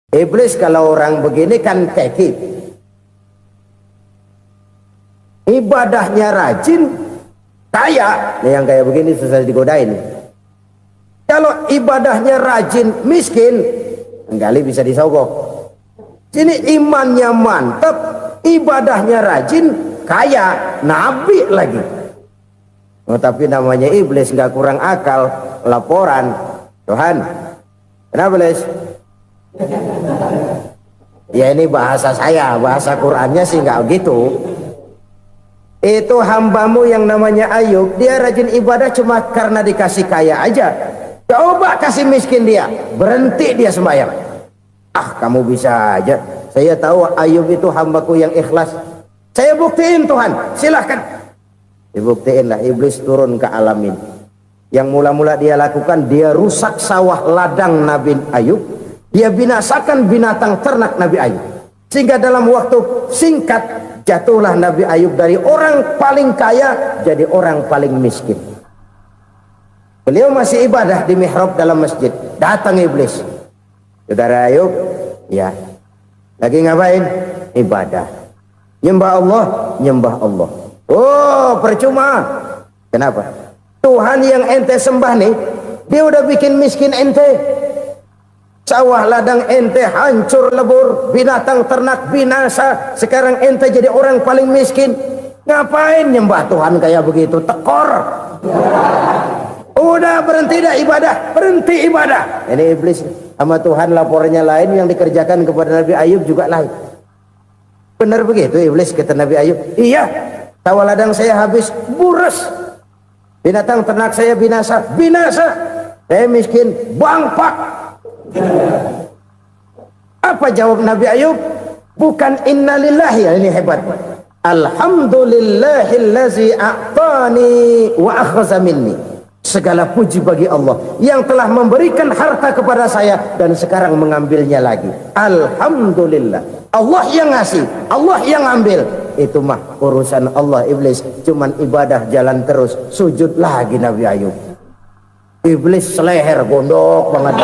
Iblis kalau orang begini kan keki, ibadahnya rajin, kaya. Nih yang kayak begini susah digodain. Kalau ibadahnya rajin, miskin, kali bisa disogok. Sini imannya mantap, ibadahnya rajin, kaya, nabi lagi. Oh, tapi namanya iblis nggak kurang akal. Laporan, Tuhan, kenapa Les? Ya ini bahasa saya, bahasa Qurannya sih nggak gitu. Itu hambamu yang namanya Ayub, dia rajin ibadah cuma karena dikasih kaya aja. Coba kasih miskin dia, berhenti dia sembahyang. Ah, kamu bisa aja. Saya tahu Ayub itu hambaku yang ikhlas. Saya buktiin Tuhan, silahkan. Dibuktiin lah, iblis turun ke alam ini. Yang mula-mula dia lakukan, dia rusak sawah ladang Nabi Ayub. Dia binasakan binatang ternak Nabi Ayub. Sehingga dalam waktu singkat, jatuhlah Nabi Ayub dari orang paling kaya jadi orang paling miskin. Beliau masih ibadah di mihrab dalam masjid. Datang iblis. Saudara Ayub, ya, lagi ngapain? Ibadah. Nyembah Allah, nyembah Allah. Oh, percuma. Kenapa? Tuhan yang ente sembah nih, dia udah bikin miskin ente. Sawah ladang ente hancur lebur, binatang ternak binasa. Sekarang ente jadi orang paling miskin. Ngapain nyembah Tuhan kayak begitu? Tekor. Udah berhenti dah ibadah, berhenti ibadah. Ini iblis sama Tuhan laporannya lain, yang dikerjakan kepada Nabi Ayub juga lain. Benar begitu iblis, kata Nabi Ayub. Iya, sawah ladang saya habis, buras. Binatang ternak saya binasa, binasa. Saya miskin, bangpak. Apa jawab Nabi Ayub? Bukan innalillahi, ini hebat. Alhamdulillahillazi a'tani wa akhza minni. Segala puji bagi Allah yang telah memberikan harta kepada saya dan sekarang mengambilnya lagi. Alhamdulillah. Allah yang ngasih, Allah yang ambil. Itu mah urusan Allah. Iblis cuman ibadah jalan terus, sujud lagi Nabi Ayub. Iblis seleher gondok banget.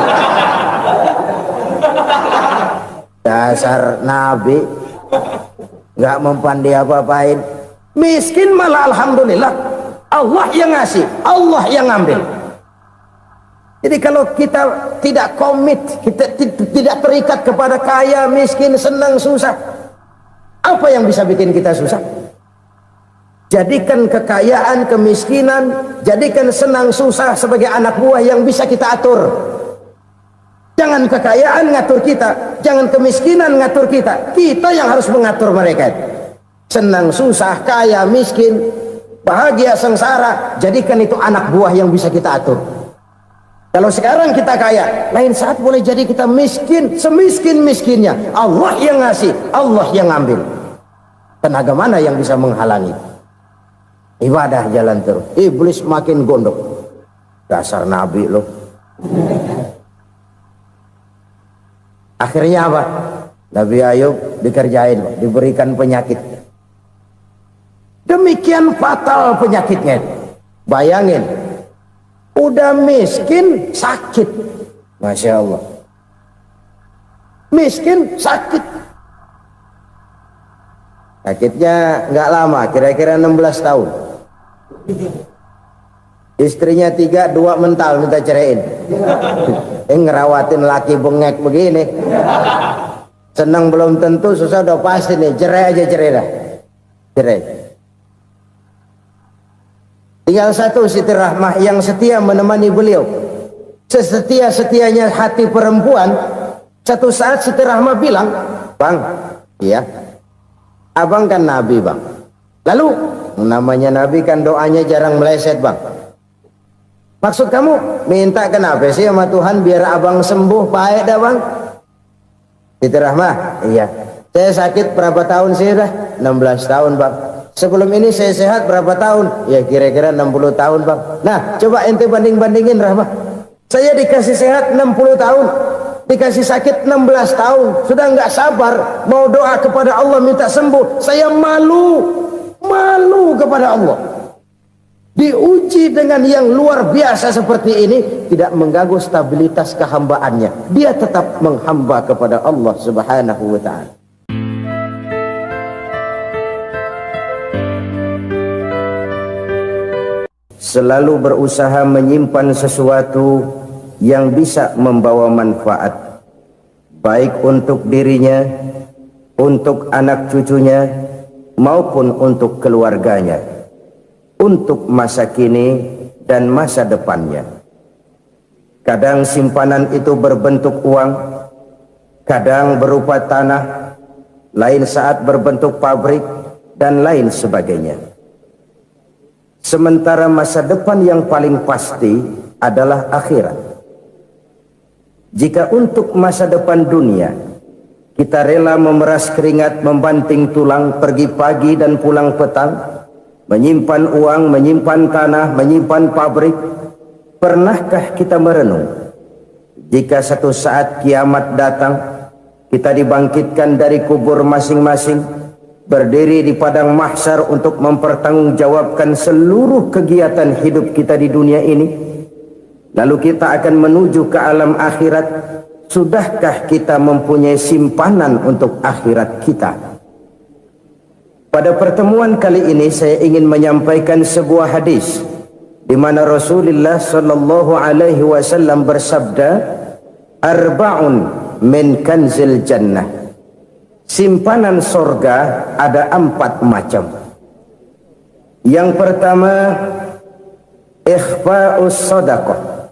Dasar Nabi nggak mempan dia apa-apain. Miskin malah alhamdulillah. Allah yang ngasih, Allah yang ambil. Jadi kalau kita tidak komit, kita tidak terikat kepada kaya, miskin, senang, susah, apa yang bisa bikin kita susah? Jadikan kekayaan, kemiskinan, jadikan senang susah sebagai anak buah yang bisa kita atur. Jangan kekayaan ngatur kita, jangan kemiskinan ngatur kita. Kita yang harus mengatur mereka. Senang susah, kaya miskin, bahagia sengsara, jadikan itu anak buah yang bisa kita atur. Kalau sekarang kita kaya, lain saat boleh jadi kita miskin, semiskin-miskinnya. Allah yang ngasih, Allah yang ambil. Tenaga mana yang bisa menghalangi? Ibadah jalan terus. Iblis makin gondok. Dasar Nabi loh. Akhirnya apa? Nabi Ayub dikerjain, diberikan penyakit. Demikian fatal penyakitnya. Bayangin, udah miskin sakit. Masya Allah. Miskin sakit. Sakitnya nggak lama, kira-kira 16 tahun. Istrinya 3, 2 mental minta ceraiin. Ngerawatin laki bengek begini. Senang belum tentu, susah udah pasti nih. Cerai aja, cerai dah. Cerai. Tinggal satu Siti Rahmah yang setia menemani beliau. Sesetia-setianya hati perempuan. Satu saat Siti Rahmah bilang, "Bang, iya, abang kan Nabi, Bang. Lalu, namanya Nabi kan doanya jarang meleset, Bang. Maksud kamu minta kenapa sih sama Tuhan biar abang sembuh, baik dah, Bang?" Siti Rahmah, iya. Saya sakit berapa tahun sih dah? 16 tahun, Bang. Sebelum ini saya sehat berapa tahun? Ya kira-kira 60 tahun, Bang. Nah, coba ente banding-bandingin, Rahmah. Saya dikasih sehat 60 tahun, dikasih sakit 16 tahun. Sudah nggak sabar mau doa kepada Allah minta sembuh. Saya malu kepada Allah. diuji dengan yang luar biasa seperti ini, tidak mengganggu stabilitas kehambaannya. Dia tetap menghamba kepada Allah Subhanahu wa ta'ala. Selalu berusaha menyimpan sesuatu yang bisa membawa manfaat, baik untuk dirinya, untuk anak cucunya, maupun untuk keluarganya, untuk masa kini dan masa depannya. Kadang simpanan itu berbentuk uang, kadang berupa tanah, lain saat berbentuk pabrik, dan lain sebagainya. Sementara masa depan yang paling pasti adalah akhirat. Jika untuk masa depan dunia kita rela memeras keringat, membanting tulang, pergi pagi dan pulang petang, menyimpan uang, menyimpan tanah, menyimpan pabrik, pernahkah kita merenung jika satu saat kiamat datang, kita dibangkitkan dari kubur masing-masing, berdiri di padang mahsyar untuk mempertanggungjawabkan seluruh kegiatan hidup kita di dunia ini, lalu kita akan menuju ke alam akhirat. Sudahkah kita mempunyai simpanan untuk akhirat kita? Pada pertemuan kali ini saya ingin menyampaikan sebuah hadis di mana Rasulullah sallallahu alaihi wasallam bersabda, arba'un min kanzil jannah. Simpanan sorga ada 4 macam. Yang pertama, ikhfa'us sadaqah,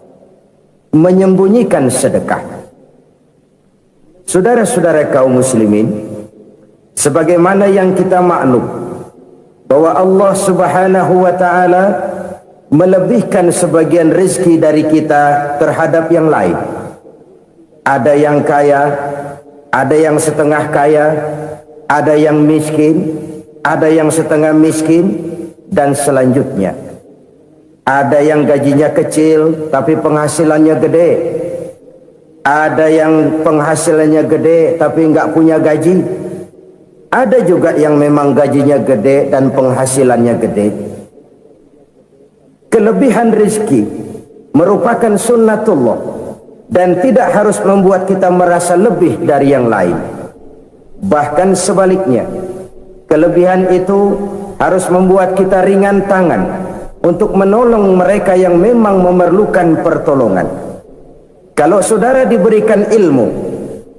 menyembunyikan sedekah. Saudara-saudara kaum muslimin, sebagaimana yang kita maklum bahwa Allah Subhanahu wa ta'ala melebihkan sebagian rezeki dari kita terhadap yang lain. Ada yang kaya, ada yang setengah kaya, ada yang miskin, ada yang setengah miskin, dan selanjutnya. Ada yang gajinya kecil tapi penghasilannya gede. Ada yang penghasilannya gede tapi nggak punya gaji. Ada juga yang memang gajinya gede dan penghasilannya gede. Kelebihan rezeki merupakan sunnatullah dan tidak harus membuat kita merasa lebih dari yang lain. Bahkan sebaliknya, kelebihan itu harus membuat kita ringan tangan untuk menolong mereka yang memang memerlukan pertolongan. Kalau saudara diberikan ilmu,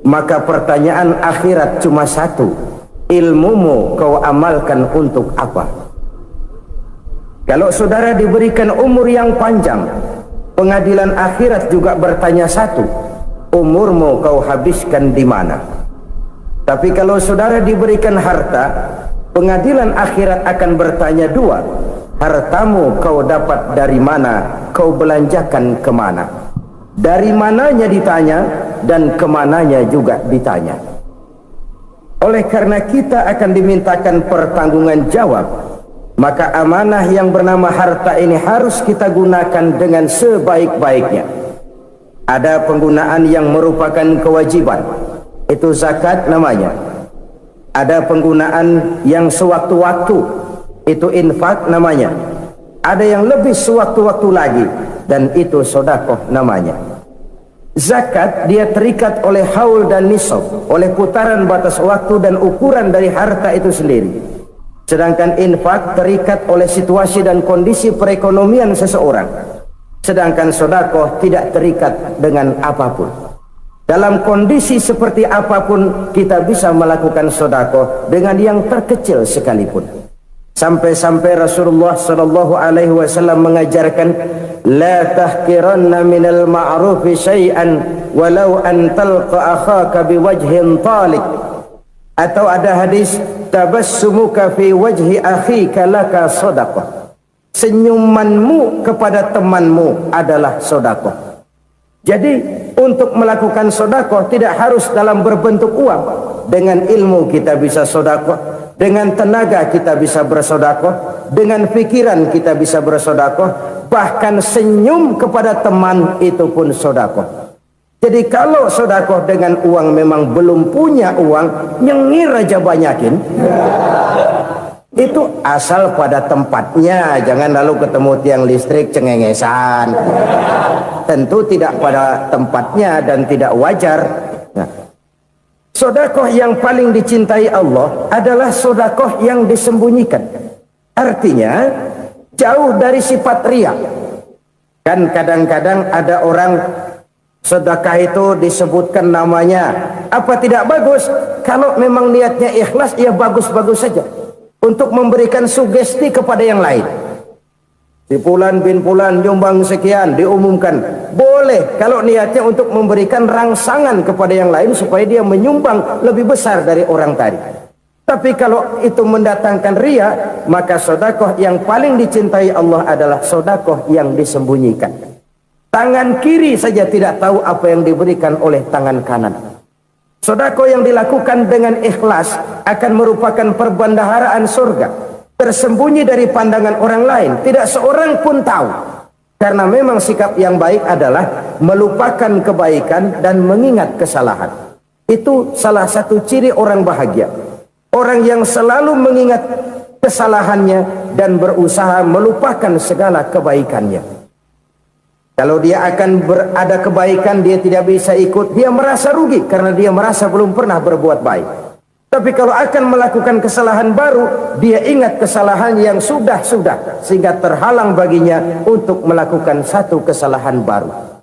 maka pertanyaan akhirat cuma satu: ilmumu kau amalkan untuk apa? Kalau saudara diberikan umur yang panjang, pengadilan akhirat juga bertanya satu: umurmu kau habiskan di mana? Tapi kalau saudara diberikan harta, pengadilan akhirat akan bertanya dua: hartamu kau dapat dari mana? Kau belanjakan kemana? Dari mananya ditanya, dan kemananya juga ditanya. Oleh karena kita akan dimintakan pertanggungan jawab, maka amanah yang bernama harta ini harus kita gunakan dengan sebaik-baiknya. Ada penggunaan yang merupakan kewajiban, itu zakat namanya. Ada penggunaan yang sewaktu-waktu, itu infak namanya. Ada yang lebih sewaktu-waktu lagi, dan itu sedekah namanya. Zakat dia terikat oleh haul dan nisab, oleh putaran batas waktu dan ukuran dari harta itu sendiri. Sedangkan infak terikat oleh situasi dan kondisi perekonomian seseorang. Sedangkan sedekah tidak terikat dengan apapun. Dalam kondisi seperti apapun kita bisa melakukan sedekah dengan yang terkecil sekalipun. Sampai-sampai Rasulullah sallallahu alaihi wasallam mengajarkan, la tahqiranna minal ma'rufi syai'an walau an talqa akhaka biwajhin talik. Atau ada hadis, tabassumuka fi wajhi akhika laka shadaqah. Senyumanmu kepada temanmu adalah sedekah. Jadi untuk melakukan sedekah tidak harus dalam berbentuk uang. Dengan ilmu kita bisa sedekah, dengan tenaga kita bisa bersedekah, dengan pikiran kita bisa bersedekah, bahkan senyum kepada teman itu pun sedekah. Jadi kalau sedekah dengan uang memang belum punya uang, nyengir aja banyakin. Itu asal pada tempatnya, jangan lalu ketemu tiang listrik cengengesan. Tentu tidak pada tempatnya dan tidak wajar. Nah, sedekah yang paling dicintai Allah adalah sedekah yang disembunyikan. Artinya jauh dari sifat riya. Kan kadang-kadang ada orang sedekah itu disebutkan namanya. Apa tidak bagus? Kalau memang niatnya ikhlas, ya bagus-bagus saja. Untuk memberikan sugesti kepada yang lain. Si Fulan bin Fulan nyumbang sekian, diumumkan. Boleh kalau niatnya untuk memberikan rangsangan kepada yang lain supaya dia menyumbang lebih besar dari orang tadi. Tapi kalau itu mendatangkan riya, maka sedekah yang paling dicintai Allah adalah sedekah yang disembunyikan. Tangan kiri saja tidak tahu apa yang diberikan oleh tangan kanan. Sedekah yang dilakukan dengan ikhlas akan merupakan perbendaharaan surga, tersembunyi dari pandangan orang lain, tidak seorang pun tahu. Karena memang sikap yang baik adalah melupakan kebaikan dan mengingat kesalahan. Itu salah satu ciri orang bahagia. Orang yang selalu mengingat kesalahannya dan berusaha melupakan segala kebaikannya. Kalau dia akan berada kebaikan, dia tidak bisa ikut, dia merasa rugi karena dia merasa belum pernah berbuat baik. Tapi kalau akan melakukan kesalahan baru, dia ingat kesalahan yang sudah-sudah, sehingga terhalang baginya untuk melakukan satu kesalahan baru.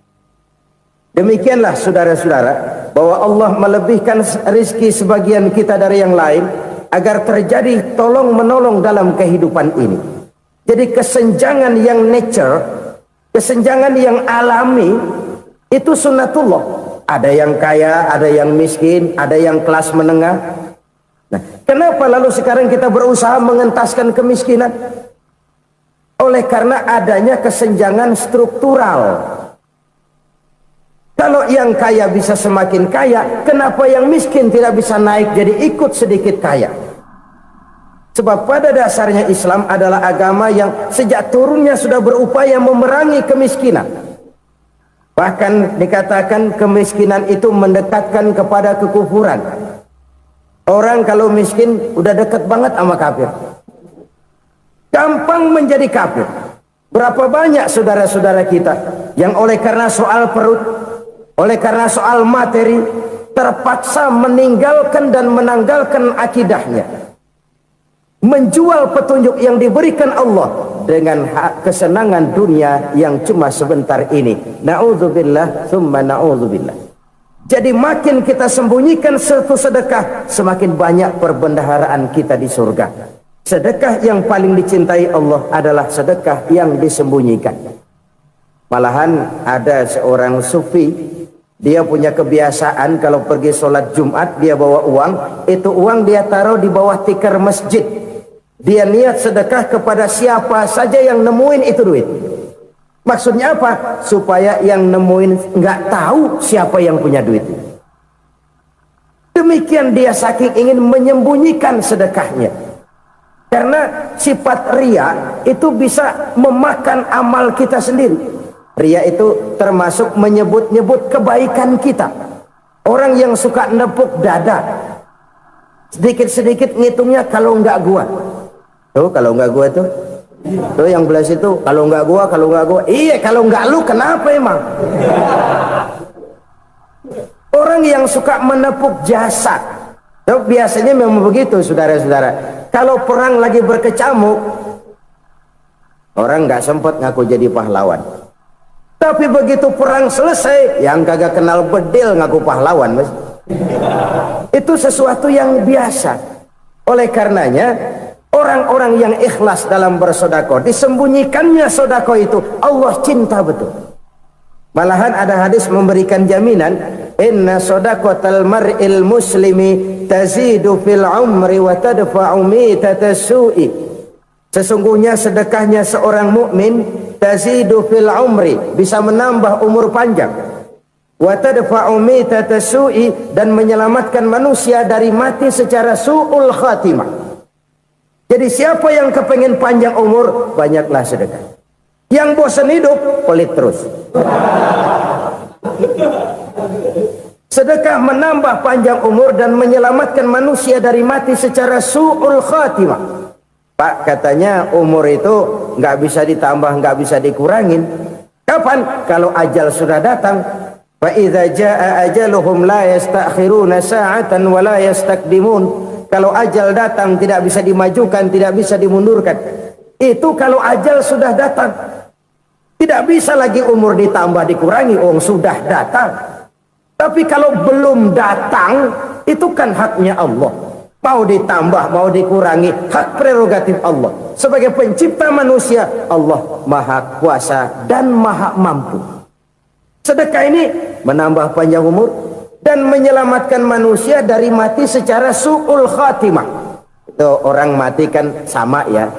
Demikianlah saudara-saudara, bahwa Allah melebihkan rizki sebagian kita dari yang lain, agar terjadi tolong-menolong dalam kehidupan ini. Jadi kesenjangan yang nature, kesenjangan yang alami, itu sunnatullah. Ada yang kaya, ada yang miskin, ada yang kelas menengah. Nah, kenapa lalu sekarang kita berusaha mengentaskan kemiskinan? Oleh karena adanya kesenjangan struktural. Kalau yang kaya bisa semakin kaya, kenapa yang miskin tidak bisa naik jadi ikut sedikit kaya? Sebab pada dasarnya Islam adalah agama yang sejak turunnya sudah berupaya memerangi kemiskinan. Bahkan dikatakan kemiskinan itu mendekatkan kepada kekufuran. Orang kalau miskin udah dekat banget sama kafir. Gampang menjadi kafir. Berapa banyak saudara-saudara kita yang oleh karena soal perut, oleh karena soal materi, terpaksa meninggalkan dan menanggalkan akidahnya. Menjual petunjuk yang diberikan Allah dengan kesenangan dunia yang cuma sebentar ini. Na'udzubillah, thumma na'udzubillah. Jadi makin kita sembunyikan satu sedekah, semakin banyak perbendaharaan kita di surga. Sedekah yang paling dicintai Allah adalah sedekah yang disembunyikan. Malahan ada seorang sufi, dia punya kebiasaan kalau pergi sholat Jumat dia bawa uang, itu uang dia taruh di bawah tikar masjid. Dia niat sedekah kepada siapa saja yang nemuin itu duit. Maksudnya apa? Supaya yang nemuin nggak tahu siapa yang punya duit. Demikian dia saking ingin menyembunyikan sedekahnya. Karena sifat riya itu bisa memakan amal kita sendiri. Riya itu termasuk menyebut-nyebut kebaikan kita. Orang yang suka nepuk dada, sedikit-sedikit ngitungnya kalau nggak gua. Tuh kalau nggak gua tuh yang belas itu kalau nggak gua, iya kalau nggak lu kenapa emang? Orang yang suka menepuk jasad, tuh biasanya memang begitu saudara-saudara. Kalau perang lagi berkecamuk, orang nggak sempat ngaku jadi pahlawan. Tapi begitu perang selesai, yang kagak kenal bedil ngaku pahlawan, mas. Itu sesuatu yang biasa. Oleh karenanya, orang-orang yang ikhlas dalam bersedekah, disembunyikannya sedekah itu Allah cinta betul. Malahan ada hadis memberikan jaminan, inna shadaqatal mar'il muslimi tazidu fil umri wa tadfa'u mitatas su'i. Sesungguhnya sedekahnya seorang mukmin tazidu fil umri, bisa menambah umur panjang, wa tadfa'u mitatas su'i, dan menyelamatkan manusia dari mati secara su'ul khatimah. Jadi siapa yang kepengen panjang umur, banyaklah sedekah. Yang bosan hidup, pelit terus. Sedekah menambah panjang umur dan menyelamatkan manusia dari mati secara su'ul khatimah. Pak, katanya umur itu nggak bisa ditambah, nggak bisa dikurangin. Kapan? Kalau ajal sudah datang. Fa idza jaa ajaluhum la yastakhiruna sa'atan wa la yastaqdimun. Kalau ajal datang tidak bisa dimajukan, tidak bisa dimundurkan. Itu kalau ajal sudah datang. Tidak bisa lagi umur ditambah dikurangi, sudah datang. Tapi kalau belum datang, itu kan haknya Allah. Mau ditambah, mau dikurangi, hak prerogatif Allah. Sebagai pencipta manusia, Allah maha kuasa dan maha mampu. Sedekah ini menambah panjang umur dan menyelamatkan manusia dari mati secara su'ul khatimah. Itu orang mati kan sama ya,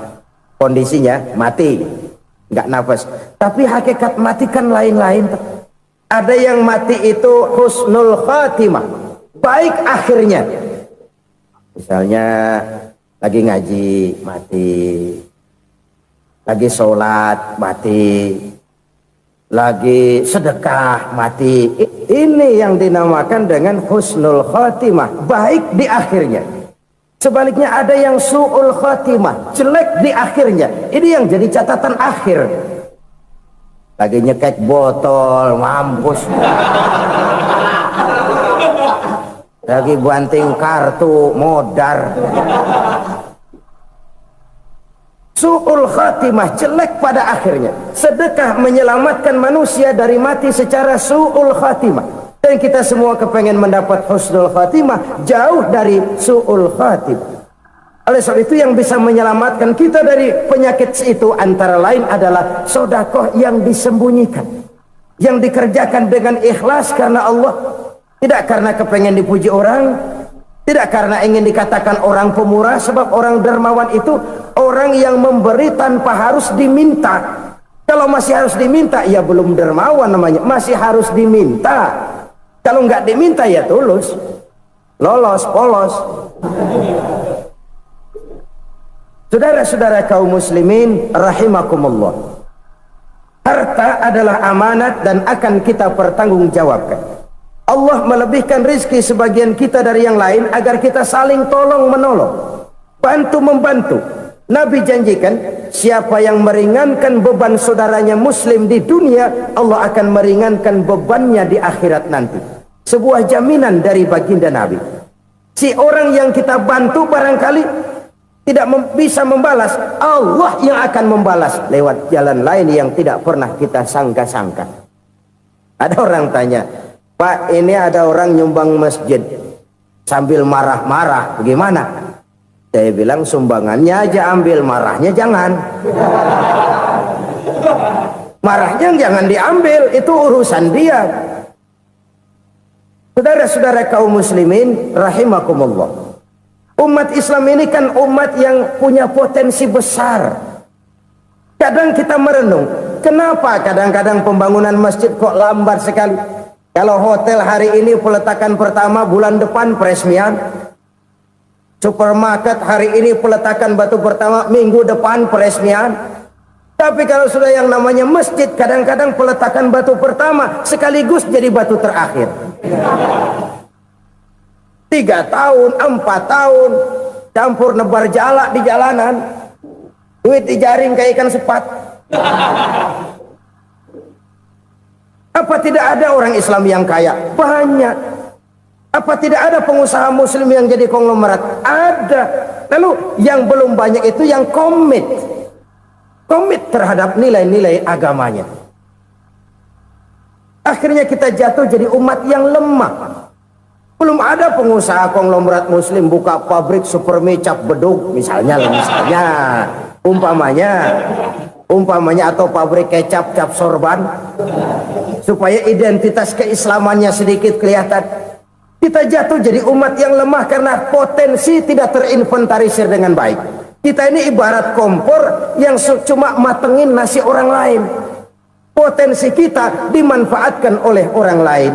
kondisinya mati, nggak nafas. Tapi hakikat mati kan lain-lain. Ada yang mati itu husnul khatimah, baik akhirnya. Misalnya lagi ngaji mati, lagi sholat mati, lagi sedekah mati. Ini yang dinamakan dengan husnul khatimah, baik di akhirnya. Sebaliknya ada yang su'ul khatimah, jelek di akhirnya. Ini yang jadi catatan akhir. Lagi nyekek botol, mampus. Lagi banting kartu, modar. Su'ul khatimah, jelek pada akhirnya. Sedekah menyelamatkan manusia dari mati secara su'ul khatimah. Dan kita semua kepengen mendapat husnul khatimah, jauh dari su'ul khatimah. Oleh sebab itu yang bisa menyelamatkan kita dari penyakit itu antara lain adalah sedekah yang disembunyikan, yang dikerjakan dengan ikhlas karena Allah. Tidak karena kepengen dipuji orang, tidak karena ingin dikatakan orang pemurah, sebab orang dermawan itu orang yang memberi tanpa harus diminta. Kalau masih harus diminta, ya belum dermawan namanya, masih harus diminta. Kalau nggak diminta ya tulus, lolos, polos. Saudara-saudara kaum muslimin rahimakumullah, harta adalah amanat dan akan kita pertanggungjawabkan. Allah melebihkan rizki sebagian kita dari yang lain agar kita saling tolong menolong, bantu membantu. Nabi janjikan siapa yang meringankan beban saudaranya muslim di dunia, Allah akan meringankan bebannya di akhirat nanti. Sebuah jaminan dari baginda Nabi. Si orang yang kita bantu barangkali tidak bisa membalas, Allah yang akan membalas lewat jalan lain yang tidak pernah kita sangka-sangka. Ada orang tanya, Pak, ini ada orang nyumbang masjid sambil marah-marah, bagaimana? Saya bilang sumbangannya aja ambil, marahnya jangan. Marahnya jangan diambil, itu urusan dia. Saudara-saudara kaum muslimin rahimakumullah, umat Islam ini kan umat yang punya potensi besar. Kadang kita merenung, kenapa kadang-kadang pembangunan masjid kok lambat sekali? Kalau hotel hari ini peletakan pertama, bulan depan peresmian. Supermarket hari ini peletakan batu pertama, minggu depan peresmian. Tapi kalau sudah yang namanya masjid, kadang-kadang peletakan batu pertama sekaligus jadi batu terakhir. 3 tahun, 4 tahun, campur nebar jalak di jalanan, duit dijaring kayak ikan sepat. Apa tidak ada orang Islam yang kaya? Banyak. Apa tidak ada pengusaha muslim yang jadi konglomerat? Ada. Lalu yang belum banyak itu yang komit terhadap nilai-nilai agamanya. Akhirnya kita jatuh jadi umat yang lemah. Belum ada pengusaha konglomerat muslim buka pabrik supermi cap bedug misalnya umpamanya atau pabrik kecap cap sorban supaya identitas keislamannya sedikit kelihatan. Kita jatuh jadi umat yang lemah karena potensi tidak terinventarisir dengan baik. Kita ini ibarat kompor yang cuma matengin nasi orang lain. Potensi kita dimanfaatkan oleh orang lain.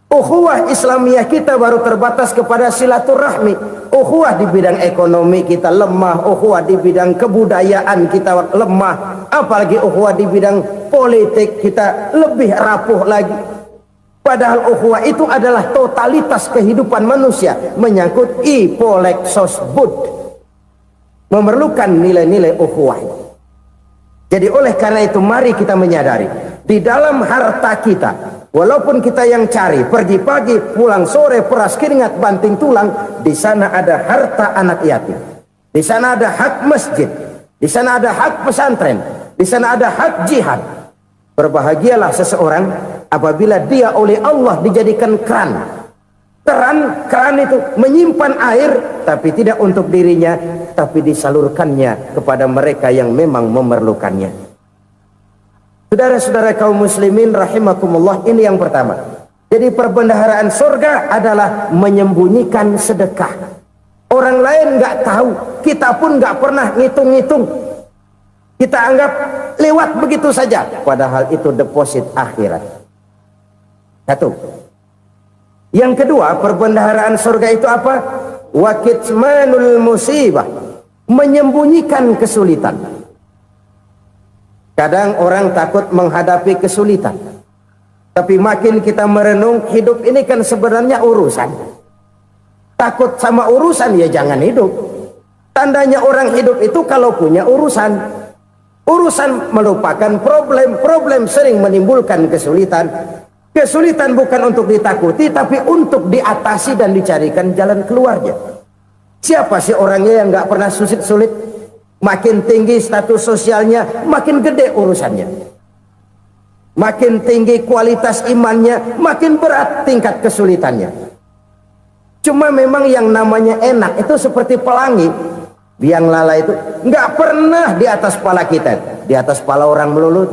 Ukhuwah Islamiyah kita baru terbatas kepada silaturahmi. Ukhuwah di bidang ekonomi kita lemah, ukhuwah di bidang kebudayaan kita lemah, apalagi ukhuwah di bidang politik kita lebih rapuh lagi. Padahal ukhuwah itu adalah totalitas kehidupan manusia, menyangkut ipolek sosbud. memerlukan nilai-nilai ukhuwah. Jadi oleh karena itu mari kita menyadari di dalam harta kita, walaupun kita yang cari pergi pagi pulang sore peras keringat banting tulang, di sana ada harta anak yatim, di sana ada hak masjid, di sana ada hak pesantren, di sana ada hak jihad. Berbahagialah seseorang apabila dia oleh Allah dijadikan keran. Keran itu menyimpan air, tapi tidak untuk dirinya, tapi disalurkannya kepada mereka yang memang memerlukannya. Saudara-saudara kaum muslimin rahimakumullah, ini yang pertama. Jadi perbendaharaan surga adalah menyembunyikan sedekah. Orang lain nggak tahu, kita pun nggak pernah ngitung-ngitung. Kita anggap lewat begitu saja, padahal itu deposit akhirat. Satu. Yang kedua, perbendaharaan surga itu apa? Wa kitmanul musibah, menyembunyikan kesulitan. Kadang orang takut menghadapi kesulitan, tapi makin kita merenung, hidup ini kan sebenarnya urusan. Takut sama urusan, ya jangan hidup. Tandanya orang hidup itu kalau punya urusan. Urusan merupakan problem, problem sering menimbulkan kesulitan. Kesulitan bukan untuk ditakuti, tapi untuk diatasi dan dicarikan jalan keluarnya. Siapa sih orangnya yang nggak pernah sulit-sulit? Makin tinggi status sosialnya, makin gede urusannya. Makin tinggi kualitas imannya, makin berat tingkat kesulitannya. Cuma memang yang namanya enak itu seperti pelangi. Biang lala itu nggak pernah di atas kepala kita, di atas kepala orang melulu.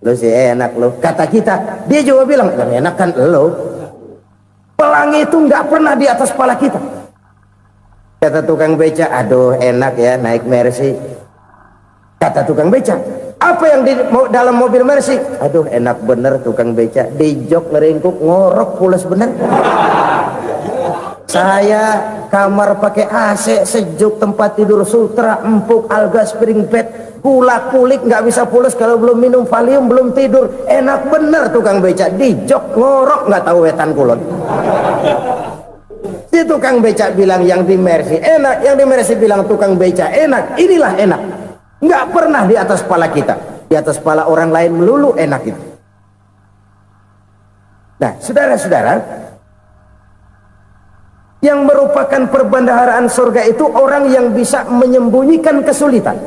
Lu sih enak lu, kata kita. Dia juga bilang yang enak kan lu. Pelangi itu nggak pernah di atas kepala kita. Kata tukang beca, aduh enak ya naik Mercy. Kata tukang beca, apa yang di dalam mobil Mercy? Aduh enak bener tukang beca, di jok ngeringkuk ngorok pulas bener. Saya kamar pakai AC sejuk, tempat tidur sutra empuk, alga spring bed, kulak kulik nggak bisa pulas kalau belum minum Valium, belum tidur. Enak bener tukang beca, di jok ngorok nggak tahu wetan kulon. Si tukang beca bilang yang di Mercy enak, yang di Mercy bilang tukang beca enak. Inilah enak, nggak pernah di atas kepala kita, di atas kepala orang lain melulu enak itu. Nah saudara-saudara, yang merupakan perbendaharaan surga itu orang yang bisa menyembunyikan kesulitan,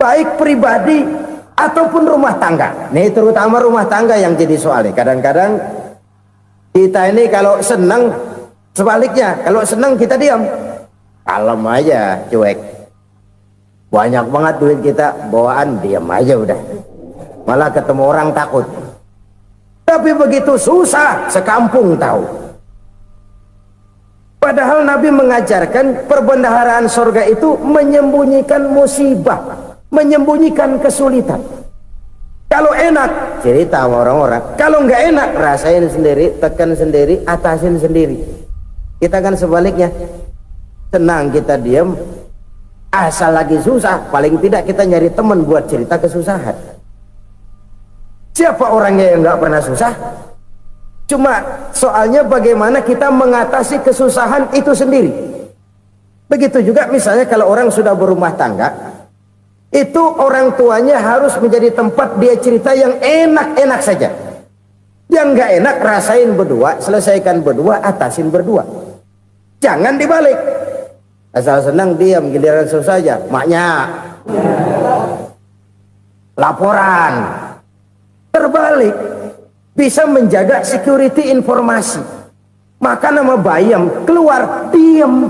baik pribadi ataupun rumah tangga. Nih terutama rumah tangga yang jadi soalnya. Kadang-kadang kita ini kalau senang, sebaliknya kalau senang kita diam, kalem aja, cuek. Banyak banget duit kita bawaan, diam aja udah. Malah ketemu orang takut. Tapi begitu susah, sekampung tahu. Padahal Nabi mengajarkan perbendaharaan surga itu menyembunyikan musibah, menyembunyikan kesulitan. Kalau enak, cerita sama orang-orang. Kalau nggak enak, rasain sendiri, tekan sendiri, atasin sendiri. Kita kan sebaliknya, senang kita diam, asal lagi susah, paling tidak kita nyari teman buat cerita kesusahan. Siapa orangnya yang nggak pernah susah? Cuma soalnya bagaimana kita mengatasi kesusahan itu sendiri. Begitu juga misalnya kalau orang sudah berumah tangga, itu orang tuanya harus menjadi tempat dia cerita yang enak-enak saja. Yang nggak enak rasain berdua, selesaikan berdua, atasin berdua. Jangan dibalik. Asal senang diam, giliran susah saja. Maknya laporan. Terbalik. Bisa menjaga security informasi. Maka nama bayam keluar diam,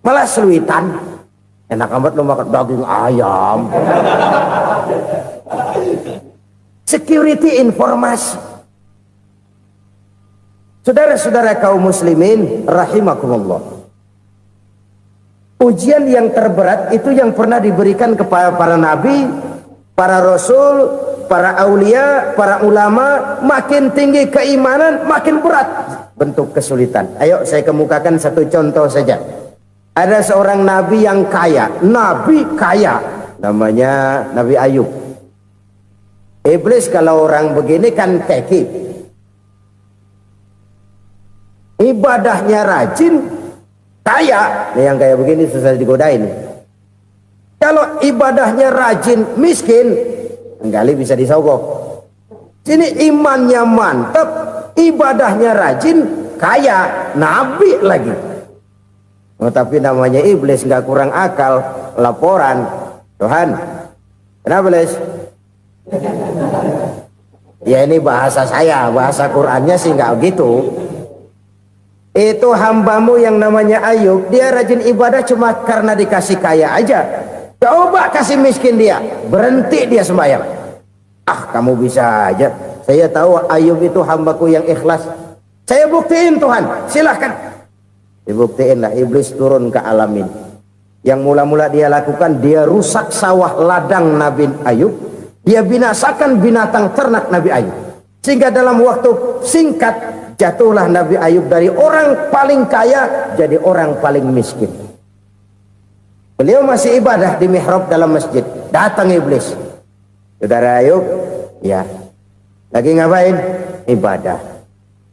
malah seluitan. Enak amat lo makan daging ayam. Security informasi. Saudara-saudara kaum muslimin rahimakumullah, ujian yang terberat itu yang pernah diberikan kepada para nabi, para rasul, para aulia, para ulama. Makin tinggi keimanan, makin berat bentuk kesulitan. Ayo saya kemukakan satu contoh saja. Ada seorang nabi yang kaya, nabi kaya, namanya Nabi Ayub. Iblis kalau orang begini kan tekib, ibadahnya rajin, kaya, nih yang kayak begini susah digodain. Kalau ibadahnya rajin, miskin, kali bisa disogok. Sini imannya mantap, ibadahnya rajin, kaya, nabi lagi. Oh, tapi namanya iblis nggak kurang akal, laporan, Tuhan, kenapa Les? Ya ini bahasa saya, bahasa Qurannya sih nggak gitu. Itu hambamu yang namanya Ayub, dia rajin ibadah cuma karena dikasih kaya aja. Coba kasih miskin dia, berhenti dia sembahyang. Ah, kamu bisa aja. Saya tahu Ayub itu hambaku yang ikhlas. Saya buktiin Tuhan, silahkan. Dibuktiin lah, iblis turun ke alam ini. Yang mula-mula dia lakukan, dia rusak sawah ladang Nabi Ayub. Dia binasakan binatang ternak Nabi Ayub. Sehingga dalam waktu singkat, jatuhlah Nabi Ayub dari orang paling kaya jadi orang paling miskin. Beliau masih ibadah di mihrab dalam masjid. Datang iblis. Saudara Ayub, ya. Lagi ngapain? Ibadah.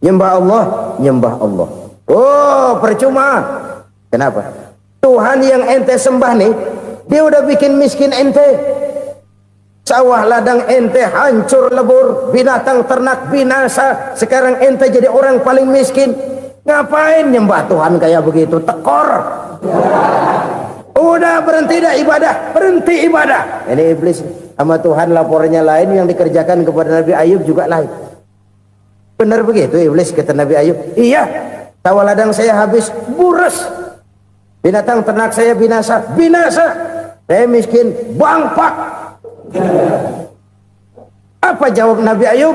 Nyembah Allah, nyembah Allah. Oh, percuma. Kenapa? Tuhan yang ente sembah nih, dia udah bikin miskin ente. Sawah ladang ente hancur lebur, binatang ternak binasa. Sekarang ente jadi orang paling miskin. Ngapain nyembah Tuhan kayak begitu? Tekor. Udah berhenti dah ibadah, berhenti ibadah. Ini iblis sama Tuhan laporannya lain, yang dikerjakan kepada Nabi Ayub juga lain. Benar begitu iblis kata Nabi Ayub? Iya, sawah ladang saya habis, buras. Binatang ternak saya binasa, binasa. Saya miskin, bangpak. Apa jawab Nabi Ayub?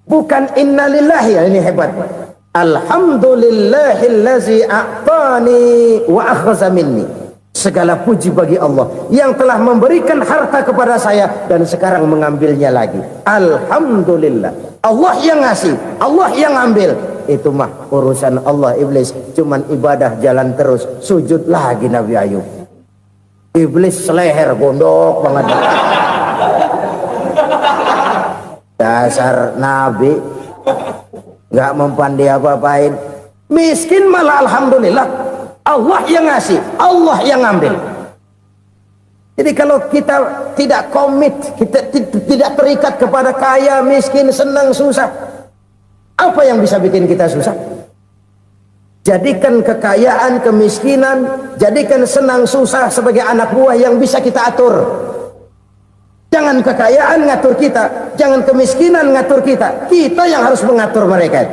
Bukan innalillahi, ya ini hebat. Alhamdulillahillazi a'tani wa akhza minni. Segala puji bagi Allah yang telah memberikan harta kepada saya dan sekarang mengambilnya lagi. Alhamdulillah. Allah yang ngasih, Allah yang ambil. Itu mah urusan Allah. Iblis cuman ibadah jalan terus, sujud lagi Nabi Ayub. Iblis seleher gondok banget. Dasar Nabi nggak mempan dia apa-apain. Miskin malah alhamdulillah. Allah yang ngasih, Allah yang ngambil. Jadi kalau kita tidak komit, kita tidak terikat kepada kaya, miskin, senang, susah, apa yang bisa bikin kita susah? Jadikan kekayaan, kemiskinan, jadikan senang, susah sebagai anak buah yang bisa kita atur. Jangan kekayaan ngatur kita, jangan kemiskinan ngatur kita. Kita yang harus mengatur mereka.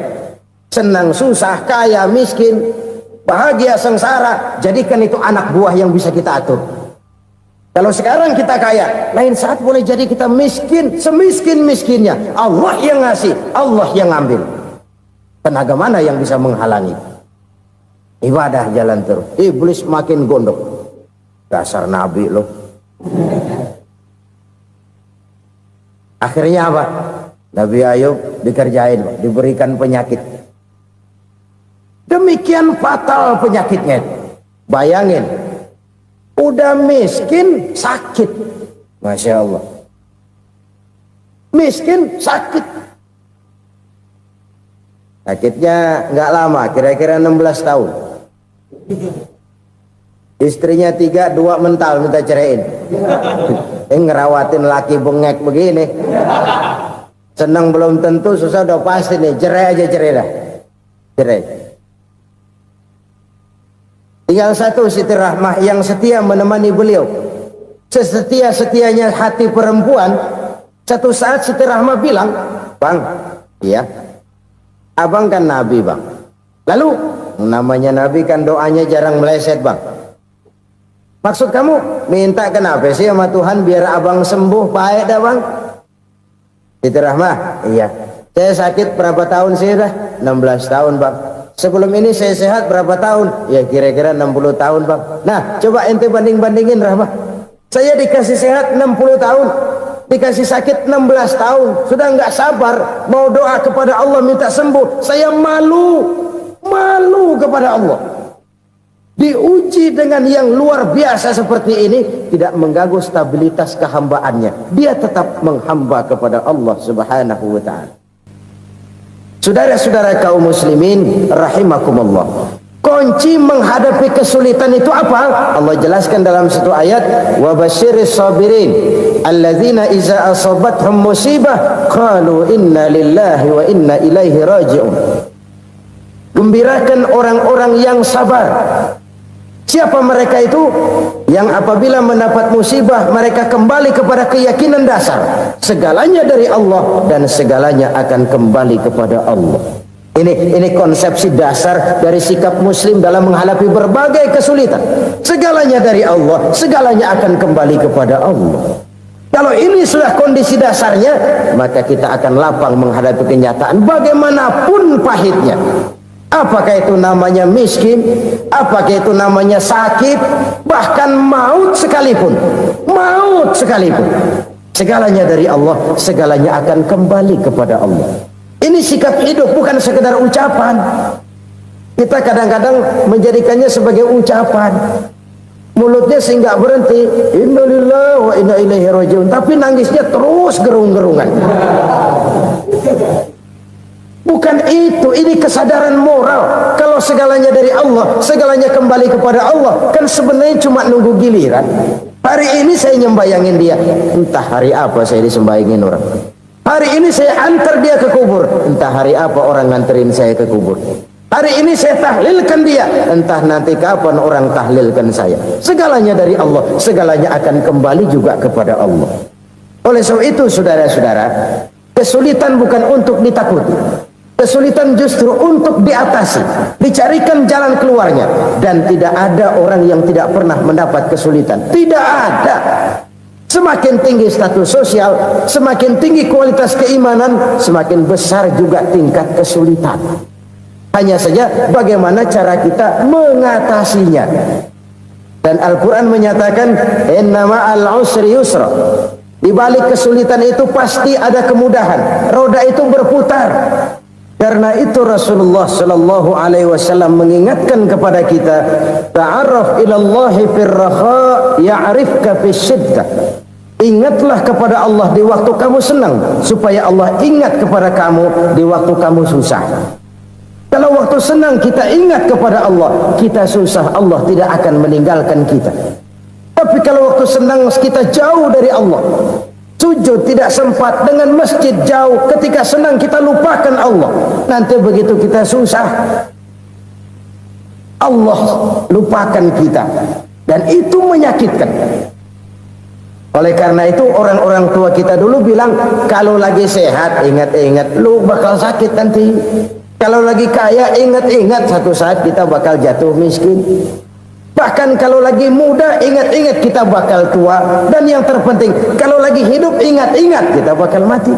Senang, susah, kaya, miskin, bahagia, sengsara, jadikan itu anak buah yang bisa kita atur. Kalau sekarang kita kaya, lain saat boleh jadi kita miskin, semiskin-miskinnya. Allah yang ngasih, Allah yang ngambil. Tenaga mana yang bisa menghalangi? Ibadah jalan terus. Iblis makin gondok. Dasar Nabi loh. Akhirnya apa? Nabi Ayub dikerjain, diberikan penyakit. Demikian fatal penyakitnya. Bayangin, udah miskin sakit. Masya Allah. Miskin sakit. Sakitnya nggak lama, kira-kira 16 tahun. Istrinya 3, 2 mental minta ceraiin. Ngerawatin laki bengek begini. Senang belum tentu, susah udah pasti nih. Cerai aja, cerai dah. Cerai. Tinggal satu Siti Rahmah yang setia menemani beliau. Sesetia-setianya hati perempuan. Satu saat Siti Rahmah bilang, "Bang, iya, abang kan Nabi bang. Lalu namanya Nabi kan doanya jarang meleset bang. Maksud kamu minta kenapa sih sama Tuhan biar abang sembuh baik dah bang?" Siti Rahmah, iya. Saya sakit berapa tahun sih dah? 16 tahun bang. Sebelum ini saya sehat berapa tahun? Ya kira-kira 60 tahun bang. Nah coba ente banding-bandingin Rahmah. Saya dikasih sehat 60 tahun, dikasih sakit 16 tahun. Sudah nggak sabar mau doa kepada Allah minta sembuh. Saya malu kepada Allah. Diuji dengan yang luar biasa seperti ini, tidak mengganggu stabilitas kehambaannya. Dia tetap menghamba kepada Allah Subhanahu wa ta'ala. Saudara-saudara kaum muslimin rahimakumullah. Kunci menghadapi kesulitan itu apa? Allah jelaskan dalam satu ayat, wa basyiris sabirin alladzina iza asabathum musibah qalu inna lillahi wa inna ilaihi raji'un. Gembirakan orang-orang yang sabar. Siapa mereka itu? Yang apabila mendapat musibah mereka kembali kepada keyakinan dasar, segalanya dari Allah dan segalanya akan kembali kepada Allah. Ini konsepsi dasar dari sikap muslim dalam menghadapi berbagai kesulitan. Segalanya dari Allah, segalanya akan kembali kepada Allah. Kalau ini sudah kondisi dasarnya, maka kita akan lapang menghadapi kenyataan bagaimanapun pahitnya. Apakah itu namanya miskin, apakah itu namanya sakit, bahkan maut sekalipun. Maut sekalipun. Segalanya dari Allah, segalanya akan kembali kepada Allah. Ini sikap hidup, bukan sekedar ucapan. Kita kadang-kadang menjadikannya sebagai ucapan. Mulutnya sehingga berhenti, innalillahi wa inna ilaihi raji'un, tapi nangisnya terus gerung-gerungan. Bukan itu, ini kesadaran moral. Kalau segalanya dari Allah, segalanya kembali kepada Allah, kan sebenarnya cuma nunggu giliran. Hari ini saya nyembayangin dia, entah hari apa saya disembayangin orang. Hari ini saya antar dia ke kubur, entah hari apa orang nganterin saya ke kubur. Hari ini saya tahlilkan dia, entah nanti kapan orang tahlilkan saya. Segalanya dari Allah, segalanya akan kembali juga kepada Allah. Oleh sebab itu saudara-saudara, kesulitan bukan untuk ditakuti. Kesulitan justru untuk diatasi, dicarikan jalan keluarnya. Dan tidak ada orang yang tidak pernah mendapat kesulitan. Tidak ada. Semakin tinggi status sosial, semakin tinggi kualitas keimanan, semakin besar juga tingkat kesulitan. Hanya saja bagaimana cara kita mengatasinya. Dan Al-Quran menyatakan, inna ma'al usri yusra. Di balik kesulitan itu pasti ada kemudahan. Roda itu berputar. Karena itu Rasulullah sallallahu alaihi wasallam mengingatkan kepada kita, ta'arraf ilallahi fir raha ya'rifka fis syiddah. Ingatlah kepada Allah di waktu kamu senang, supaya Allah ingat kepada kamu di waktu kamu susah. Kalau waktu senang kita ingat kepada Allah, kita susah, Allah tidak akan meninggalkan kita. Tapi kalau waktu senang kita jauh dari Allah, sujud tidak sempat, dengan masjid jauh, ketika senang kita lupakan Allah. Nanti begitu kita susah, Allah lupakan kita. Dan itu menyakitkan. Oleh karena itu orang-orang tua kita dulu bilang, kalau lagi sehat ingat-ingat lu bakal sakit nanti. Kalau lagi kaya ingat-ingat satu saat kita bakal jatuh miskin. Bahkan kalau lagi muda ingat-ingat kita bakal tua. Dan yang terpenting, kalau lagi hidup ingat-ingat kita bakal mati.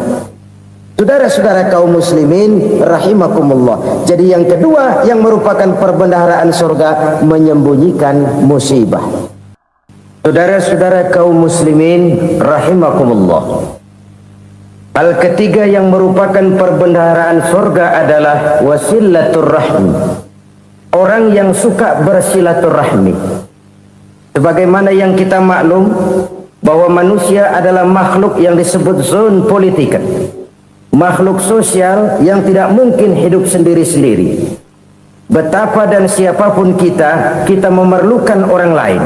Saudara-saudara kaum muslimin rahimakumullah. Jadi yang kedua yang merupakan perbendaharaan surga, menyembunyikan musibah. Saudara-saudara kaum muslimin rahimakumullah. Hal ketiga yang merupakan perbendaharaan surga adalah wasilatur rahmi. Orang yang suka bersilaturahmi. Sebagaimana yang kita maklum bahwa manusia adalah makhluk yang disebut zon politika. Makhluk sosial yang tidak mungkin hidup sendiri-sendiri. Betapa dan siapapun kita memerlukan orang lain.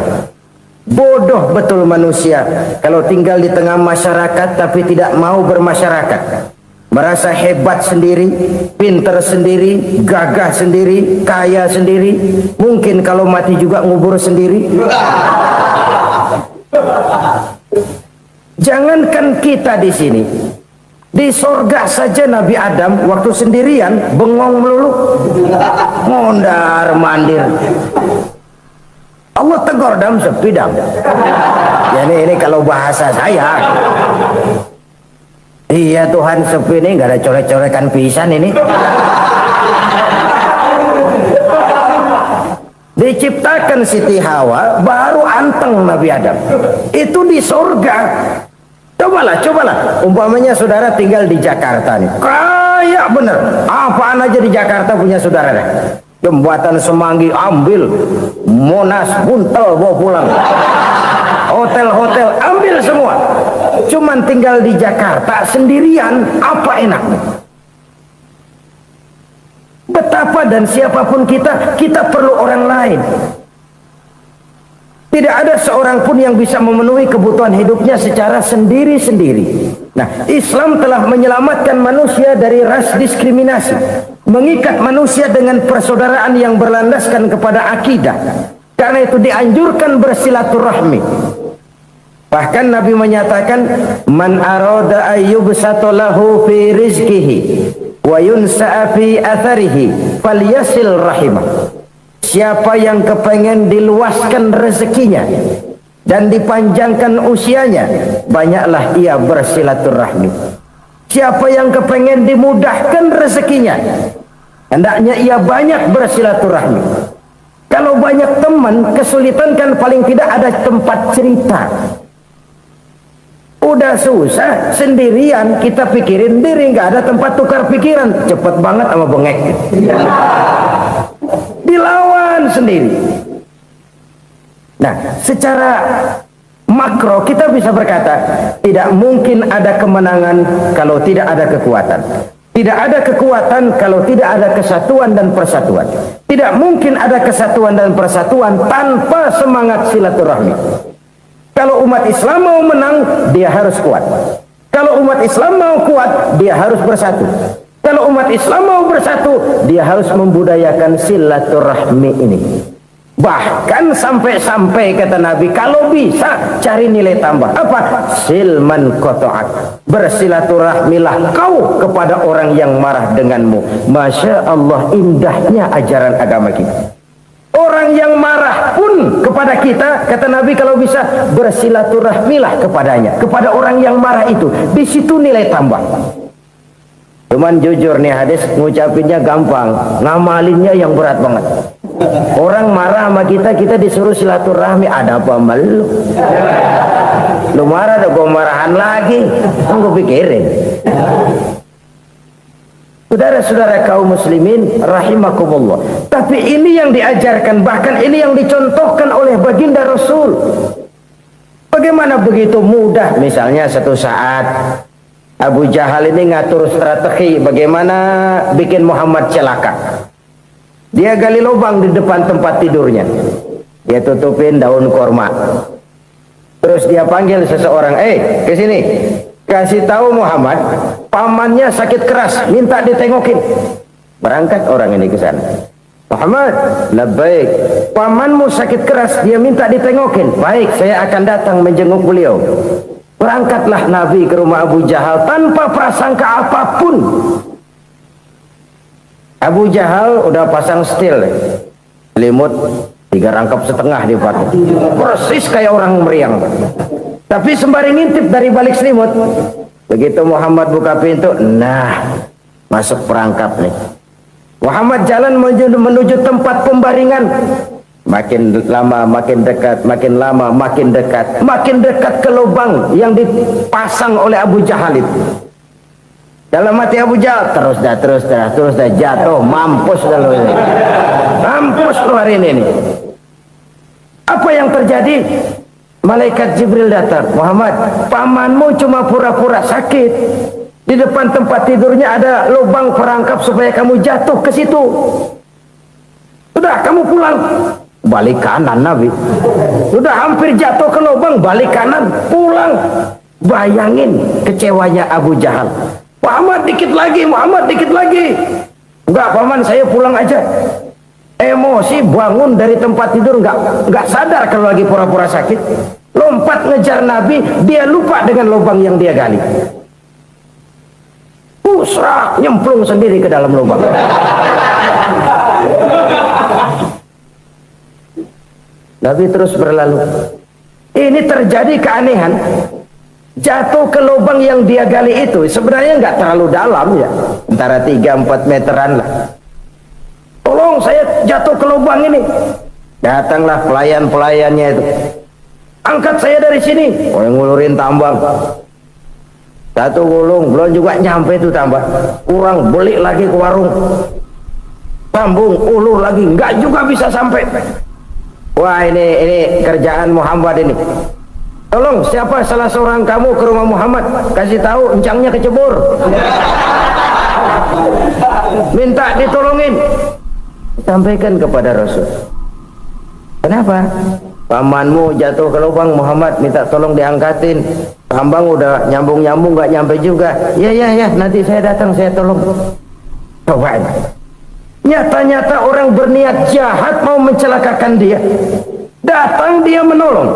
Bodoh betul manusia kalau tinggal di tengah masyarakat tapi tidak mau bermasyarakat. Merasa hebat sendiri, pinter sendiri, gagah sendiri, kaya sendiri. Mungkin kalau mati juga ngubur sendiri. Jangankan kita di sini, di sorga saja Nabi Adam waktu sendirian bengong melulu, mondar mandir. Allah tegur dam sepi dam. Ya ini kalau bahasa saya. Iya Tuhan sepi ini, nggak ada coret-corekan pisan ini. Diciptakan Siti Hawa, baru anteng Nabi Adam. Itu di surga. Cobalah. Umpamanya saudara tinggal di Jakarta nih. Kaya bener. Apaan aja di Jakarta punya saudara deh. Jembatan Semanggi ambil, Monas buntel bawa pulang, hotel-hotel ambil semua. Cuman tinggal di Jakarta sendirian, apa enaknya? Betapa dan siapapun kita perlu orang lain. Tidak ada seorang pun yang bisa memenuhi kebutuhan hidupnya secara sendiri-sendiri. Nah, Islam telah menyelamatkan manusia dari ras diskriminasi, mengikat manusia dengan persaudaraan yang berlandaskan kepada akidah. Karena itu dianjurkan bersilaturahmi. Bahkan Nabi menyatakan, man arada ayyubsata lahu fi rizqihi wa yunsa'a fi atharihi falyasil rahimah. Siapa yang kepengen diluaskan rezekinya dan dipanjangkan usianya, banyaklah ia bersilaturahmi. Siapa yang kepengen dimudahkan rezekinya, hendaknya ia banyak bersilaturahmi. Kalau banyak teman, kesulitan kan paling tidak ada tempat cerita. Udah susah sendirian, kita pikirin diri, nggak ada tempat tukar pikiran. Cepet banget sama bengek. Dilawan sendiri. Nah, secara makro kita bisa berkata, tidak mungkin ada kemenangan kalau tidak ada kekuatan. Tidak ada kekuatan kalau tidak ada kesatuan dan persatuan. Tidak mungkin ada kesatuan dan persatuan tanpa semangat silaturahmi. Kalau umat Islam mau menang, dia harus kuat. Kalau umat Islam mau kuat, dia harus bersatu. Kalau umat Islam mau bersatu, dia harus membudayakan silaturahmi ini. Bahkan sampai-sampai kata Nabi, kalau bisa cari nilai tambah. Apa? Silman qata'ak. Bersilaturahmilah kau kepada orang yang marah denganmu. Masya Allah, indahnya ajaran agama kita. Orang yang marah pun kepada kita, kata Nabi, kalau bisa bersilaturahmilah kepadanya, kepada orang yang marah itu. Di situ nilai tambah. Cuman jujur nih hadis, ngucapinnya gampang, ngamalinnya yang berat banget. Orang marah sama kita, kita disuruh silaturahmi, ada apa malu? Lu marah, ada gua marahan lagi, gue pikirin. Saudara-saudara kaum muslimin rahimakumullah. Tapi ini yang diajarkan, bahkan ini yang dicontohkan oleh baginda Rasul. Bagaimana begitu mudah, misalnya satu saat Abu Jahal ini ngatur strategi bagaimana bikin Muhammad celaka. Dia gali lubang di depan tempat tidurnya. Dia tutupin daun korma. Terus dia panggil seseorang, ke sini. Kasih tahu Muhammad, pamannya sakit keras, minta ditengokin. Berangkat orang ini ke sana. Muhammad, labbaik. Pamanmu sakit keras, dia minta ditengokin. Baik, saya akan datang menjenguk beliau. Berangkatlah Nabi ke rumah Abu Jahal tanpa prasangka apapun. Abu Jahal udah pasang setil, selimut 3 rangkap setengah dipakai, persis kayak orang meriang. Tapi sembari ngintip dari balik selimut, begitu Muhammad buka pintu, nah masuk perangkap nih. Muhammad jalan menuju tempat pembaringan. Makin lama makin dekat, makin lama makin dekat, makin dekat ke lubang yang dipasang oleh Abu Jahal itu. Dalam hati Abu Jahal, terus dah jatuh, mampus dah lo ini. Mampus lo hari ini nih. Apa yang terjadi? Malaikat Jibril datang. Muhammad, pamanmu cuma pura-pura sakit. Di depan tempat tidurnya ada lubang perangkap supaya kamu jatuh ke situ. Sudah, kamu pulang. Balik kanan Nabi. Sudah hampir jatuh ke lubang, balik kanan, pulang. Bayangin kecewanya Abu Jahal. Muhammad dikit lagi, Muhammad dikit lagi. Enggak, paman, saya pulang aja. Emosi bangun dari tempat tidur, enggak sadar kalau lagi pura-pura sakit. Lompat ngejar Nabi, dia lupa dengan lubang yang dia gali. Pusrak, nyemplung sendiri ke dalam lubang. Nabi terus berlalu. Ini terjadi keanehan. Jatuh ke lubang yang dia gali itu sebenarnya nggak terlalu dalam ya, antara 3-4 meteran lah. Tolong, saya jatuh ke lubang ini. Datanglah pelayan-pelayannya itu. Angkat saya dari sini. Oh, yang ngulurin tambang. Satu gulung, belum juga nyampe itu tambang. Kurang, beli lagi ke warung. Sambung, ulur lagi, nggak juga bisa sampai. Wah, ini kerjaan Muhammad ini. Tolong, siapa salah seorang kamu ke rumah Muhammad, kasih tahu encangnya kecebur. minta ditolongin. Sampaikan kepada Rasul. Kenapa? Pamanmu jatuh ke lubang, Muhammad minta tolong diangkatin. Hambang udah nyambung-nyambung gak nyampe juga. Ya nanti saya datang, saya tolong. Coba ini. Nyata-nyata orang berniat jahat mau mencelakakan dia, datang dia menolong.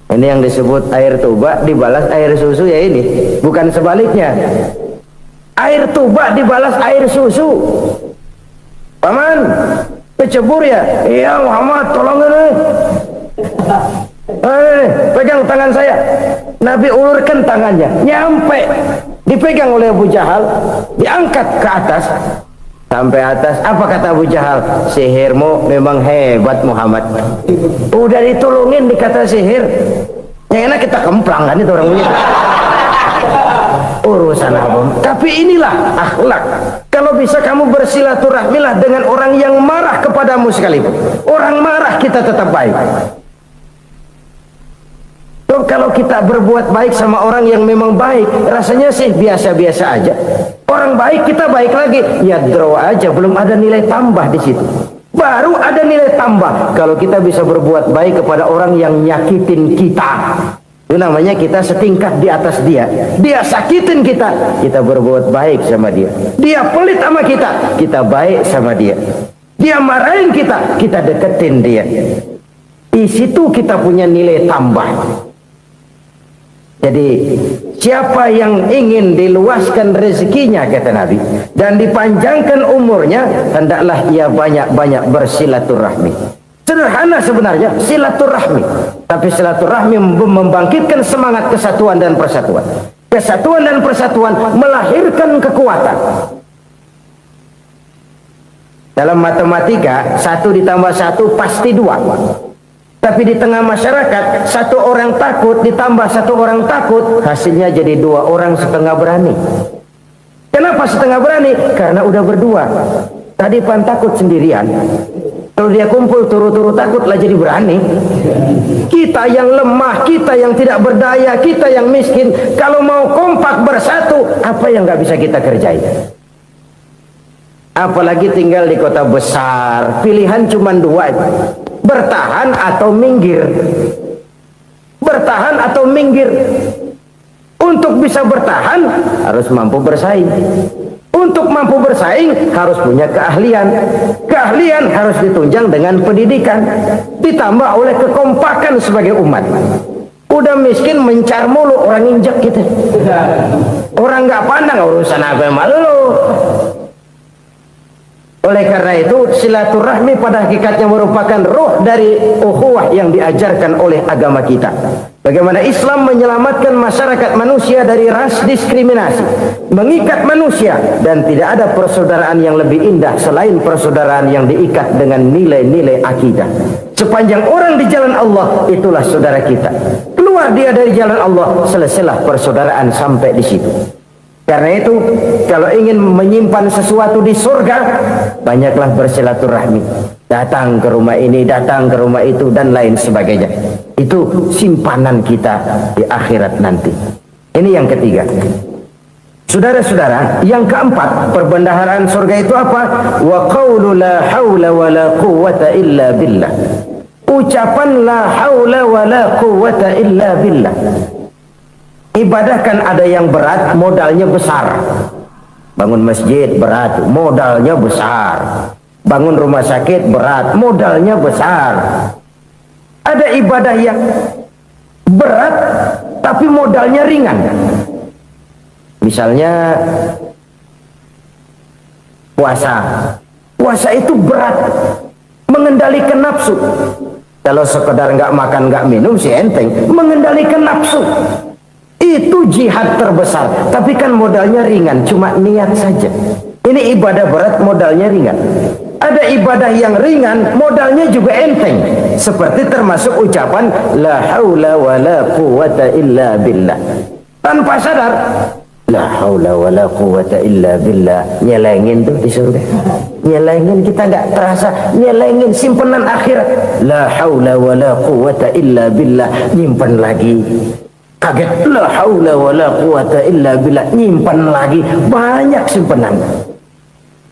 Ini yang disebut air tuba dibalas air susu ya, ini bukan sebaliknya. Air tuba dibalas air susu. Paman kecebur ya? Iya Muhammad, tolong ini. Pegang tangan saya. Nabi ulurkan tangannya, nyampe, dipegang oleh Abu Jahal, diangkat ke atas sampai atas. Apa kata Abu Jahal? Sihirmu memang hebat Muhammad. Udah ditolongin dikata sihir. Yang enak kita kemplang kan itu orang begitu. Urusan apa? Tapi inilah akhlak. Kalau bisa kamu bersilaturahmilah dengan orang yang marah kepadamu sekalipun. Orang marah kita tetap baik. So, kalau kita berbuat baik sama orang yang memang baik, rasanya sih biasa-biasa aja. Orang baik kita baik lagi, ya draw aja, belum ada nilai tambah di situ. Baru ada nilai tambah kalau kita bisa berbuat baik kepada orang yang nyakitin kita. Itu namanya kita setingkat di atas dia. Dia sakitin kita, kita berbuat baik sama dia. Dia pelit sama kita, kita baik sama dia. Dia marahin kita, kita deketin dia. Di situ kita punya nilai tambah. Jadi siapa yang ingin diluaskan rezekinya, kata Nabi, dan dipanjangkan umurnya, hendaklah ia banyak-banyak bersilaturahmi. Sederhana sebenarnya silaturahmi, tapi silaturahmi membangkitkan semangat kesatuan dan persatuan. Kesatuan dan persatuan melahirkan kekuatan. Dalam matematika 1 ditambah 1 pasti 2. Tapi di tengah masyarakat, 1 orang takut ditambah 1 orang takut, hasilnya jadi 2 orang setengah berani. Kenapa setengah berani? Karena udah berdua. Tadi pan takut sendirian, kalau dia kumpul turu-turu takutlah jadi berani. Kita yang lemah, kita yang tidak berdaya, kita yang miskin, kalau mau kompak bersatu, apa yang nggak bisa kita kerjain? Apalagi tinggal di kota besar, pilihan cuma 2, bertahan atau minggir. Bertahan atau minggir. Untuk bisa bertahan harus mampu bersaing. Untuk mampu bersaing harus punya keahlian. Keahlian harus ditunjang dengan pendidikan, ditambah oleh kekompakan sebagai umat. Udah miskin mencar mulu, orang injak gitu. Orang nggak pandang urusan apa yang malu. Oleh karena itu silaturahmi pada hakikatnya merupakan roh dari ukhuwah yang diajarkan oleh agama kita. Bagaimana Islam menyelamatkan masyarakat manusia dari ras diskriminasi, mengikat manusia, dan tidak ada persaudaraan yang lebih indah selain persaudaraan yang diikat dengan nilai-nilai akidah. Sepanjang orang di jalan Allah, itulah saudara kita. Keluar dia dari jalan Allah, selesailah persaudaraan sampai di situ. Karena itu, kalau ingin menyimpan sesuatu di surga, banyaklah bersilaturahmi. Datang ke rumah ini, datang ke rumah itu, dan lain sebagainya. Itu simpanan kita di akhirat nanti. Ini yang ketiga. Saudara-saudara, yang keempat, perbendaharaan surga itu apa? Wa qawlu la hawla wa la quwwata illa billah. Ucapan la hawla wa la quwwata illa billah. Ibadah kan ada yang berat, modalnya besar. Bangun masjid berat, modalnya besar. Bangun rumah sakit berat, modalnya besar. Ada ibadah yang berat, tapi modalnya ringan. Misalnya puasa. Puasa itu berat, mengendalikan nafsu. Kalau sekedar nggak makan, nggak minum sih enteng. Mengendalikan nafsu. Itu jihad terbesar, tapi kan modalnya ringan, cuma niat saja. Ini ibadah berat, modalnya ringan. Ada ibadah yang ringan, modalnya juga enteng. Seperti termasuk ucapan la haula wa la quwwata illa billah. Tanpa sadar, la haula wa la quwwata illa billah. Nyelengin tuh di surga. Nyelengin, kita nggak terasa. Nyelengin simpanan akhirat. La haula wa la quwwata illa billah. Nyimpan lagi. Kaget, la haula wala quwata illa billah, nyimpan lagi, banyak simpanan.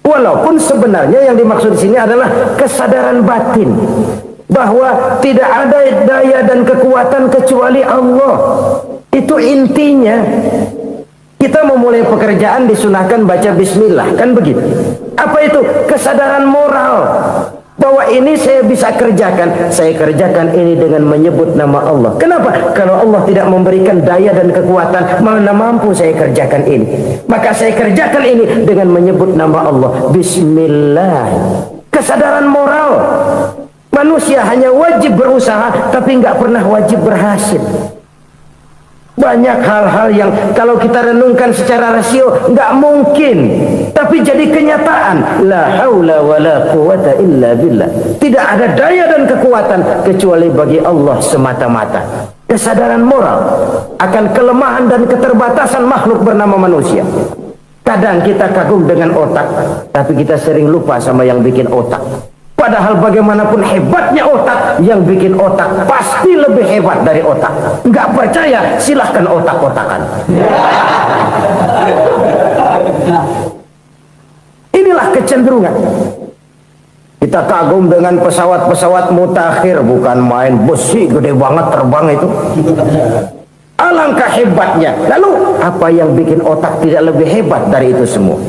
Walaupun sebenarnya yang dimaksud di sini adalah kesadaran batin bahwa tidak ada daya dan kekuatan kecuali Allah. Itu intinya. Kita memulai pekerjaan disunahkan baca bismillah, kan begitu. Apa itu? Kesadaran moral bahwa ini saya bisa kerjakan. Saya kerjakan ini dengan menyebut nama Allah. Kenapa? Kalau Allah tidak memberikan daya dan kekuatan, mana mampu saya kerjakan ini. Maka saya kerjakan ini dengan menyebut nama Allah. Bismillah. Kesadaran moral. Manusia hanya wajib berusaha, tapi nggak pernah wajib berhasil. Banyak hal-hal yang kalau kita renungkan secara rasio nggak mungkin, tapi jadi kenyataan. La haula wala quwata illa billah. Tidak ada daya dan kekuatan kecuali bagi Allah semata-mata. Kesadaran moral akan kelemahan dan keterbatasan makhluk bernama manusia. Kadang kita kagum dengan otak, tapi kita sering lupa sama yang bikin otak. Padahal bagaimanapun hebatnya otak, yang bikin otak pasti lebih hebat dari otak. Nggak percaya? Silahkan otak-otakan. Inilah kecenderungan. Kita kagum dengan pesawat-pesawat mutakhir, bukan main, besi gede banget terbang itu. Alangkah hebatnya. Lalu apa yang bikin otak tidak lebih hebat dari itu semua?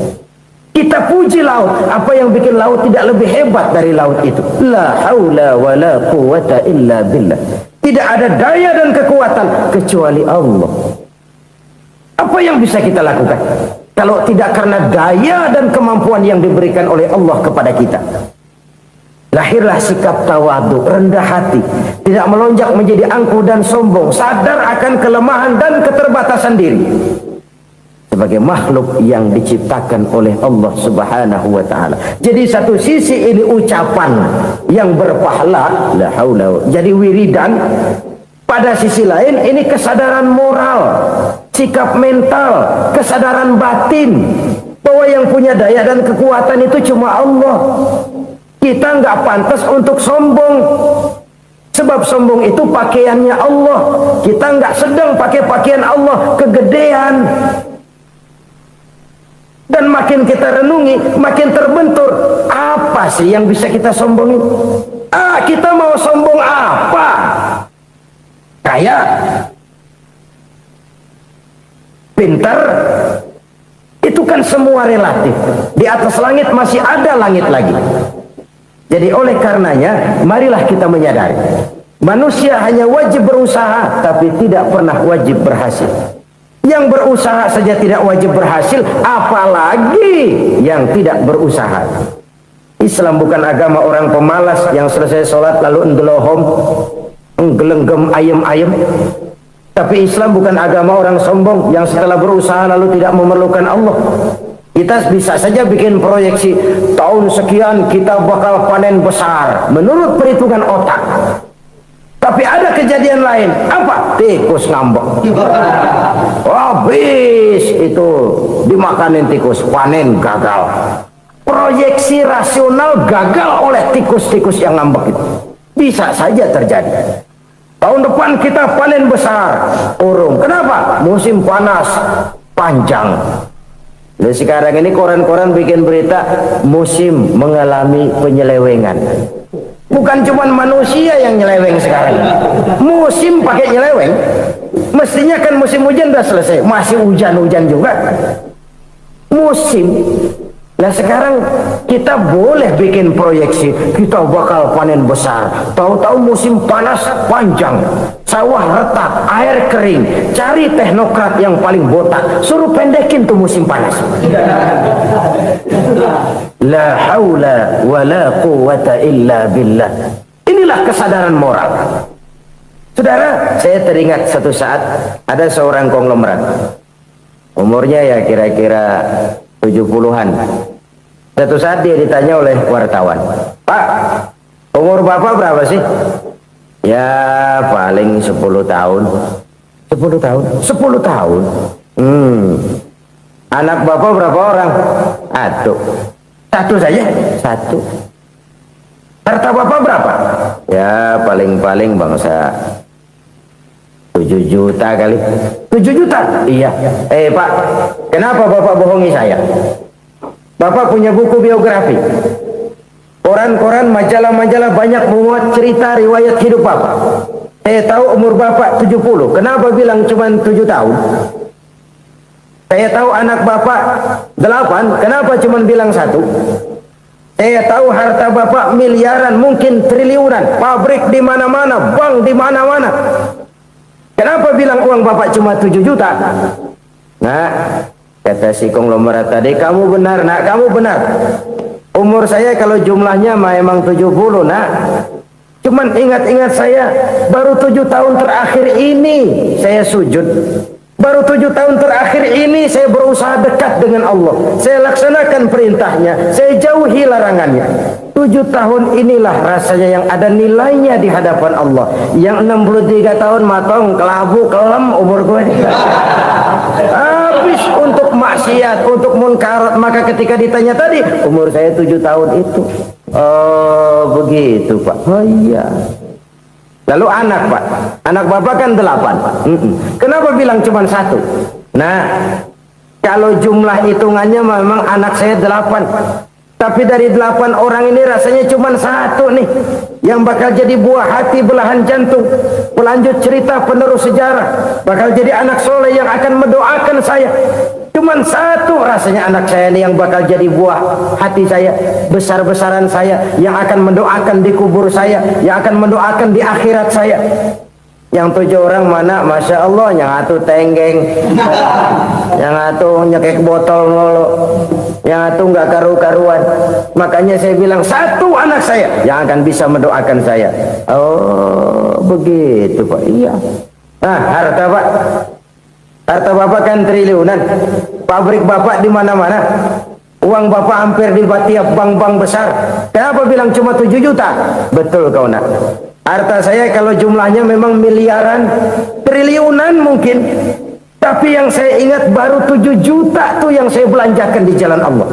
Kita puji laut, apa yang bikin laut tidak lebih hebat dari laut itu? La haula wala quwata illa billah. Tidak ada daya dan kekuatan kecuali Allah. Apa yang bisa kita lakukan kalau tidak karena daya dan kemampuan yang diberikan oleh Allah kepada kita? Lahirlah sikap tawadu, rendah hati, tidak melonjak menjadi angkuh dan sombong, sadar akan kelemahan dan keterbatasan diri. Sebagai makhluk yang diciptakan oleh Allah Subhanahu wa taala. Jadi satu sisi ini ucapan yang berpahala, la haula, jadi wiridan. Pada sisi lain ini kesadaran moral, sikap mental, kesadaran batin bahwa yang punya daya dan kekuatan itu cuma Allah. Kita nggak pantas untuk sombong. Sebab sombong itu pakaiannya Allah. Kita nggak sedang pakai pakaian Allah, kegedean. Dan makin kita renungi, makin terbentur. Apa sih yang bisa kita sombongin? Kita mau sombong apa? Kaya? Pintar? Itu kan semua relatif. Di atas langit masih ada langit lagi. Jadi oleh karenanya, marilah kita menyadari. Manusia hanya wajib berusaha, tapi tidak pernah wajib berhasil. Yang berusaha saja tidak wajib berhasil, apalagi yang tidak berusaha. Islam bukan agama orang pemalas yang selesai sholat lalu endelohom, nggelenggem ayem-ayem. Tapi Islam bukan agama orang sombong yang setelah berusaha lalu tidak memerlukan Allah. Kita bisa saja bikin proyeksi, tahun sekian kita bakal panen besar menurut perhitungan otak. Tapi ada kejadian lain. Apa? Tikus ngambek. Habis itu dimakanin tikus, panen gagal. Proyeksi rasional gagal oleh tikus-tikus yang ngambek itu. Bisa saja terjadi. Tahun depan kita panen besar, urung. Kenapa? Musim panas panjang. Jadi sekarang ini koran-koran bikin berita musim mengalami penyelewengan. Bukan cuma manusia yang nyeleweng sekarang. Musim pakai nyeleweng. Mestinya kan musim hujan udah selesai, masih hujan-hujan juga. Musim. Nah sekarang kita boleh bikin proyeksi, kita bakal panen besar. Tahu-tahu musim panas panjang, sawah retak, air kering. Cari teknokrat yang paling botak, suruh pendekin tuh musim panas. La haula wala quwata illa billah. Inilah kesadaran moral. Saudara, saya teringat satu saat ada seorang konglomerat. Umurnya ya kira-kira 70-an. Satu saat dia ditanya oleh wartawan, "Pak, umur Bapak berapa sih?" "Ya paling 10 tahun." 10 tahun? 10 tahun? Anak Bapak berapa orang? Satu saja? Satu. Harta Bapak berapa? Ya paling-paling bangsa 7 juta kali. 7 juta? Iya. Pak, kenapa Bapak bohongi saya? Bapak punya buku biografi. Koran-koran, majalah-majalah banyak memuat cerita riwayat hidup Bapak. Saya tahu umur Bapak 70. Kenapa bilang cuma 7 tahun? Saya tahu anak Bapak 8. Kenapa cuma bilang 1? Saya tahu harta Bapak miliaran, mungkin triliunan, pabrik di mana-mana, bank di mana-mana. Kenapa bilang uang Bapak cuma 7 juta? Nah, kata si konglomerat tadi, kamu benar nak, kamu benar. Umur saya kalau jumlahnya memang 70 nak. Cuman ingat-ingat saya, baru 7 tahun terakhir ini saya sujud. Baru 7 tahun terakhir ini saya berusaha dekat dengan Allah. Saya laksanakan perintahnya, saya jauhi larangannya. 7 tahun inilah rasanya yang ada nilainya di hadapan Allah. Yang 63 tahun matong, kelabu, kelem umur gue. Habis untuk maksiat, untuk munkarat. Maka ketika ditanya tadi, umur saya 7 tahun itu. Oh begitu Pak. Oh iya. Lalu anak Pak, anak Bapak kan 8. Kenapa bilang cuma 1? Nah, kalau jumlah hitungannya memang anak saya 8. Tapi dari 8 orang ini rasanya cuma 1 nih yang bakal jadi buah hati, belahan jantung, pelanjut cerita, penerus sejarah, bakal jadi anak soleh yang akan mendoakan saya. Cuman 1 rasanya anak saya ini yang bakal jadi buah hati saya, besar-besaran saya, yang akan mendoakan di kubur saya, yang akan mendoakan di akhirat saya. Yang 7 orang mana, Masya Allah, yang 1 tenggeng, yang 1 nyekek botol mulu, yang 1 nggak karu-karuan. Makanya saya bilang 1 anak saya yang akan bisa mendoakan saya. Oh begitu Pak. Iya. Nah, harta Pak, harta Bapak kan triliunan, pabrik Bapak di mana-mana, uang Bapak hampir di tiap bank-bank besar. Kenapa bilang cuma 7 juta? Betul kau nak. Harta saya kalau jumlahnya memang miliaran, triliunan mungkin. Tapi yang saya ingat baru 7 juta tuh yang saya belanjakan di jalan Allah.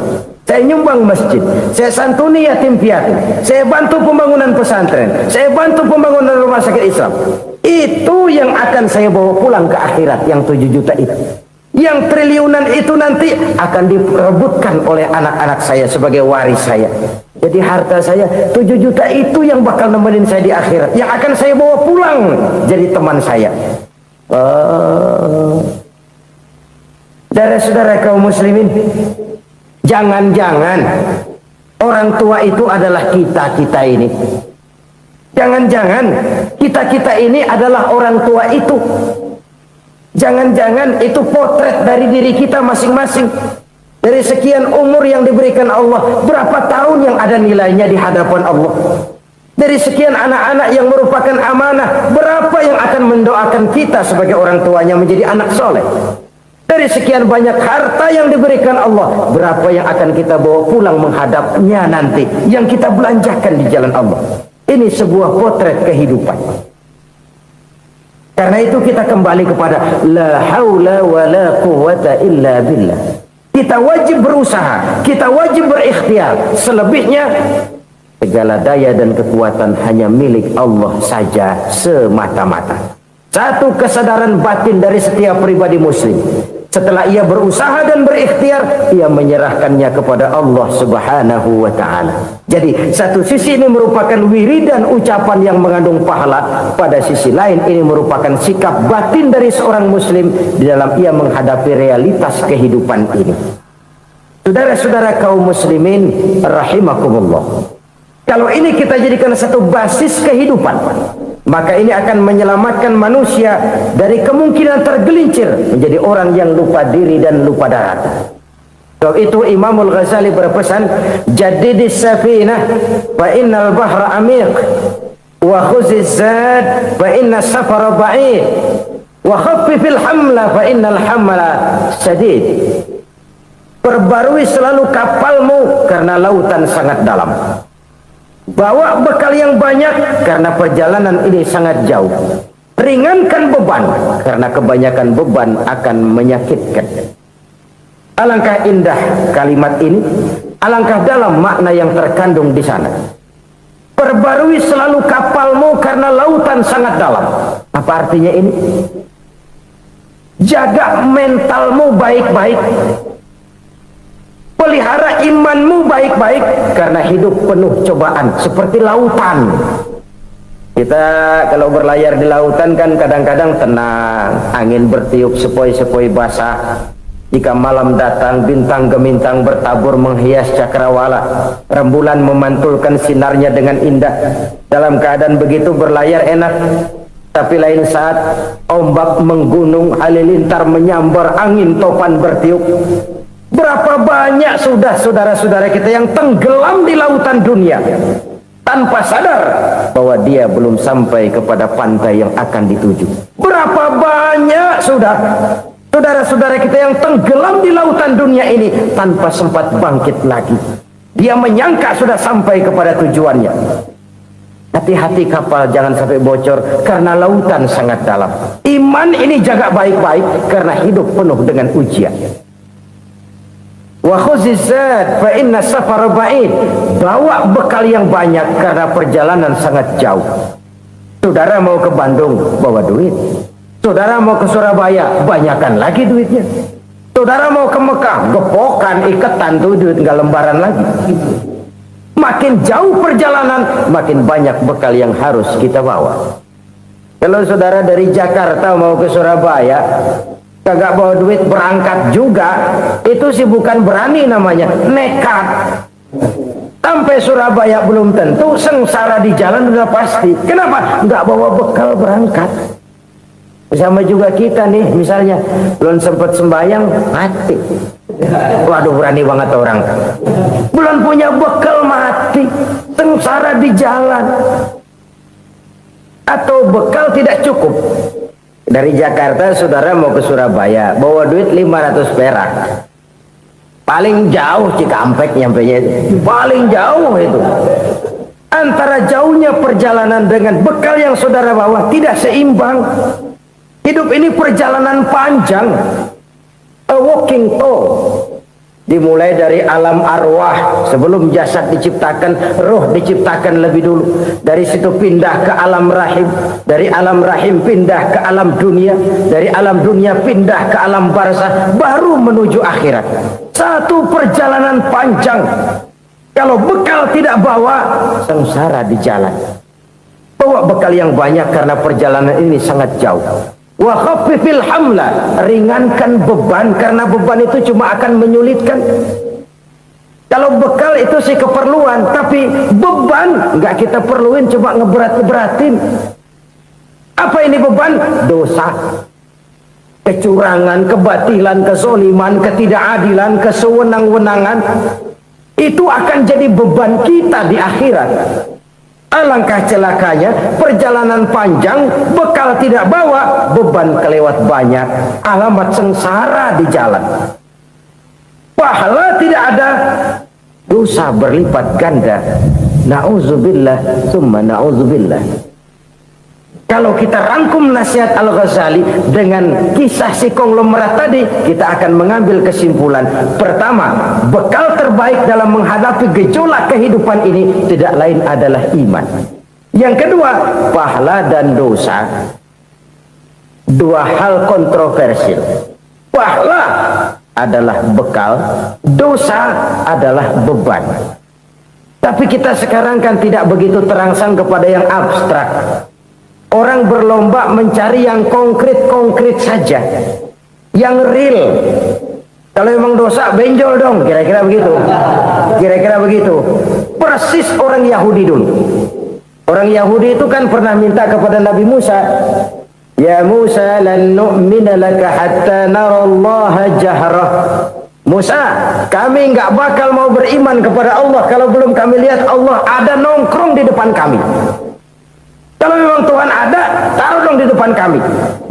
Saya nyumbang masjid, saya santuni yatim piatu, saya bantu pembangunan pesantren, saya bantu pembangunan rumah sakit Islam. Itu yang akan saya bawa pulang ke akhirat, yang 7 juta itu. Yang triliunan itu nanti akan diperebutkan oleh anak-anak saya sebagai waris saya. Jadi harta saya 7 juta itu yang bakal nemenin saya di akhirat, yang akan saya bawa pulang jadi teman saya. Saudara-saudara kaum muslimin, jangan-jangan orang tua itu adalah kita-kita ini. Jangan-jangan kita-kita ini adalah orang tua itu. Jangan-jangan itu potret dari diri kita masing-masing. Dari sekian umur yang diberikan Allah, berapa tahun yang ada nilainya di hadapan Allah. Dari sekian anak-anak yang merupakan amanah, berapa yang akan mendoakan kita sebagai orang tuanya menjadi anak soleh. Dari sekian banyak harta yang diberikan Allah, berapa yang akan kita bawa pulang menghadapnya nanti, yang kita belanjakan di jalan Allah. Ini sebuah potret kehidupan. Karena itu kita kembali kepada la haula wa la quwwata illa billah. Kita wajib berusaha, kita wajib berikhtiar. Selebihnya segala daya dan kekuatan hanya milik Allah saja semata-mata. Satu kesadaran batin dari setiap pribadi muslim. Setelah ia berusaha dan berikhtiar, ia menyerahkannya kepada Allah Subhanahu wa ta'ala. Jadi satu sisi ini merupakan wiridan ucapan yang mengandung pahala, pada sisi lain ini merupakan sikap batin dari seorang muslim di dalam ia menghadapi realitas kehidupan ini. Saudara-saudara kaum muslimin rahimakumullah, kalau ini kita jadikan satu basis kehidupan, maka ini akan menyelamatkan manusia dari kemungkinan tergelincir menjadi orang yang lupa diri dan lupa darat. Sebab itu Imamul Ghazali berpesan, jadidis safinah fa innal bahra amiq wa khuziz zad fa inna safara ba'id wa khaffifil hamla fa innal hamla sadid. Perbarui selalu kapalmu karena lautan sangat dalam. Bawa bekal yang banyak karena perjalanan ini sangat jauh. Ringankan beban karena kebanyakan beban akan menyakitkan. Alangkah indah kalimat ini, alangkah dalam makna yang terkandung di sana. Perbarui selalu kapalmu karena lautan sangat dalam. Apa artinya ini? Jaga mentalmu baik-baik, pelihara imanmu baik-baik, karena hidup penuh cobaan seperti lautan. Kita kalau berlayar di lautan kan kadang-kadang tenang, angin bertiup sepoi-sepoi basah. Jika malam datang, bintang gemintang bertabur menghias cakrawala, rembulan memantulkan sinarnya dengan indah. Dalam keadaan begitu berlayar enak. Tapi lain saat ombak menggunung, halilintar menyambar, angin topan bertiup. Berapa banyak sudah saudara-saudara kita yang tenggelam di lautan dunia tanpa sadar bahwa dia belum sampai kepada pantai yang akan dituju. Berapa banyak sudah saudara-saudara kita yang tenggelam di lautan dunia ini tanpa sempat bangkit lagi. Dia menyangka sudah sampai kepada tujuannya. Hati-hati kapal jangan sampai bocor karena lautan sangat dalam. Iman ini jaga baik-baik karena hidup penuh dengan ujian. Wa khuzizat fa inna safara ba'id. Bawa bekal yang banyak karena perjalanan sangat jauh. Saudara mau ke Bandung, bawa duit. Saudara mau ke Surabaya, banyakkan lagi duitnya. Saudara mau ke Mekah, gepokan, iketan tuh duit nggak lembaran lagi. Makin jauh perjalanan, makin banyak bekal yang harus kita bawa. Kalau saudara dari Jakarta mau ke Surabaya, kagak bawa duit berangkat juga, itu sih bukan berani namanya, nekat. Sampai Surabaya belum tentu, sengsara di jalan udah pasti. Kenapa? Nggak bawa bekal berangkat. Sama juga kita nih, misalnya belum sempat sembahyang, mati. Waduh, berani banget orang. Belum punya bekal, mati. Sengsara di jalan. Atau bekal tidak cukup. Dari Jakarta saudara mau ke Surabaya, bawa duit 500 perak. Paling jauh Cikampek nyampenya itu. Paling jauh itu. Antara jauhnya perjalanan dengan bekal yang saudara bawa tidak seimbang. Hidup ini perjalanan panjang, a walking tour. Dimulai dari alam arwah, sebelum jasad diciptakan, roh diciptakan lebih dulu. Dari situ pindah ke alam rahim, dari alam rahim pindah ke alam dunia, dari alam dunia pindah ke alam barzah, baru menuju akhirat. Satu perjalanan panjang. Kalau bekal tidak bawa, sengsara di jalan. Bawa bekal yang banyak karena perjalanan ini sangat jauh. Wa khaffifil hamla, ringankan beban karena beban itu cuma akan menyulitkan. Kalau bekal itu sih keperluan, tapi beban nggak kita perluin, cuma ngeberat-beratin. Apa ini beban? Dosa, kecurangan, kebatilan, kezoliman, ketidakadilan, kesewenang-wenangan. Itu akan jadi beban kita di akhirat. Alangkah celakanya, perjalanan panjang, bekal tidak bawa, beban kelewat banyak, alamat sengsara di jalan. Pahala tidak ada, dosa berlipat ganda. Na'udzubillah, summa na'udzubillah. Kalau kita rangkum nasihat Al-Ghazali dengan kisah si konglomerat tadi, kita akan mengambil kesimpulan. Pertama, bekal terbaik dalam menghadapi gejolak kehidupan ini tidak lain adalah iman. Yang kedua, pahala dan dosa. Dua hal kontroversial. Pahala adalah bekal, dosa adalah beban. Tapi kita sekarang kan tidak begitu terangsang kepada yang abstrak. Orang berlomba mencari yang konkret-konkret saja, yang real. Kalau memang dosa, benjol dong, kira-kira begitu. Kira-kira begitu. Persis orang Yahudi dulu. Orang Yahudi itu kan pernah minta kepada Nabi Musa, Ya Musa, lan nu'mina laka hatta narallaha jahrah. Musa, kami nggak bakal mau beriman kepada Allah kalau belum kami lihat Allah ada nongkrong di depan kami. Kalau memang Tuhan ada, taruh dong di depan kami.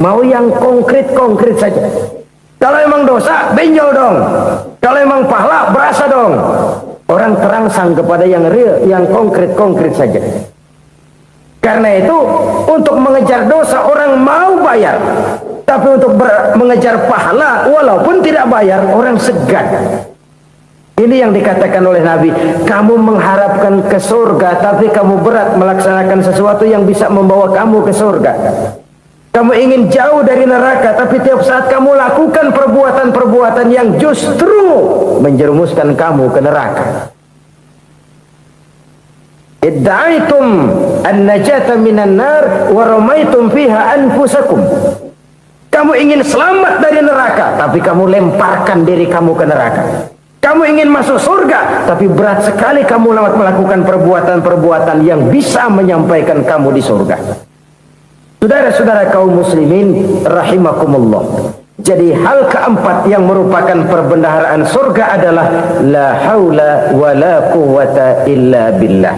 Mau yang konkret-konkret saja. Kalau memang dosa, benjol dong. Kalau memang pahala, berasa dong. Orang terangsang kepada yang real, yang konkret-konkret saja. Karena itu, untuk mengejar dosa, orang mau bayar. Tapi untuk mengejar pahala, walaupun tidak bayar, orang segan. Ini yang dikatakan oleh Nabi, kamu mengharapkan ke surga, tapi kamu berat melaksanakan sesuatu yang bisa membawa kamu ke surga. Kamu ingin jauh dari neraka, tapi tiap saat kamu lakukan perbuatan-perbuatan yang justru menjerumuskan kamu ke neraka. Idda'aitum an-najata minan nar wa ramaitum fiha anfusakum. Kamu ingin selamat dari neraka, tapi kamu lemparkan diri kamu ke neraka. Kamu ingin masuk surga, tapi berat sekali kamu melakukan perbuatan-perbuatan yang bisa menyampaikan kamu di surga. Saudara-saudara kaum muslimin rahimakumullah. Jadi hal keempat yang merupakan perbendaharaan surga adalah la haula wa la quwwata illa billah.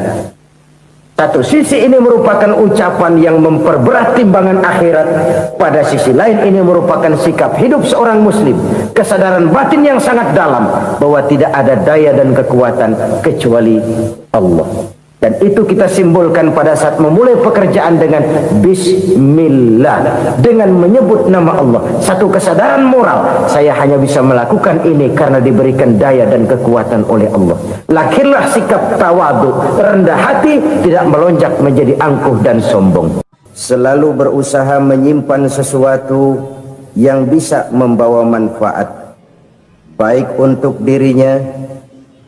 Satu sisi ini merupakan ucapan yang memperberat timbangan akhirat. Pada sisi lain ini merupakan sikap hidup seorang muslim. Kesadaran batin yang sangat dalam bahwa tidak ada daya dan kekuatan kecuali Allah. Dan itu kita simbolkan pada saat memulai pekerjaan dengan Bismillah, dengan menyebut nama Allah. Satu kesadaran moral, saya hanya bisa melakukan ini karena diberikan daya dan kekuatan oleh Allah. Lahirlah sikap tawadu, rendah hati, tidak melonjak menjadi angkuh dan sombong. Selalu berusaha menyimpan sesuatu yang bisa membawa manfaat, baik untuk dirinya,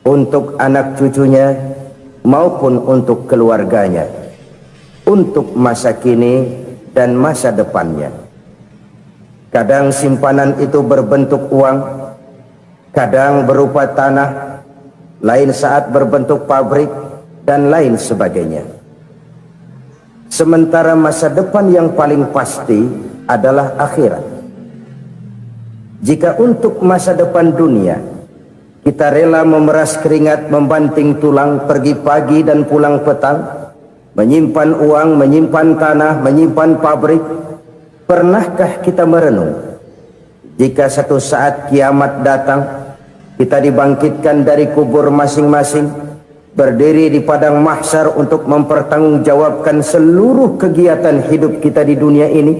untuk anak cucunya, maupun untuk keluarganya, untuk masa kini dan masa depannya. Kadang simpanan itu berbentuk uang, kadang berupa tanah, lain saat berbentuk pabrik, dan lain sebagainya. Sementara masa depan yang paling pasti adalah akhirat. Jika untuk masa depan dunia kita rela memeras keringat, membanting tulang, pergi pagi dan pulang petang, menyimpan uang, menyimpan tanah, menyimpan pabrik. Pernahkah kita merenung, jika satu saat kiamat datang, kita dibangkitkan dari kubur masing-masing, berdiri di padang mahsyar untuk mempertanggungjawabkan seluruh kegiatan hidup kita di dunia ini,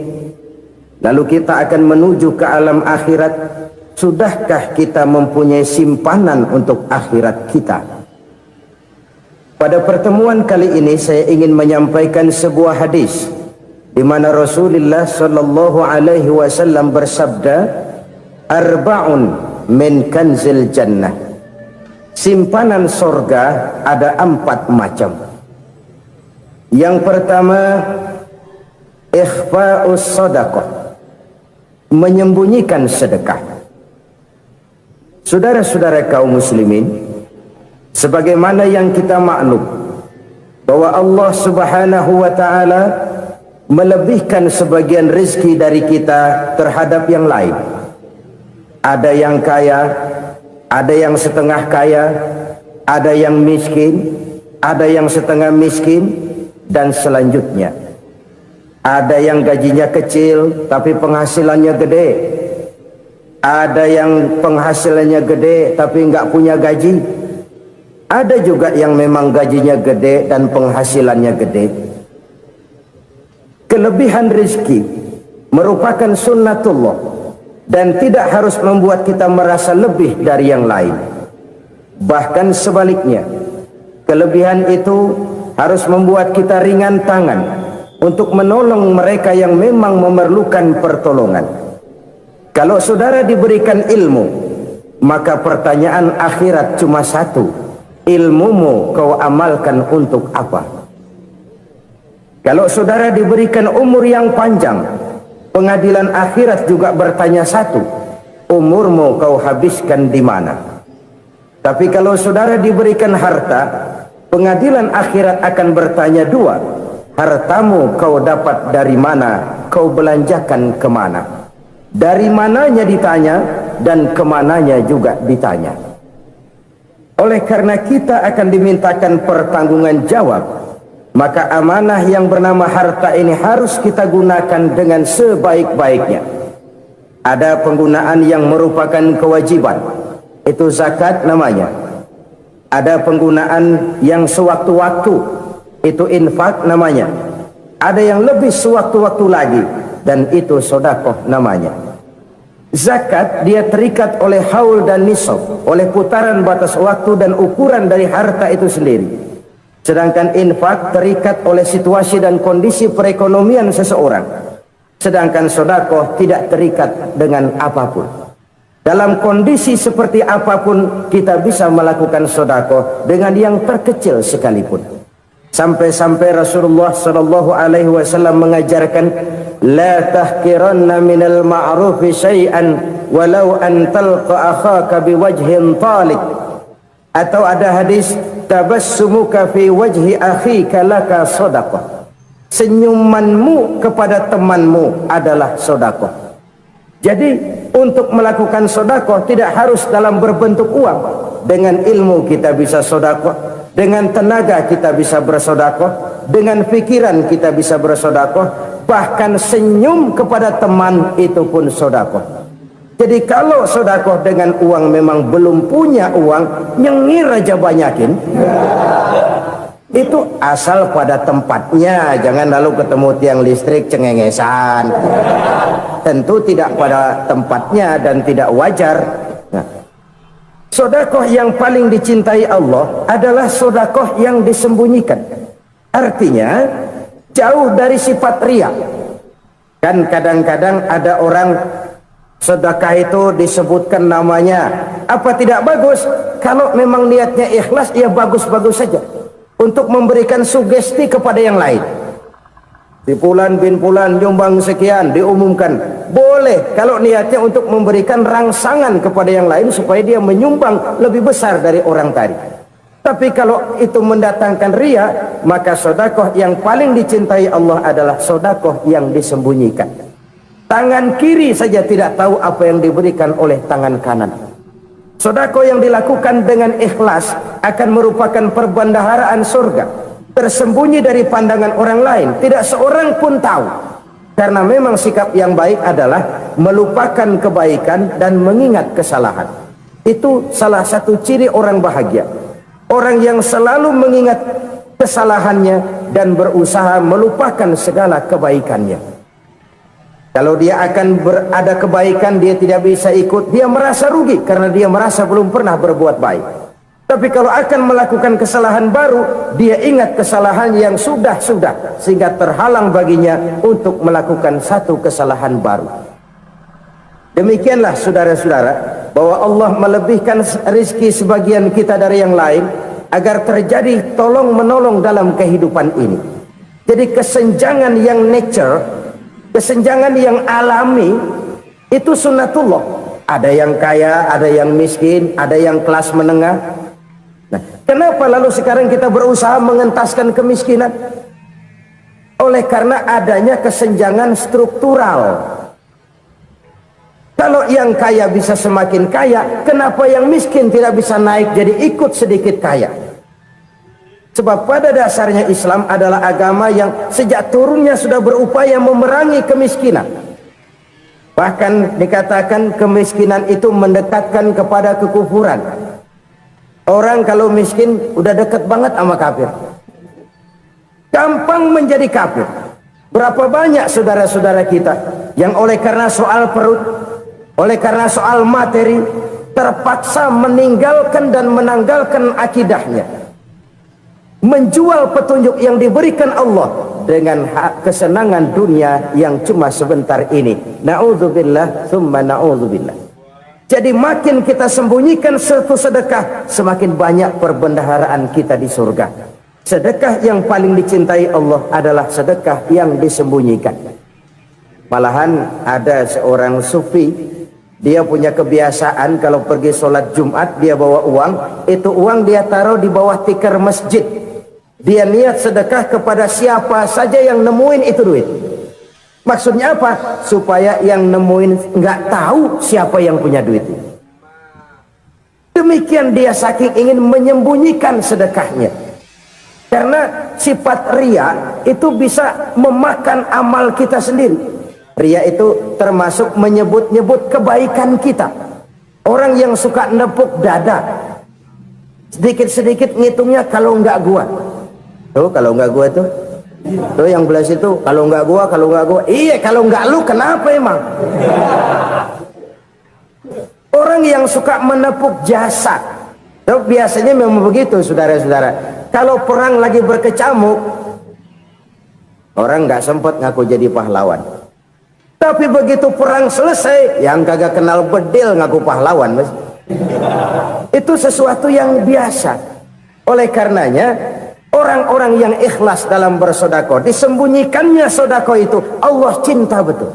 lalu kita akan menuju ke alam akhirat. Sudahkah kita mempunyai simpanan untuk akhirat kita? Pada pertemuan kali ini saya ingin menyampaikan sebuah hadis di mana Rasulullah sallallahu alaihi wasallam bersabda, arba'un min kanzil jannah. Simpanan sorga ada 4 macam. Yang pertama, ikhfa'us sadaqah, menyembunyikan sedekah. Saudara-saudara kaum muslimin, sebagaimana yang kita maklum bahwa Allah Subhanahu wa taala melebihkan sebagian rezeki dari kita terhadap yang lain. Ada yang kaya, ada yang setengah kaya, ada yang miskin, ada yang setengah miskin, dan selanjutnya. Ada yang gajinya kecil tapi penghasilannya gede. Ada yang penghasilannya gede tapi enggak punya gaji. Ada juga yang memang gajinya gede dan penghasilannya gede. Kelebihan rezeki merupakan sunnatullah dan tidak harus membuat kita merasa lebih dari yang lain. Bahkan sebaliknya, kelebihan itu harus membuat kita ringan tangan untuk menolong mereka yang memang memerlukan pertolongan. Kalau saudara diberikan ilmu, maka pertanyaan akhirat cuma satu, ilmumu kau amalkan untuk apa? Kalau saudara diberikan umur yang panjang, pengadilan akhirat juga bertanya satu, umurmu kau habiskan di mana? Tapi kalau saudara diberikan harta, pengadilan akhirat akan bertanya 2, hartamu kau dapat dari mana, kau belanjakan kemana? Dari mananya ditanya dan kemananya juga ditanya. Oleh karena kita akan dimintakan pertanggungan jawab, maka amanah yang bernama harta ini harus kita gunakan dengan sebaik-baiknya. Ada penggunaan yang merupakan kewajiban, itu zakat namanya. Ada penggunaan yang sewaktu-waktu, itu infak namanya. Ada yang lebih sewaktu-waktu lagi, dan itu sedekah namanya. Zakat dia terikat oleh haul dan nisab, oleh putaran batas waktu dan ukuran dari harta itu sendiri. Sedangkan infak terikat oleh situasi dan kondisi perekonomian seseorang. Sedangkan sedekah tidak terikat dengan apapun. Dalam kondisi seperti apapun kita bisa melakukan sedekah dengan yang terkecil sekalipun. Sampai-sampai Rasulullah sallallahu alaihi wasallam mengajarkan, la tahqiranna minal ma'rufi syai'an walau an talqa akhaka biwajhin talik. Atau ada hadis, tabassumuka fi wajhi akhika laka sedekah. Senyumanmu kepada temanmu adalah sedekah. Jadi untuk melakukan sedekah tidak harus dalam berbentuk uang. Dengan ilmu kita bisa sedekah, dengan tenaga kita bisa bersedekah, dengan pikiran kita bisa bersedekah, bahkan senyum kepada teman itu pun sedekah. Jadi kalau sedekah dengan uang memang belum punya uang, nyengir aja banyakin. Itu asal pada tempatnya, jangan lalu ketemu tiang listrik cengengesan. Tentu tidak pada tempatnya dan tidak wajar. Nah, sedekah yang paling dicintai Allah adalah sedekah yang disembunyikan. Artinya jauh dari sifat riya. Kan kadang-kadang ada orang sedekah itu disebutkan namanya. Apa tidak bagus? Kalau memang niatnya ikhlas, ya bagus-bagus saja. Untuk memberikan sugesti kepada yang lain. Si Fulan bin Fulan nyumbang sekian, diumumkan. Boleh kalau niatnya untuk memberikan rangsangan kepada yang lain supaya dia menyumbang lebih besar dari orang tadi. Tapi kalau itu mendatangkan riya, maka sedekah yang paling dicintai Allah adalah sedekah yang disembunyikan. Tangan kiri saja tidak tahu apa yang diberikan oleh tangan kanan. Sedekah yang dilakukan dengan ikhlas akan merupakan perbendaharaan surga, tersembunyi dari pandangan orang lain, tidak seorang pun tahu. Karena memang sikap yang baik adalah melupakan kebaikan dan mengingat kesalahan. Itu salah satu ciri orang bahagia. Orang yang selalu mengingat kesalahannya dan berusaha melupakan segala kebaikannya. Kalau dia akan ada kebaikan, dia tidak bisa ikut, dia merasa rugi karena dia merasa belum pernah berbuat baik. Tapi kalau akan melakukan kesalahan baru, dia ingat kesalahan yang sudah-sudah, sehingga terhalang baginya untuk melakukan satu kesalahan baru. Demikianlah saudara-saudara, bahwa Allah melebihkan rizki sebagian kita dari yang lain, agar terjadi tolong-menolong dalam kehidupan ini. Jadi kesenjangan yang nature, kesenjangan yang alami itu sunnatullah. Ada yang kaya, ada yang miskin, ada yang kelas menengah. Nah, kenapa lalu sekarang kita berusaha mengentaskan kemiskinan? Oleh karena adanya kesenjangan struktural. Kalau yang kaya bisa semakin kaya, kenapa yang miskin tidak bisa naik jadi ikut sedikit kaya? Sebab pada dasarnya Islam adalah agama yang sejak turunnya sudah berupaya memerangi kemiskinan. Bahkan dikatakan kemiskinan itu mendekatkan kepada kekufuran. Orang kalau miskin udah dekat banget sama kafir. Gampang menjadi kafir. Berapa banyak saudara-saudara kita yang oleh karena soal perut, oleh karena soal materi, terpaksa meninggalkan dan menanggalkan akidahnya, menjual petunjuk yang diberikan Allah dengan kesenangan dunia yang cuma sebentar ini. Na'udzubillah thumma na'udzubillah. Jadi makin kita sembunyikan satu sedekah, semakin banyak perbendaharaan kita di surga. Sedekah yang paling dicintai Allah adalah sedekah yang disembunyikan. Malahan ada seorang sufi, dia punya kebiasaan kalau pergi sholat Jumat dia bawa uang, itu uang dia taruh di bawah tikar masjid. Dia niat sedekah kepada siapa saja yang nemuin itu duit. Maksudnya apa? Supaya yang nemuin nggak tahu siapa yang punya duit. Demikian dia saking ingin menyembunyikan sedekahnya. Karena sifat riya itu bisa memakan amal kita sendiri. Riya itu termasuk menyebut-nyebut kebaikan kita. Orang yang suka nepuk dada, sedikit-sedikit ngitungnya kalau nggak gua. Tuh kalau nggak gua tuh yang belah situ, kalau nggak gua, kalau nggak gua. Iya, kalau nggak lu kenapa emang? Orang yang suka menepuk jasa, tuh biasanya memang begitu, saudara-saudara. Kalau perang lagi berkecamuk, orang nggak sempat ngaku jadi pahlawan. Tapi begitu perang selesai, yang kagak kenal bedil ngaku pahlawan, Mas. Itu sesuatu yang biasa. Oleh karenanya, orang-orang yang ikhlas dalam bersedekah, disembunyikannya sedekah itu Allah cinta betul.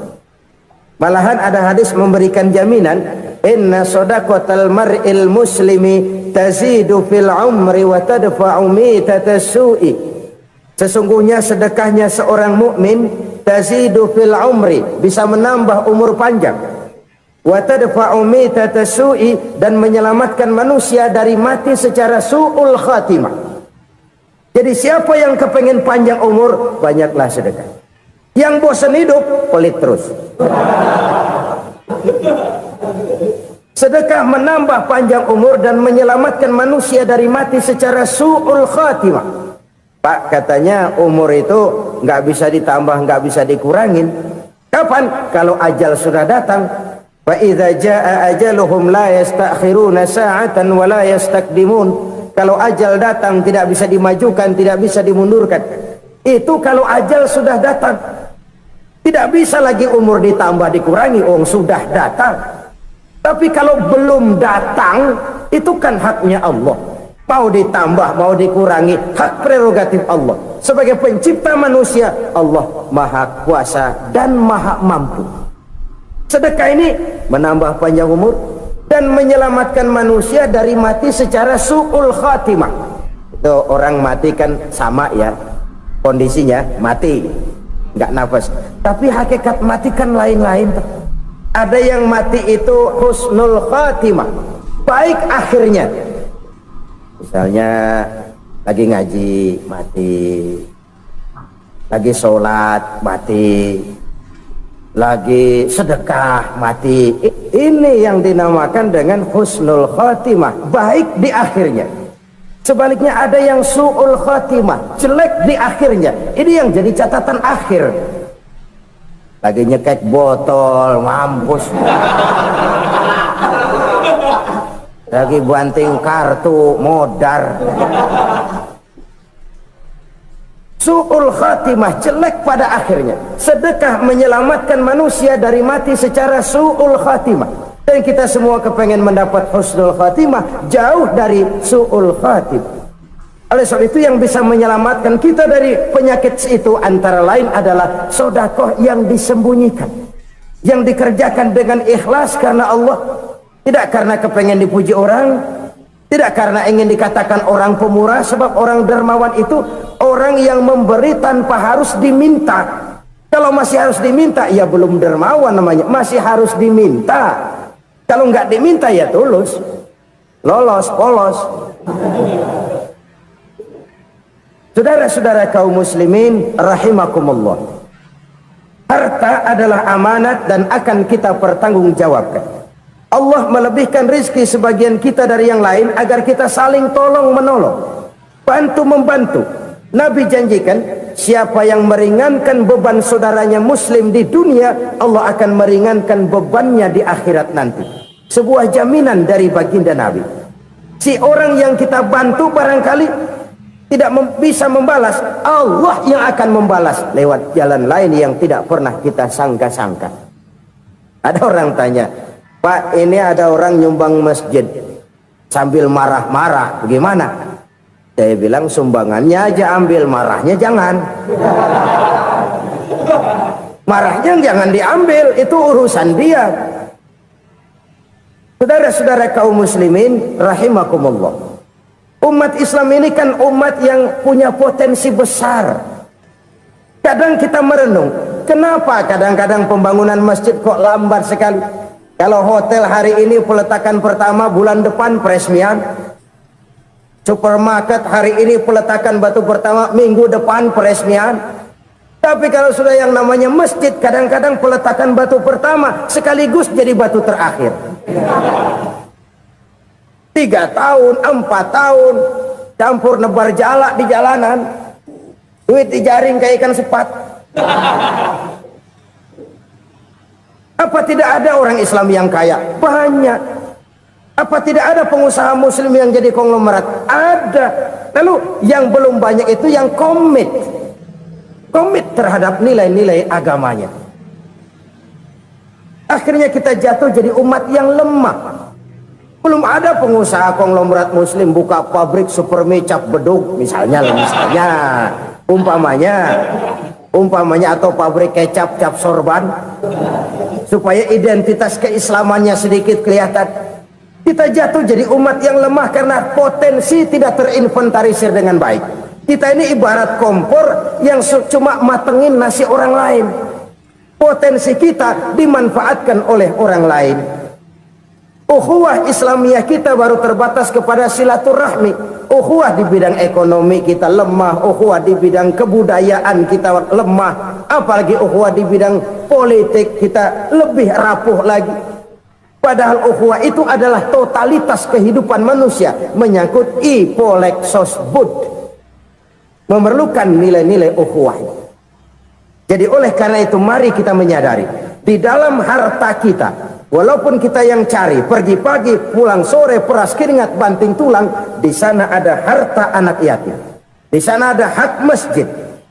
Malahan ada hadis memberikan jaminan, inna sedaqatal mar'il muslimi tazidu fil umri wa tadfa'u mitatas su'i. Sesungguhnya sedekahnya seorang mukmin tazidu fil umri, bisa menambah umur panjang, wa tadfa'u mitatas su'i, dan menyelamatkan manusia dari mati secara su'ul khatimah. Jadi siapa yang kepengen panjang umur, banyaklah sedekah. Yang bosan hidup, pelit terus. Sedekah menambah panjang umur dan menyelamatkan manusia dari mati secara su'ul khatimah. Pak, katanya umur itu nggak bisa ditambah, nggak bisa dikurangin. Kapan? Kalau ajal sudah datang. Fa idza jaa ajaluhum la yastakhiruna sa'atan wa la yastakdimun. Kalau ajal datang tidak bisa dimajukan, tidak bisa dimundurkan. Itu kalau ajal sudah datang. Tidak bisa lagi umur ditambah dikurangi, sudah datang. Tapi kalau belum datang, itu kan haknya Allah. Mau ditambah, mau dikurangi, hak prerogatif Allah. Sebagai pencipta manusia, Allah Maha Kuasa dan Maha Mampu. Sedekah ini menambah panjang umur dan menyelamatkan manusia dari mati secara su'ul khatimah. Itu orang mati kan sama ya, kondisinya mati, nggak nafas. Tapi hakikat mati kan lain-lain. Ada yang mati itu husnul khatimah, baik akhirnya. Misalnya lagi ngaji mati, lagi sholat mati, lagi sedekah mati. Ini yang dinamakan dengan husnul khatimah, baik di akhirnya. Sebaliknya ada yang su'ul khatimah, jelek di akhirnya. Ini yang jadi catatan akhir. Lagi nyekek botol, mampus. Lagi banting kartu, modar. Su'ul khatimah, jelek pada akhirnya. Sedekah menyelamatkan manusia dari mati secara su'ul khatimah. Dan kita semua kepengen mendapat husnul khatimah, jauh dari su'ul khatimah. Oleh sebab itu yang bisa menyelamatkan kita dari penyakit itu antara lain adalah sedekah yang disembunyikan, yang dikerjakan dengan ikhlas karena Allah, tidak karena kepengen dipuji orang, tidak karena ingin dikatakan orang pemurah. Sebab orang dermawan itu orang yang memberi tanpa harus diminta. Kalau masih harus diminta, ya belum dermawan namanya, masih harus diminta. Kalau nggak diminta ya tulus, lolos, polos. Saudara-saudara kaum muslimin rahimakumullah, harta adalah amanat dan akan kita pertanggungjawabkan. Allah melebihkan rizki sebagian kita dari yang lain agar kita saling tolong menolong, bantu membantu. Nabi janjikan, siapa yang meringankan beban saudaranya muslim di dunia, Allah akan meringankan bebannya di akhirat nanti. Sebuah jaminan dari baginda Nabi. Si orang yang kita bantu barangkali tidak bisa membalas, Allah yang akan membalas lewat jalan lain yang tidak pernah kita sangka-sangka. Ada orang tanya, Pak, ini ada orang nyumbang masjid sambil marah-marah, bagaimana? Saya bilang sumbangannya aja ambil, marahnya jangan. Marahnya jangan diambil, itu urusan dia. Saudara-saudara kaum muslimin rahimakumullah, umat Islam ini kan umat yang punya potensi besar. Kadang kita merenung, kenapa kadang-kadang pembangunan masjid kok lambat sekali? Kalau hotel hari ini peletakan pertama, bulan depan peresmian. Supermarket hari ini peletakan batu pertama, minggu depan peresmian. Tapi kalau sudah yang namanya masjid, kadang-kadang peletakan batu pertama sekaligus jadi batu terakhir. 3 tahun, 4 tahun, campur nebar jalak di jalanan, duit dijaring kayak ikan sepat. Apa tidak ada orang Islam yang kaya? Banyak. Apa tidak ada pengusaha muslim yang jadi konglomerat? Ada. Lalu yang belum banyak itu yang komit terhadap nilai-nilai agamanya. Akhirnya kita jatuh jadi umat yang lemah. Belum ada pengusaha konglomerat muslim buka pabrik supermi cap beduk misalnya umpamanya atau pabrik kecap cap sorban supaya identitas keislamannya sedikit kelihatan. Kita jatuh jadi umat yang lemah karena potensi tidak terinventarisir dengan baik. Kita ini ibarat kompor yang cuma matengin nasi orang lain. Potensi kita dimanfaatkan oleh orang lain. Ukhuwah Islamiyah kita baru terbatas kepada silaturahmi. Ukhuwah di bidang ekonomi kita lemah, ukhuwah di bidang kebudayaan kita lemah, apalagi ukhuwah di bidang politik kita lebih rapuh lagi. Padahal ukhuwah itu adalah totalitas kehidupan manusia, menyangkut ipolek sosbud, memerlukan nilai-nilai ukhuwah. Jadi oleh karena itu mari kita menyadari di dalam harta kita, walaupun kita yang cari, pergi pagi, pulang sore, peras keringat, banting tulang, di sana ada harta anak yatim. Di sana ada hak masjid.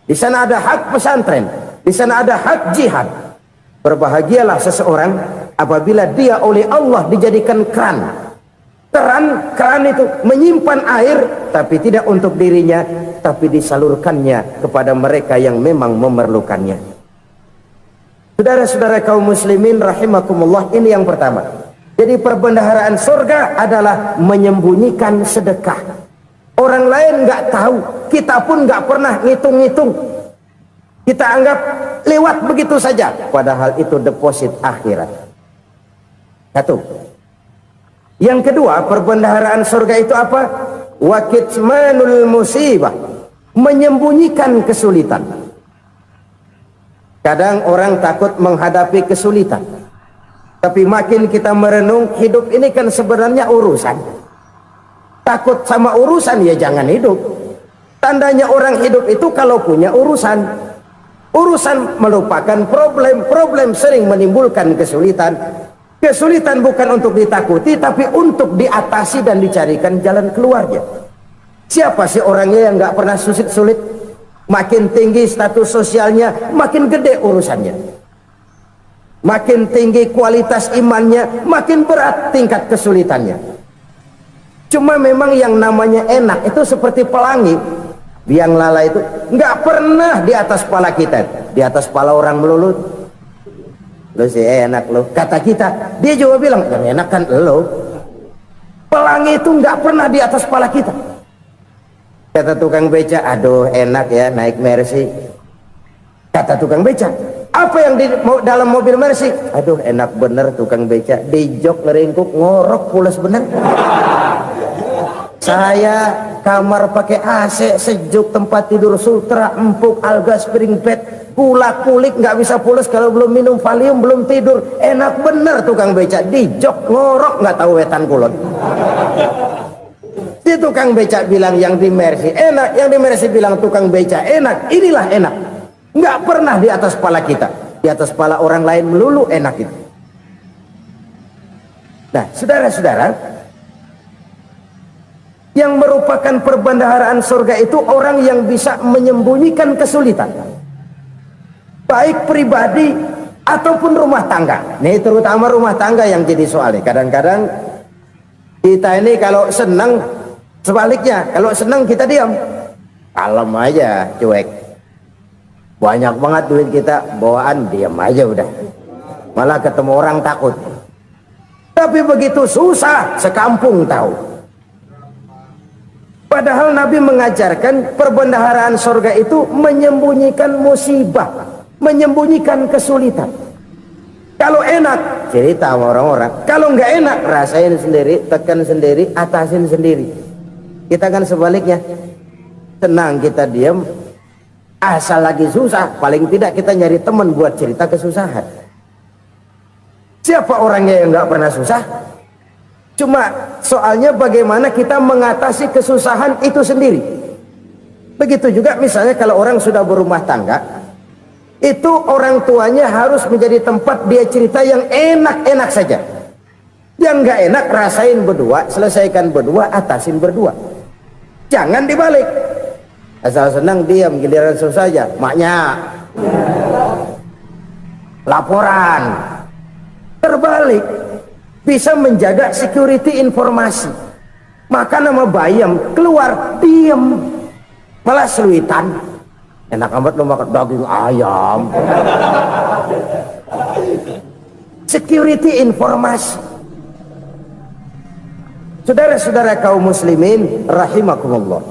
Di sana ada hak pesantren. Di sana ada hak jihad. Berbahagialah seseorang apabila dia oleh Allah dijadikan keran. Keran itu menyimpan air, tapi tidak untuk dirinya, tapi disalurkannya kepada mereka yang memang memerlukannya. Saudara-saudara kaum muslimin rahimakumullah, ini yang pertama. Jadi perbendaharaan surga adalah menyembunyikan sedekah. Orang lain nggak tahu, kita pun nggak pernah ngitung-ngitung. Kita anggap lewat begitu saja, padahal itu deposit akhirat. Satu. Yang kedua, perbendaharaan surga itu apa? Wa kitmanul musibah, menyembunyikan kesulitan. Kadang orang takut menghadapi kesulitan, tapi makin kita merenung, hidup ini kan sebenarnya urusan. Takut sama urusan ya jangan hidup. Tandanya orang hidup itu kalau punya urusan. Urusan melupakan problem, problem sering menimbulkan kesulitan. Kesulitan bukan untuk ditakuti, tapi untuk diatasi dan dicarikan jalan keluarnya. Siapa sih orangnya yang nggak pernah sulit-sulit? Makin tinggi status sosialnya, makin gede urusannya. Makin tinggi kualitas imannya, makin berat tingkat kesulitannya. Cuma memang yang namanya enak itu seperti pelangi. Biang lala itu nggak pernah di atas kepala kita, di atas kepala orang melulu. Lo sih enak lo, kata kita. Dia juga bilang yang enak kan lo. Pelangi itu nggak pernah di atas kepala kita. Kata tukang beca, aduh enak ya naik Mercy. Kata tukang beca, apa yang di dalam mobil Mercy? Aduh enak bener tukang beca, di jok leringkuk ngorok pulas bener. Saya kamar pakai AC sejuk, tempat tidur sutra empuk, alga spring bed, kulak kulik nggak bisa pulas kalau belum minum Valium, belum tidur. Enak bener tukang beca, di jok ngorok nggak tahu wetan kulon. Si tukang beca bilang yang di Mercy enak, yang di Mercy bilang tukang beca enak. Inilah enak, nggak pernah di atas kepala kita, di atas kepala orang lain melulu enak itu. Nah saudara-saudara, yang merupakan perbendaharaan surga itu orang yang bisa menyembunyikan kesulitan, baik pribadi ataupun rumah tangga. Nih terutama rumah tangga yang jadi soalnya. Kadang-kadang kita ini kalau senang, sebaliknya kalau senang kita diam, kalem aja, cuek. Banyak banget duit kita bawaan, diam aja udah. Malah ketemu orang takut. Tapi begitu susah, sekampung tahu. Padahal Nabi mengajarkan perbendaharaan surga itu menyembunyikan musibah, menyembunyikan kesulitan. Kalau enak, cerita sama orang-orang. Kalau nggak enak, rasain sendiri, tekan sendiri, atasin sendiri. Kita kan sebaliknya, tenang kita diam, asal lagi susah, paling tidak kita nyari teman buat cerita kesusahan. Siapa orangnya yang nggak pernah susah? Cuma soalnya bagaimana kita mengatasi kesusahan itu sendiri. Begitu juga misalnya kalau orang sudah berumah tangga, itu orang tuanya harus menjadi tempat dia cerita yang enak-enak saja. Yang nggak enak rasain berdua, selesaikan berdua, atasin berdua. Jangan dibalik. Asal senang diam, giliran susah saja. Maknya laporan. Terbalik, bisa menjaga security informasi. Maka nama bayam keluar diem, malah seluitan. Enak amat lo makan daging ayam. Security informasi. Saudara-saudara kaum muslimin rahimakumullah,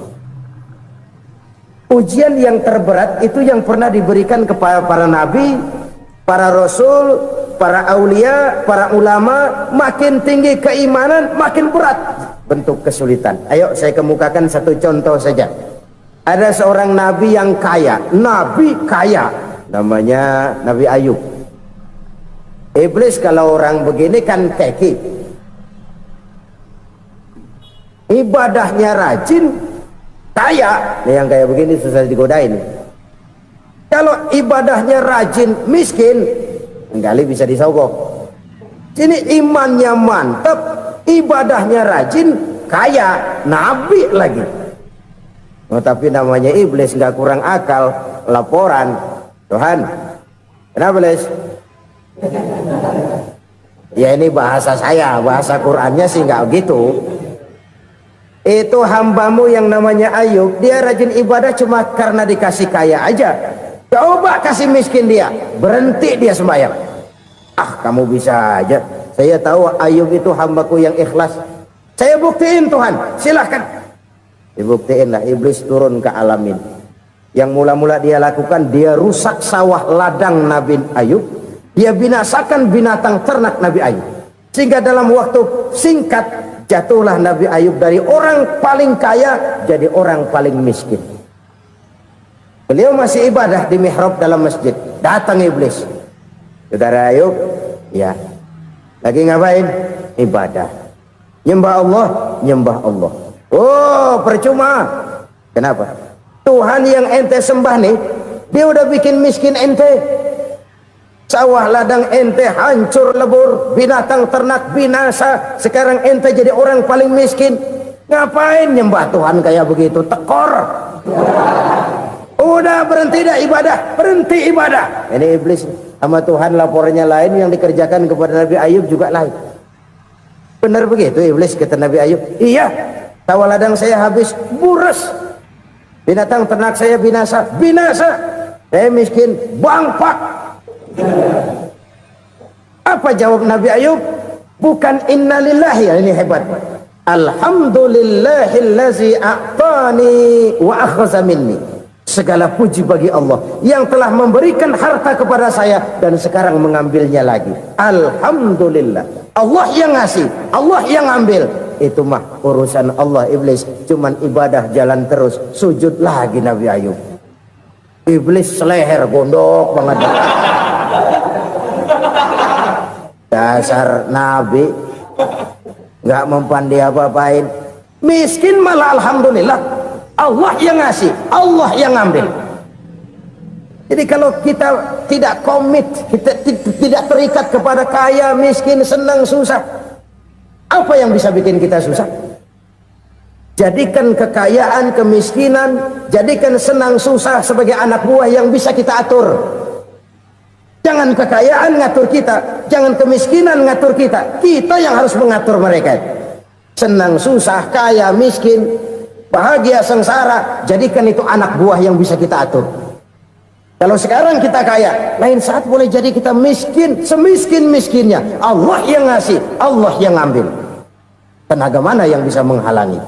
ujian yang terberat itu yang pernah diberikan kepada para nabi, para rasul, para aulia, para ulama. Makin tinggi keimanan, makin berat bentuk kesulitan. Ayo saya kemukakan satu contoh saja. Ada seorang nabi yang kaya, nabi kaya, namanya Nabi Ayub. Iblis kalau orang begini kan keki, ibadahnya rajin, kaya. Nih yang kayak begini susah digodain. Kalau ibadahnya rajin, miskin, kali bisa disogok. Sini imannya mantap, ibadahnya rajin, kaya, nabi lagi. Oh, tapi namanya iblis, nggak kurang akal. Laporan, Tuhan, kenapa Les? Ya ini bahasa saya, bahasa Qurannya sih nggak gitu. Itu hambamu yang namanya Ayub, dia rajin ibadah cuma karena dikasih kaya aja. Coba kasih miskin dia, berhenti dia sembahyang. Ah, kamu bisa aja. Saya tahu Ayub itu hambaku yang ikhlas. Saya buktiin Tuhan, silahkan. Dibuktiin lah, iblis turun ke alamin. Yang mula-mula dia lakukan, dia rusak sawah ladang Nabi Ayub. Dia binasakan binatang ternak Nabi Ayub. Sehingga dalam waktu singkat, jatuhlah Nabi Ayub dari orang paling kaya jadi orang paling miskin. Beliau masih ibadah di mihrab dalam masjid. Datang iblis. Saudara Ayub, ya, lagi ngapain? Ibadah. Nyembah Allah, nyembah Allah. Oh, percuma. Kenapa? Tuhan yang ente sembah nih, dia udah bikin miskin ente. Sawah ladang ente hancur lebur, binatang ternak binasa. Sekarang ente jadi orang paling miskin. Ngapain nyembah Tuhan kayak begitu? Tekor. Udah berhenti dah ibadah, berhenti ibadah. Ini iblis sama Tuhan laporannya lain, yang dikerjakan kepada Nabi Ayub juga lain. Benar begitu iblis kata Nabi Ayub? Iya, sawah ladang saya habis, buras. Binatang ternak saya binasa, binasa. Saya miskin, bangpak. Apa jawab Nabi Ayub? Bukan innalillahi, ini hebat. Alhamdulillahillazi a'tani wa akhza minni. Segala puji bagi Allah yang telah memberikan harta kepada saya dan sekarang mengambilnya lagi. Alhamdulillah. Allah yang ngasih, Allah yang ambil. Itu mah urusan Allah. Iblis cuman ibadah jalan terus, sujud lagi Nabi Ayub. Iblis seleher gondok banget. Dasar Nabi nggak mempan dia apa-apain. Miskin malah alhamdulillah. Allah yang ngasih, Allah yang ambil. Jadi kalau kita tidak komit, kita tidak terikat kepada kaya, miskin, senang, susah, apa yang bisa bikin kita susah? Jadikan kekayaan, kemiskinan, jadikan senang, susah sebagai anak buah yang bisa kita atur. Jangan kekayaan ngatur kita, jangan kemiskinan ngatur kita. Kita yang harus mengatur mereka. Senang, susah, kaya, miskin, bahagia, sengsara, jadikan itu anak buah yang bisa kita atur. Kalau sekarang kita kaya, lain saat boleh jadi kita miskin, semiskin-miskinnya. Allah yang ngasih, Allah yang ambil. Tenaga mana yang bisa menghalangi?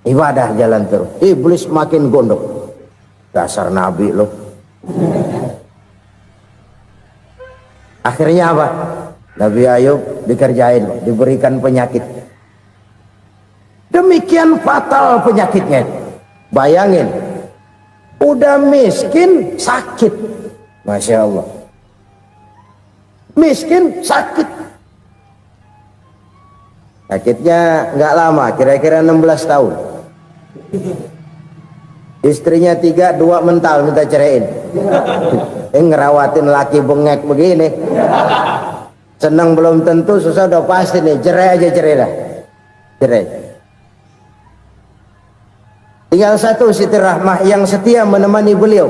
Ibadah jalan terus. Iblis makin gondok. Dasar Nabi loh. Akhirnya apa? Nabi Ayub dikerjain, diberikan penyakit. Demikian fatal penyakitnya. Bayangin, udah miskin sakit. Masya Allah. Miskin sakit. Sakitnya nggak lama, kira-kira 16 tahun. Istrinya 3, 2 mental minta ceraiin. Ngerawatin laki bengek begini. Senang belum tentu, susah udah pasti nih. Cerai aja, cerai dah. Cerai. Tinggal satu Siti Rahmah yang setia menemani beliau.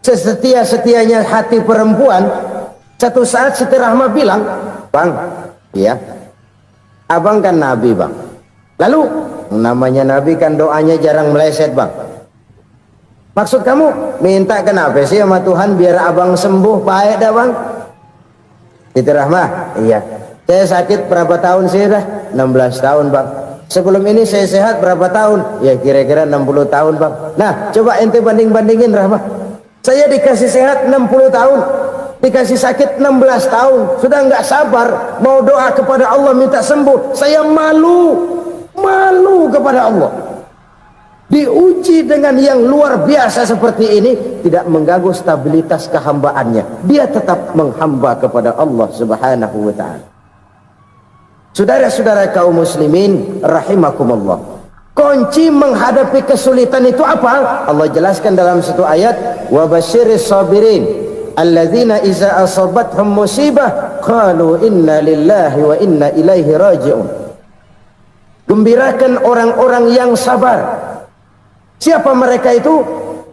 Sesetia-setianya hati perempuan Satu saat Siti Rahmah bilang, "Bang, iya, abang kan Nabi, Bang. Lalu namanya Nabi kan doanya jarang meleset, Bang. Maksud kamu minta kenapa sih sama Tuhan biar abang sembuh baik dah, Bang?" Siti Rahmah, "Iya, saya sakit berapa tahun sih dah?" 16 tahun, Bang. "Sebelum ini saya sehat berapa tahun?" "Ya kira-kira 60 tahun, Bang." "Nah, coba ente banding-bandingin, Rahmah. Saya dikasih sehat 60 tahun, dikasih sakit 16 tahun, sudah nggak sabar mau doa kepada Allah minta sembuh. Saya malu kepada Allah. Diuji dengan yang luar biasa seperti ini, tidak mengganggu stabilitas kehambaannya. Dia tetap menghamba kepada Allah Subhanahu wa ta'ala. Saudara-saudara kaum muslimin rahimakumullah, kunci menghadapi kesulitan itu apa? Allah jelaskan dalam satu ayat, "Wa basyiris sabirin alladzina iza asabathum musibah qalu inna lillahi wa inna ilaihi raji'un." Gembirakan orang-orang yang sabar. Siapa mereka itu?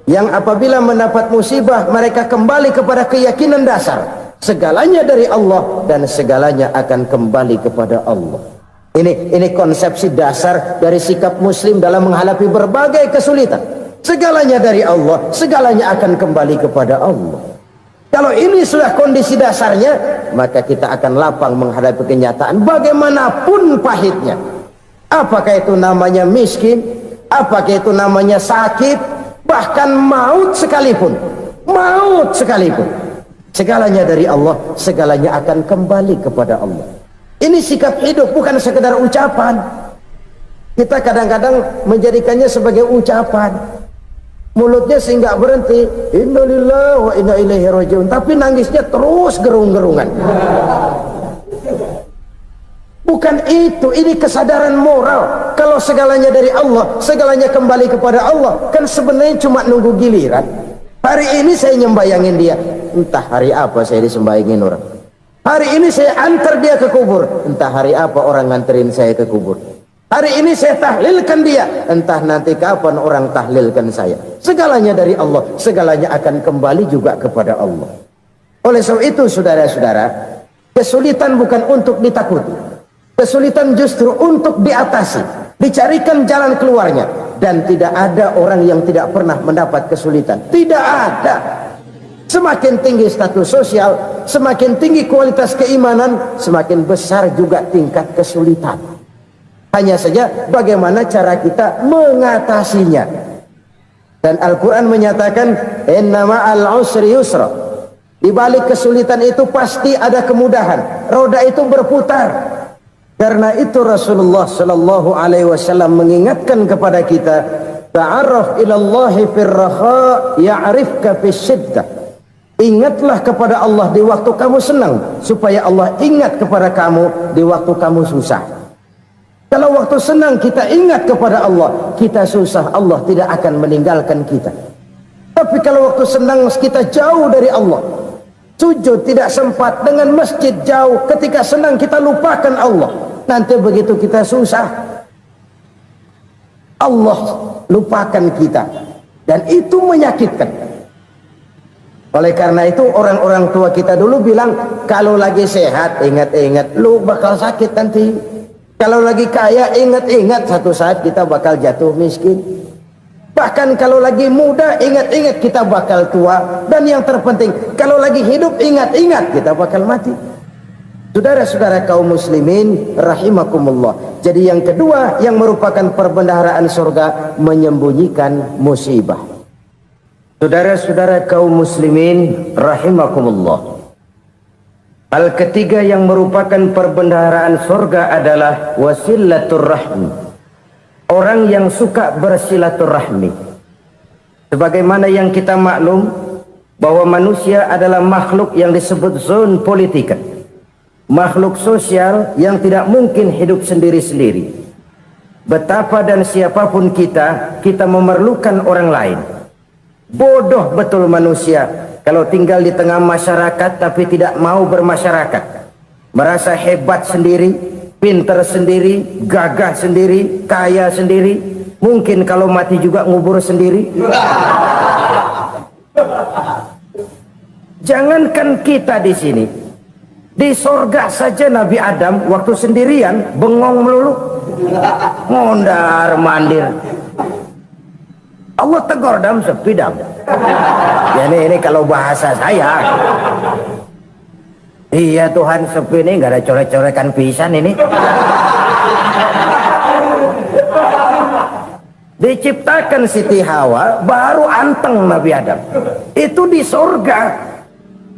Yang apabila mendapat musibah mereka kembali kepada keyakinan dasar, segalanya dari Allah dan segalanya akan kembali kepada Allah. Ini konsepsi dasar dari sikap muslim dalam menghadapi berbagai kesulitan. Segalanya dari Allah, segalanya akan kembali kepada Allah. Kalau ini sudah kondisi dasarnya, maka kita akan lapang menghadapi kenyataan bagaimanapun pahitnya. Apakah itu namanya miskin, apakah itu namanya sakit, bahkan maut sekalipun, segalanya dari Allah, segalanya akan kembali kepada Allah. Ini sikap hidup, bukan sekedar ucapan. Kita kadang-kadang menjadikannya sebagai ucapan, mulutnya sih nggak berhenti, innalillahi wa inna ilaihi raji'un, tapi nangisnya terus gerung-gerungan. Bukan itu, ini kesadaran moral. Kalau segalanya dari Allah, segalanya kembali kepada Allah, kan sebenarnya cuma nunggu giliran. Hari ini saya nyembayangin dia, entah hari apa saya disembayangin orang. Hari ini saya antar dia ke kubur, entah hari apa orang nganterin saya ke kubur. Hari ini saya tahlilkan dia, entah nanti kapan orang tahlilkan saya. Segalanya dari Allah, segalanya akan kembali juga kepada Allah. Oleh sebab itu saudara-saudara, kesulitan bukan untuk ditakuti. Kesulitan justru untuk diatasi, dicarikan jalan keluarnya. Dan tidak ada orang yang tidak pernah mendapat kesulitan. Tidak ada. Semakin tinggi status sosial, semakin tinggi kualitas keimanan, semakin besar juga tingkat kesulitan. Hanya saja bagaimana cara kita mengatasinya. Dan Al-Quran menyatakan, "Inna ma'al usri yusra." Di balik kesulitan itu pasti ada kemudahan. Roda itu berputar. Karena itu Rasulullah sallallahu alaihi wasallam mengingatkan kepada kita, ta'arraf ilallahi fir raha ya'rifka fis syiddah. Ingatlah kepada Allah di waktu kamu senang, supaya Allah ingat kepada kamu di waktu kamu susah. Kalau waktu senang kita ingat kepada Allah, kita susah, Allah tidak akan meninggalkan kita. Tapi kalau waktu senang kita jauh dari Allah, sujud tidak sempat, dengan masjid jauh, ketika senang kita lupakan Allah. Nanti begitu kita susah, Allah lupakan kita, dan itu menyakitkan. Oleh karena itu orang-orang tua kita dulu bilang, kalau lagi sehat ingat-ingat lu bakal sakit nanti. Kalau lagi kaya ingat-ingat satu saat kita bakal jatuh miskin. Bahkan kalau lagi muda ingat-ingat kita bakal tua. Dan yang terpenting, kalau lagi hidup ingat-ingat kita bakal mati. Saudara-saudara kaum muslimin rahimakumullah. Jadi yang kedua yang merupakan perbendaharaan surga, menyembunyikan musibah. Saudara-saudara kaum muslimin rahimakumullah. Hal ketiga yang merupakan perbendaharaan surga adalah wasilatur rahmi. Orang yang suka bersilaturahmi. Sebagaimana yang kita maklum bahwa manusia adalah makhluk yang disebut zon politika. Makhluk sosial yang tidak mungkin hidup sendiri-sendiri. Betapa dan siapapun kita memerlukan orang lain. Bodoh betul manusia kalau tinggal di tengah masyarakat tapi tidak mau bermasyarakat. Merasa hebat sendiri, pintar sendiri, gagah sendiri, kaya sendiri. Mungkin kalau mati juga ngubur sendiri. Jangankan kita di sini, di sorga saja Nabi Adam waktu sendirian bengong melulu, mondar mandir. Allah tegur dam sepi dam. Ya ini kalau bahasa saya. Iya Tuhan, sepi ini nggak ada coret-corekan pisan ini. Diciptakan Siti Hawa baru anteng Nabi Adam. Itu di surga.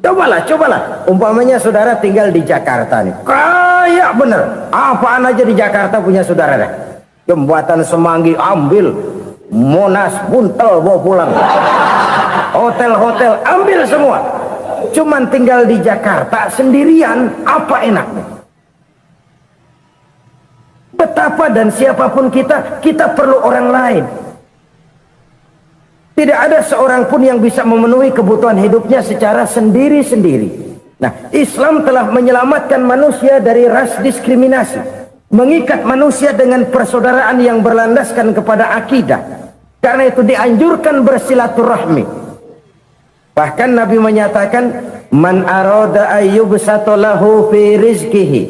Cobalah. Umpamanya saudara tinggal di Jakarta nih. Kayak bener. Apaan aja di Jakarta punya saudara dah. Jembatan Semanggi ambil. Monas, Buntel bawa pulang. Hotel-hotel ambil semua. Cuman tinggal di Jakarta sendirian, apa enaknya? Betapa dan siapapun kita perlu orang lain. Tidak ada seorang pun yang bisa memenuhi kebutuhan hidupnya secara sendiri-sendiri. Nah, Islam telah menyelamatkan manusia dari ras diskriminasi, mengikat manusia dengan persaudaraan yang berlandaskan kepada akidah. Karena itu dianjurkan bersilaturahmi. Bahkan Nabi menyatakan, man arada ayyubsata lahu fi rizqihi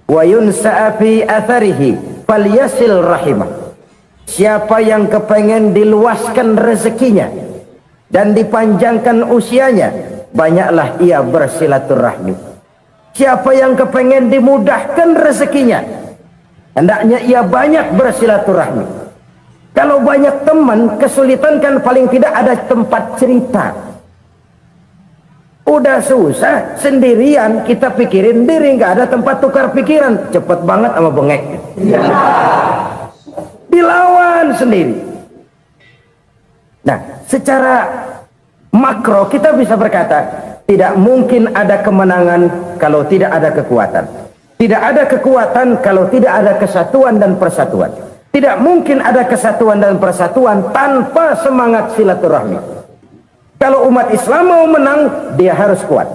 wa yunsa'a fi atharihi falyasil rahimah. Siapa yang kepengen diluaskan rezekinya dan dipanjangkan usianya, banyaklah ia bersilaturahmi. Siapa yang kepengen dimudahkan rezekinya, hendaknya ia banyak bersilaturahmi. Kalau banyak teman, kesulitan kan paling tidak ada tempat cerita. Udah susah sendirian, kita pikirin diri, nggak ada tempat tukar pikiran. Cepet banget sama bengek. Dilawan sendiri. Nah, secara makro kita bisa berkata, tidak mungkin ada kemenangan kalau tidak ada kekuatan. Tidak ada kekuatan kalau tidak ada kesatuan dan persatuan. Tidak mungkin ada kesatuan dan persatuan tanpa semangat silaturahmi. Kalau umat Islam mau menang, dia harus kuat.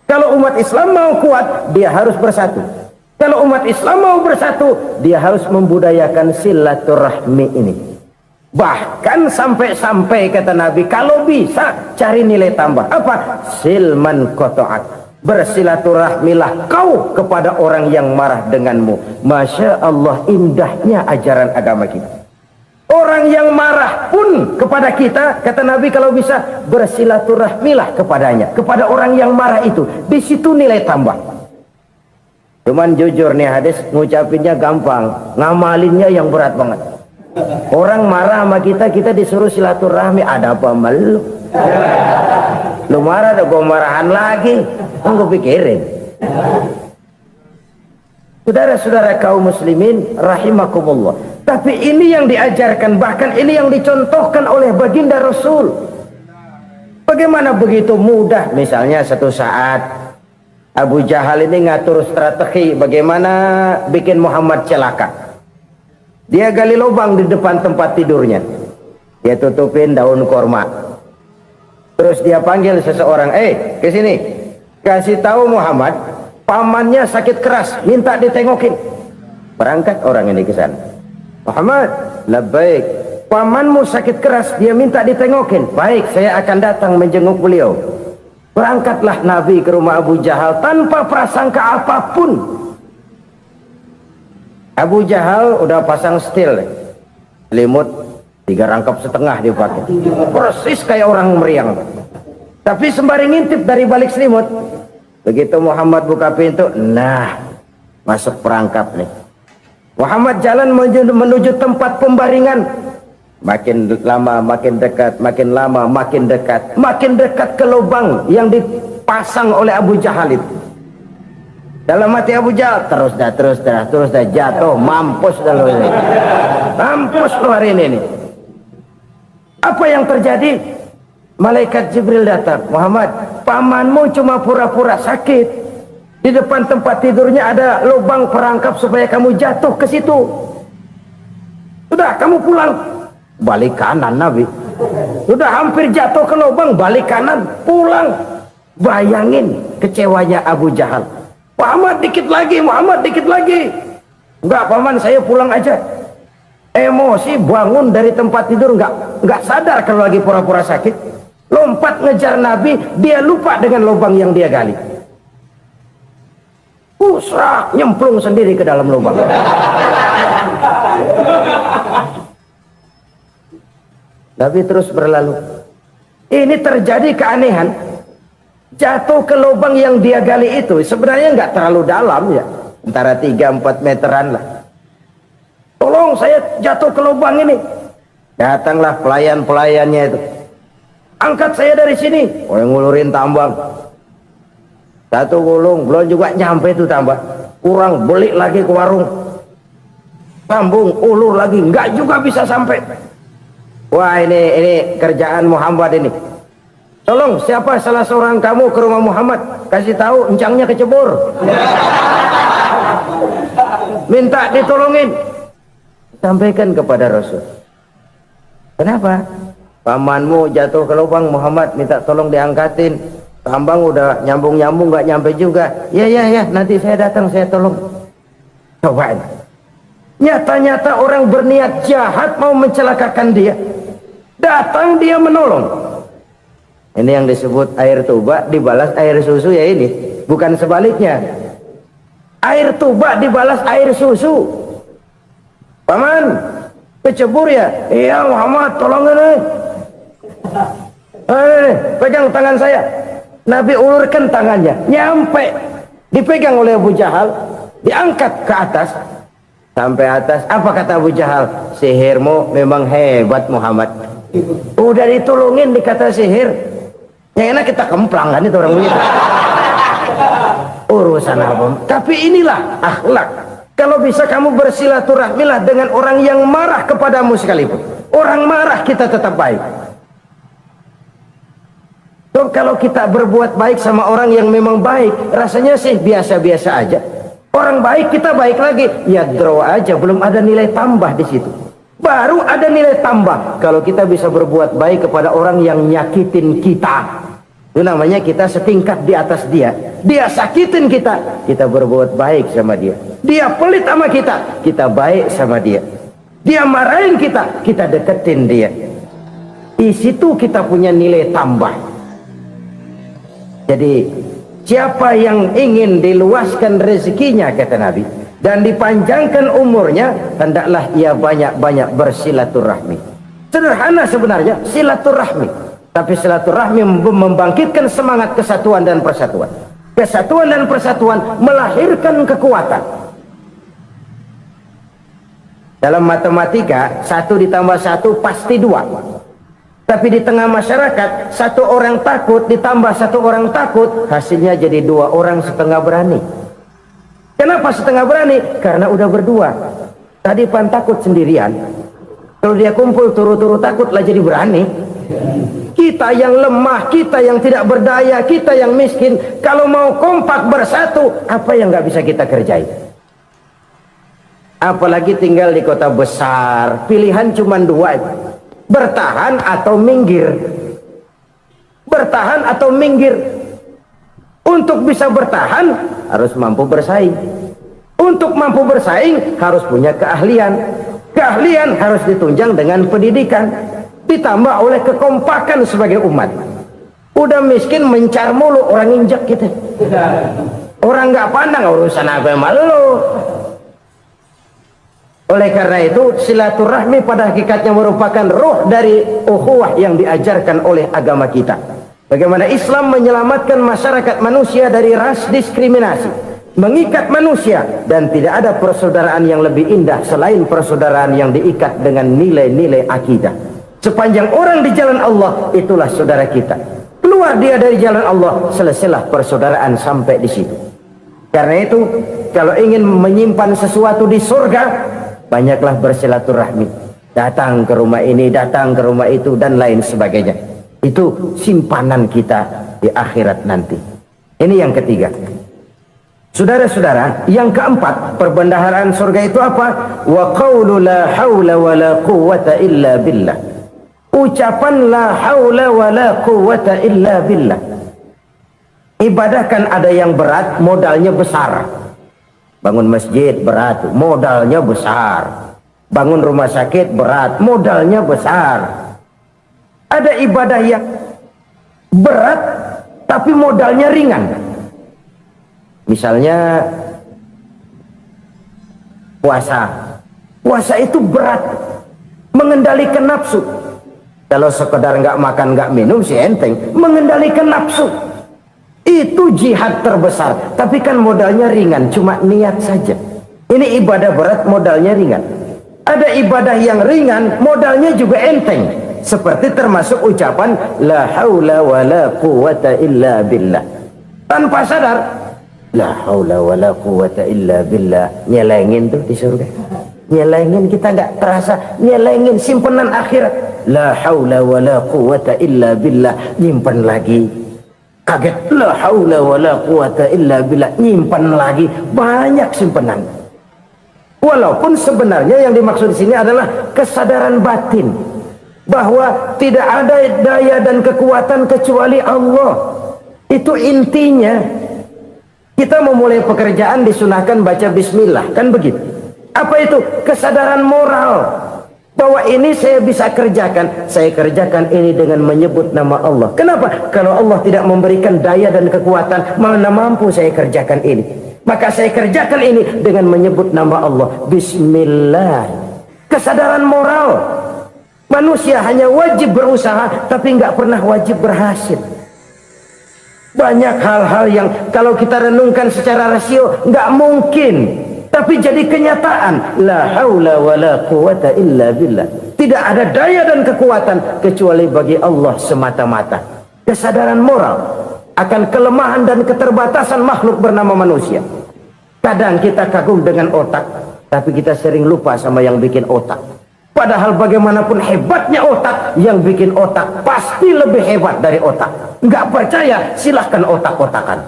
Kalau umat Islam mau kuat, dia harus bersatu. Kalau umat Islam mau bersatu, dia harus membudayakan silaturahmi ini. Bahkan sampai-sampai kata Nabi, kalau bisa cari nilai tambah. Apa? Silman qata'ak. Bersilaturahmilah kau kepada orang yang marah denganmu. Masya Allah, indahnya ajaran agama kita. Orang yang marah pun kepada kita, kata Nabi, kalau bisa bersilaturahmilah kepadanya, kepada orang yang marah itu. Di situ nilai tambah. Cuman jujur nih hadis, ngucapinnya gampang, ngamalinnya yang berat banget. Orang marah sama kita, kita disuruh silaturahmi, ada apa malu? Lu marah, ada gua marahan lagi, gue pikirin. Saudara-saudara kaum muslimin rahimakumullah. Tapi ini yang diajarkan, bahkan ini yang dicontohkan oleh baginda Rasul. Bagaimana begitu mudah, misalnya satu saat Abu Jahal ini ngatur strategi bagaimana bikin Muhammad celaka. Dia gali lubang di depan tempat tidurnya. Dia tutupin daun korma. Terus dia panggil seseorang, ke sini. Kasih tahu Muhammad, pamannya sakit keras, minta ditengokin. Berangkat orang ini ke sana. Muhammad, labbaik. Pamanmu sakit keras, dia minta ditengokin. Baik, saya akan datang menjenguk beliau. Berangkatlah Nabi ke rumah Abu Jahal tanpa prasangka apapun. Abu Jahal udah pasang setil, selimut 3 rangkap setengah dipakai, persis kayak orang meriang. Tapi sembari ngintip dari balik selimut. Begitu Muhammad buka pintu, nah masuk perangkap nih. Muhammad jalan menuju tempat pembaringan. Makin lama makin dekat, makin lama makin dekat, makin dekat ke lubang yang dipasang oleh Abu Jahal itu. Dalam hati Abu Jahal, terus dah jatuh, mampus dah lo ini. Mampus lo hari ini nih. Apa yang terjadi? Malaikat Jibril datang. Muhammad, pamanmu cuma pura-pura sakit. Di depan tempat tidurnya ada lubang perangkap supaya kamu jatuh ke situ. Sudah, kamu pulang. Balik kanan Nabi. Sudah hampir jatuh ke lubang, balik kanan, pulang. Bayangin kecewanya Abu Jahal. Muhammad dikit lagi, Muhammad dikit lagi. Enggak paman, saya pulang aja. Emosi bangun dari tempat tidur, enggak sadar kalau lagi pura-pura sakit. lompat ngejar Nabi, dia lupa dengan lubang yang dia gali. Serak, nyemplung sendiri ke dalam lubang. Nabi terus berlalu. Ini terjadi keanehan. Jatuh ke lubang yang dia gali itu sebenarnya nggak terlalu dalam ya, antara 3-4 meteran lah. Tolong saya jatuh ke lubang ini. Datanglah pelayan-pelayannya itu. Angkat saya dari sini. Oh, yang ngulurin tambang. Satu gulung, belum juga nyampe itu tambah. Kurang, beli lagi ke warung. Sambung, ulur lagi, nggak juga bisa sampai. Wah, ini kerjaan Muhammad ini. Tolong, siapa salah seorang kamu ke rumah Muhammad, kasih tahu encangnya kecebur. Minta ditolongin. Sampaikan kepada Rasul. Kenapa? Pamanmu jatuh ke lubang, Muhammad minta tolong diangkatin. Tambang udah nyambung-nyambung nggak nyampe juga. Ya, nanti saya datang, saya tolong. Cobain. Nyata-nyata orang berniat jahat mau mencelakakan dia. Datang dia menolong. Ini yang disebut air tuba dibalas air susu ya ini. Bukan sebaliknya. Air tuba dibalas air susu. Paman, kecebur ya? Iya Muhammad, tolong ini. Pegang tangan saya. Nabi ulurkan tangannya, nyampe, dipegang oleh Abu Jahal, diangkat ke atas, sampai atas. Apa kata Abu Jahal? Sihirmu memang hebat Muhammad. Udah ditolongin dikata sihir, yang enak kita kemplang kan itu orang begitu. Urusan apa? Tapi inilah akhlak. Kalau bisa kamu bersilaturahmilah dengan orang yang marah kepadamu sekalipun. Orang marah kita tetap baik. Kalau kita berbuat baik sama orang yang memang baik, rasanya sih biasa-biasa aja. Orang baik kita baik lagi, ya draw aja, belum ada nilai tambah di situ. Baru ada nilai tambah kalau kita bisa berbuat baik kepada orang yang nyakitin kita. Itu namanya kita setingkat di atas dia. Dia sakitin kita, kita berbuat baik sama dia. Dia pelit sama kita, kita baik sama dia. Dia marahin kita, kita deketin dia. Di situ kita punya nilai tambah. Jadi siapa yang ingin diluaskan rezekinya kata Nabi dan dipanjangkan umurnya, hendaklah ia banyak-banyak bersilaturahmi. Sederhana sebenarnya silaturahmi, tapi silaturahmi membangkitkan semangat kesatuan dan persatuan. Kesatuan dan persatuan melahirkan kekuatan. Dalam matematika 1 ditambah 1 pasti 2. Tapi di tengah masyarakat, 1 orang takut ditambah 1 orang takut, hasilnya jadi 2 orang setengah berani. Kenapa setengah berani? Karena udah berdua. Tadi pan takut sendirian. Kalau dia kumpul turu-turu takut lah jadi berani. Kita yang lemah, kita yang tidak berdaya, kita yang miskin, kalau mau kompak bersatu, apa yang nggak bisa kita kerjain? Apalagi tinggal di kota besar, pilihan cuma 2. Bertahan atau minggir. Bertahan atau minggir. Untuk bisa bertahan harus mampu bersaing. Untuk mampu bersaing harus punya keahlian. Keahlian harus ditunjang dengan pendidikan, ditambah oleh kekompakan sebagai umat. Udah miskin mencar mulu, orang injak kita. Orang nggak pandang urusan apa malu. Oleh karena itu silaturahmi pada hakikatnya merupakan ruh dari ukhuwah yang diajarkan oleh agama kita. Bagaimana Islam menyelamatkan masyarakat manusia dari ras diskriminasi, mengikat manusia, dan tidak ada persaudaraan yang lebih indah selain persaudaraan yang diikat dengan nilai-nilai akidah. Sepanjang orang di jalan Allah, itulah saudara kita. Keluar dia dari jalan Allah, selesailah persaudaraan sampai di situ. Karena itu kalau ingin menyimpan sesuatu di surga, banyaklah bersilaturahmi, datang ke rumah ini, datang ke rumah itu, dan lain sebagainya. Itu simpanan kita di akhirat nanti. Ini yang ketiga. Saudara-saudara, yang keempat, perbendaharaan surga itu apa? Wa qawlu la hawla wa la quwwata illa billah. Ucapan la hawla wa la quwwata illa billah. Ibadah kan ada yang berat, modalnya besar. Bangun masjid berat, modalnya besar. Bangun rumah sakit berat, modalnya besar. Ada ibadah yang berat tapi modalnya ringan. Misalnya puasa itu berat, mengendalikan nafsu. Kalau sekedar nggak makan nggak minum sih enteng, mengendalikan nafsu itu jihad terbesar, tapi kan modalnya ringan, cuma niat saja. Ini ibadah berat, modalnya ringan. Ada ibadah yang ringan, modalnya juga enteng, seperti termasuk ucapan la haula wala quwata illa billah. Tanpa sadar, la haula wala quwata illa billah, nyelengin tuh di surga. Nyelengin, kita nggak terasa, nyelengin simpenan akhirat. La haula wala quwata illa billah, nyimpen lagi. Kaget, la haula wala quwata illa billah, nyimpen lagi, banyak simpenan. Walaupun sebenarnya yang dimaksud di sini adalah kesadaran batin bahwa tidak ada daya dan kekuatan kecuali Allah. Itu intinya. Kita memulai pekerjaan disunahkan baca bismillah, kan begitu? Apa itu? Kesadaran moral bahwa ini saya bisa kerjakan. Saya kerjakan ini dengan menyebut nama Allah. Kenapa? Kalau Allah tidak memberikan daya dan kekuatan, mana mampu saya kerjakan ini. Maka saya kerjakan ini dengan menyebut nama Allah. Bismillah. Kesadaran moral. Manusia hanya wajib berusaha, tapi nggak pernah wajib berhasil. Banyak hal-hal yang kalau kita renungkan secara rasio nggak mungkin, tapi jadi kenyataan. La haula wala quwata illa billah. Tidak ada daya dan kekuatan kecuali bagi Allah semata-mata. Kesadaran moral akan kelemahan dan keterbatasan makhluk bernama manusia. Kadang kita kagum dengan otak, tapi kita sering lupa sama yang bikin otak. Padahal bagaimanapun hebatnya otak, yang bikin otak pasti lebih hebat dari otak. Nggak percaya, silahkan otak-otakan.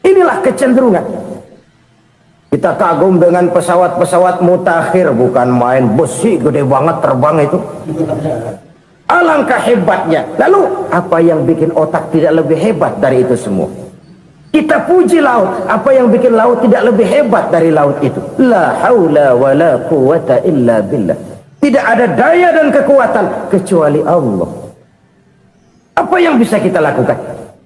Inilah kecenderungan. Kita kagum dengan pesawat-pesawat mutakhir, bukan main, besi gede banget terbang itu. Alangkah hebatnya. Lalu apa yang bikin otak tidak lebih hebat dari itu semua? Kita puji laut. Apa yang bikin laut tidak lebih hebat dari laut itu? La haula wala quwata illa billah. Tidak ada daya dan kekuatan kecuali Allah. Apa yang bisa kita lakukan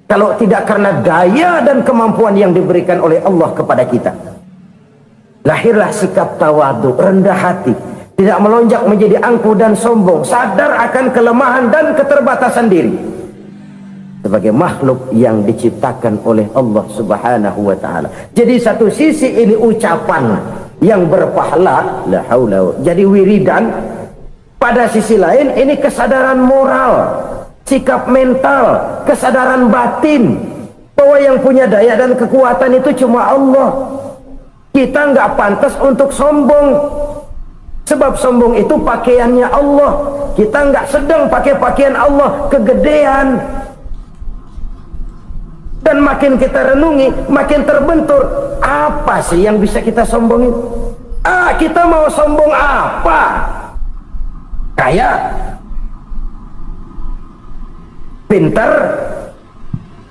kalau tidak karena daya dan kemampuan yang diberikan oleh Allah kepada kita? Lahirlah sikap tawadu, rendah hati, tidak melonjak menjadi angkuh dan sombong, sadar akan kelemahan dan keterbatasan diri sebagai makhluk yang diciptakan oleh Allah Subhanahu wa taala. Jadi satu sisi ini ucapan yang berpahala, la haula, jadi wiridan. Pada sisi lain ini kesadaran moral, sikap mental, kesadaran batin bahwa yang punya daya dan kekuatan itu cuma Allah. Kita nggak pantas untuk sombong, sebab sombong itu pakaiannya Allah. Kita nggak sedang pakai pakaian Allah, kegedean. Dan makin kita renungi, makin terbentur. Apa sih yang bisa kita sombongin? Kita mau sombong apa? Kaya, pintar,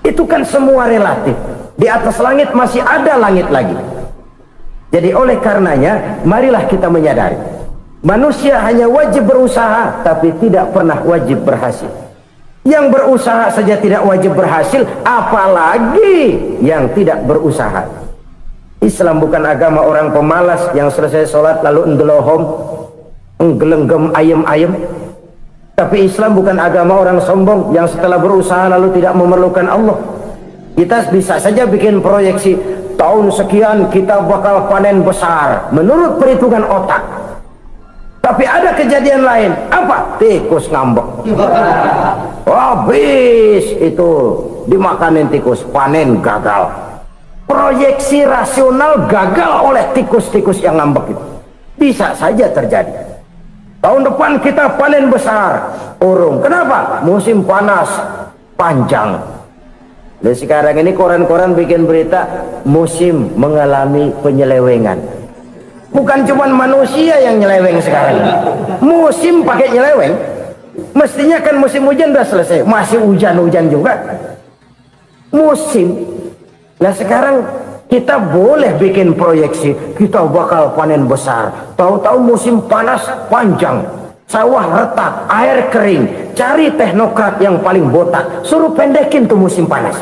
itu kan semua relatif. Di atas langit masih ada langit lagi. Jadi oleh karenanya, marilah kita menyadari, manusia hanya wajib berusaha, tapi tidak pernah wajib berhasil. Yang berusaha saja tidak wajib berhasil, apalagi yang tidak berusaha. Islam bukan agama orang pemalas yang selesai sholat lalu ngelohom, nggelenggem ayem-ayem. Tapi Islam bukan agama orang sombong yang setelah berusaha lalu tidak memerlukan Allah. Kita bisa saja bikin proyeksi, tahun sekian kita bakal panen besar menurut perhitungan otak. Tapi ada kejadian lain. Apa? Tikus ngambek. Habis itu dimakanin tikus, panen gagal. Proyeksi rasional gagal oleh tikus-tikus yang ngambek itu. Bisa saja terjadi. Tahun depan kita panen besar, urung. Kenapa? Musim panas panjang. Dan sekarang ini koran-koran bikin berita musim mengalami penyelewengan. Bukan cuma manusia yang nyeleweng sekarang. Musim pakai nyeleweng. Mestinya kan musim hujan udah selesai, masih hujan-hujan juga. Musim. Nah sekarang kita boleh bikin proyeksi, kita bakal panen besar. Tahu-tahu musim panas panjang. sawah retak, air kering, cari teknokrat yang paling botak, suruh pendekin tuh musim panas.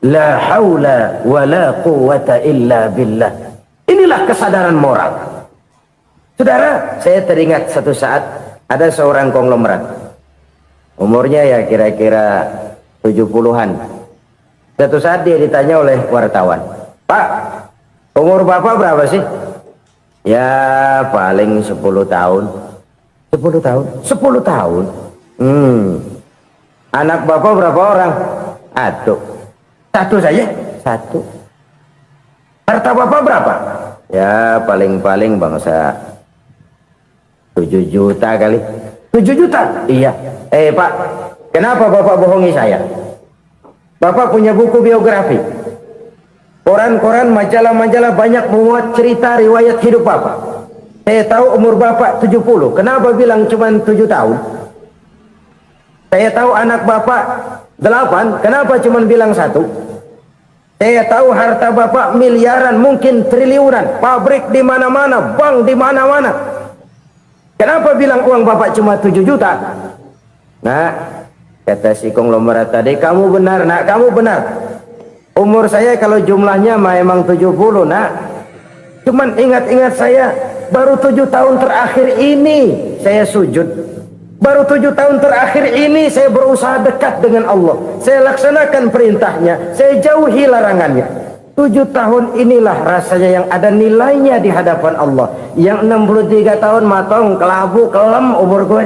La haula wa la quwata illa billah. Inilah kesadaran moral. Saudara, saya teringat satu saat ada seorang konglomerat. Umurnya ya kira-kira 70-an. Satu saat dia ditanya oleh wartawan, "Pak, umur Bapak berapa sih?" "Ya paling 10 tahun." 10 tahun? 10 tahun? Anak Bapak berapa orang? Aduh. Satu saja? Satu. Harta Bapak berapa? Ya paling-paling bangsa 7 juta kali. 7 juta? Iya. Pak, kenapa Bapak bohongi saya? Bapak punya buku biografi, koran-koran, majalah-majalah banyak memuat cerita riwayat hidup Bapak. Saya tahu umur Bapak 70. Kenapa bilang cuma 7 tahun? Saya tahu anak Bapak 8. Kenapa cuma bilang 1? Saya tahu harta Bapak miliaran, mungkin triliunan, pabrik di mana-mana, bank di mana-mana. Kenapa bilang uang Bapak cuma 7 juta? Nah, kata si konglomerat tadi, "Kamu benar, Nak, kamu benar. Umur saya kalau jumlahnya memang 70, Nak. Cuman ingat-ingat saya, baru 7 tahun terakhir ini saya sujud. Baru 7 tahun terakhir ini saya berusaha dekat dengan Allah. Saya laksanakan perintahnya, saya jauhi larangannya. 7 tahun inilah rasanya yang ada nilainya di hadapan Allah. Yang 63 tahun matong, kelabu, kelem umur gue.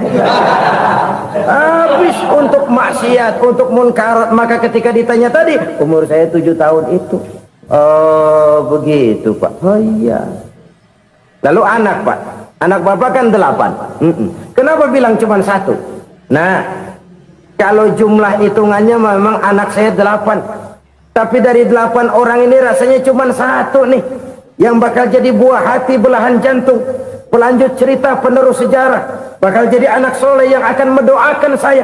Habis untuk maksiat, untuk munkarat. Maka ketika ditanya tadi, umur saya 7 tahun itu. Oh begitu Pak. Oh iya. Lalu anak Pak, anak Bapak kan 8. Kenapa bilang cuma 1? Nah, kalau jumlah hitungannya memang anak saya 8. Tapi dari 8 orang ini rasanya cuma 1 nih yang bakal jadi buah hati, belahan jantung, pelanjut cerita, penerus sejarah, bakal jadi anak soleh yang akan mendoakan saya.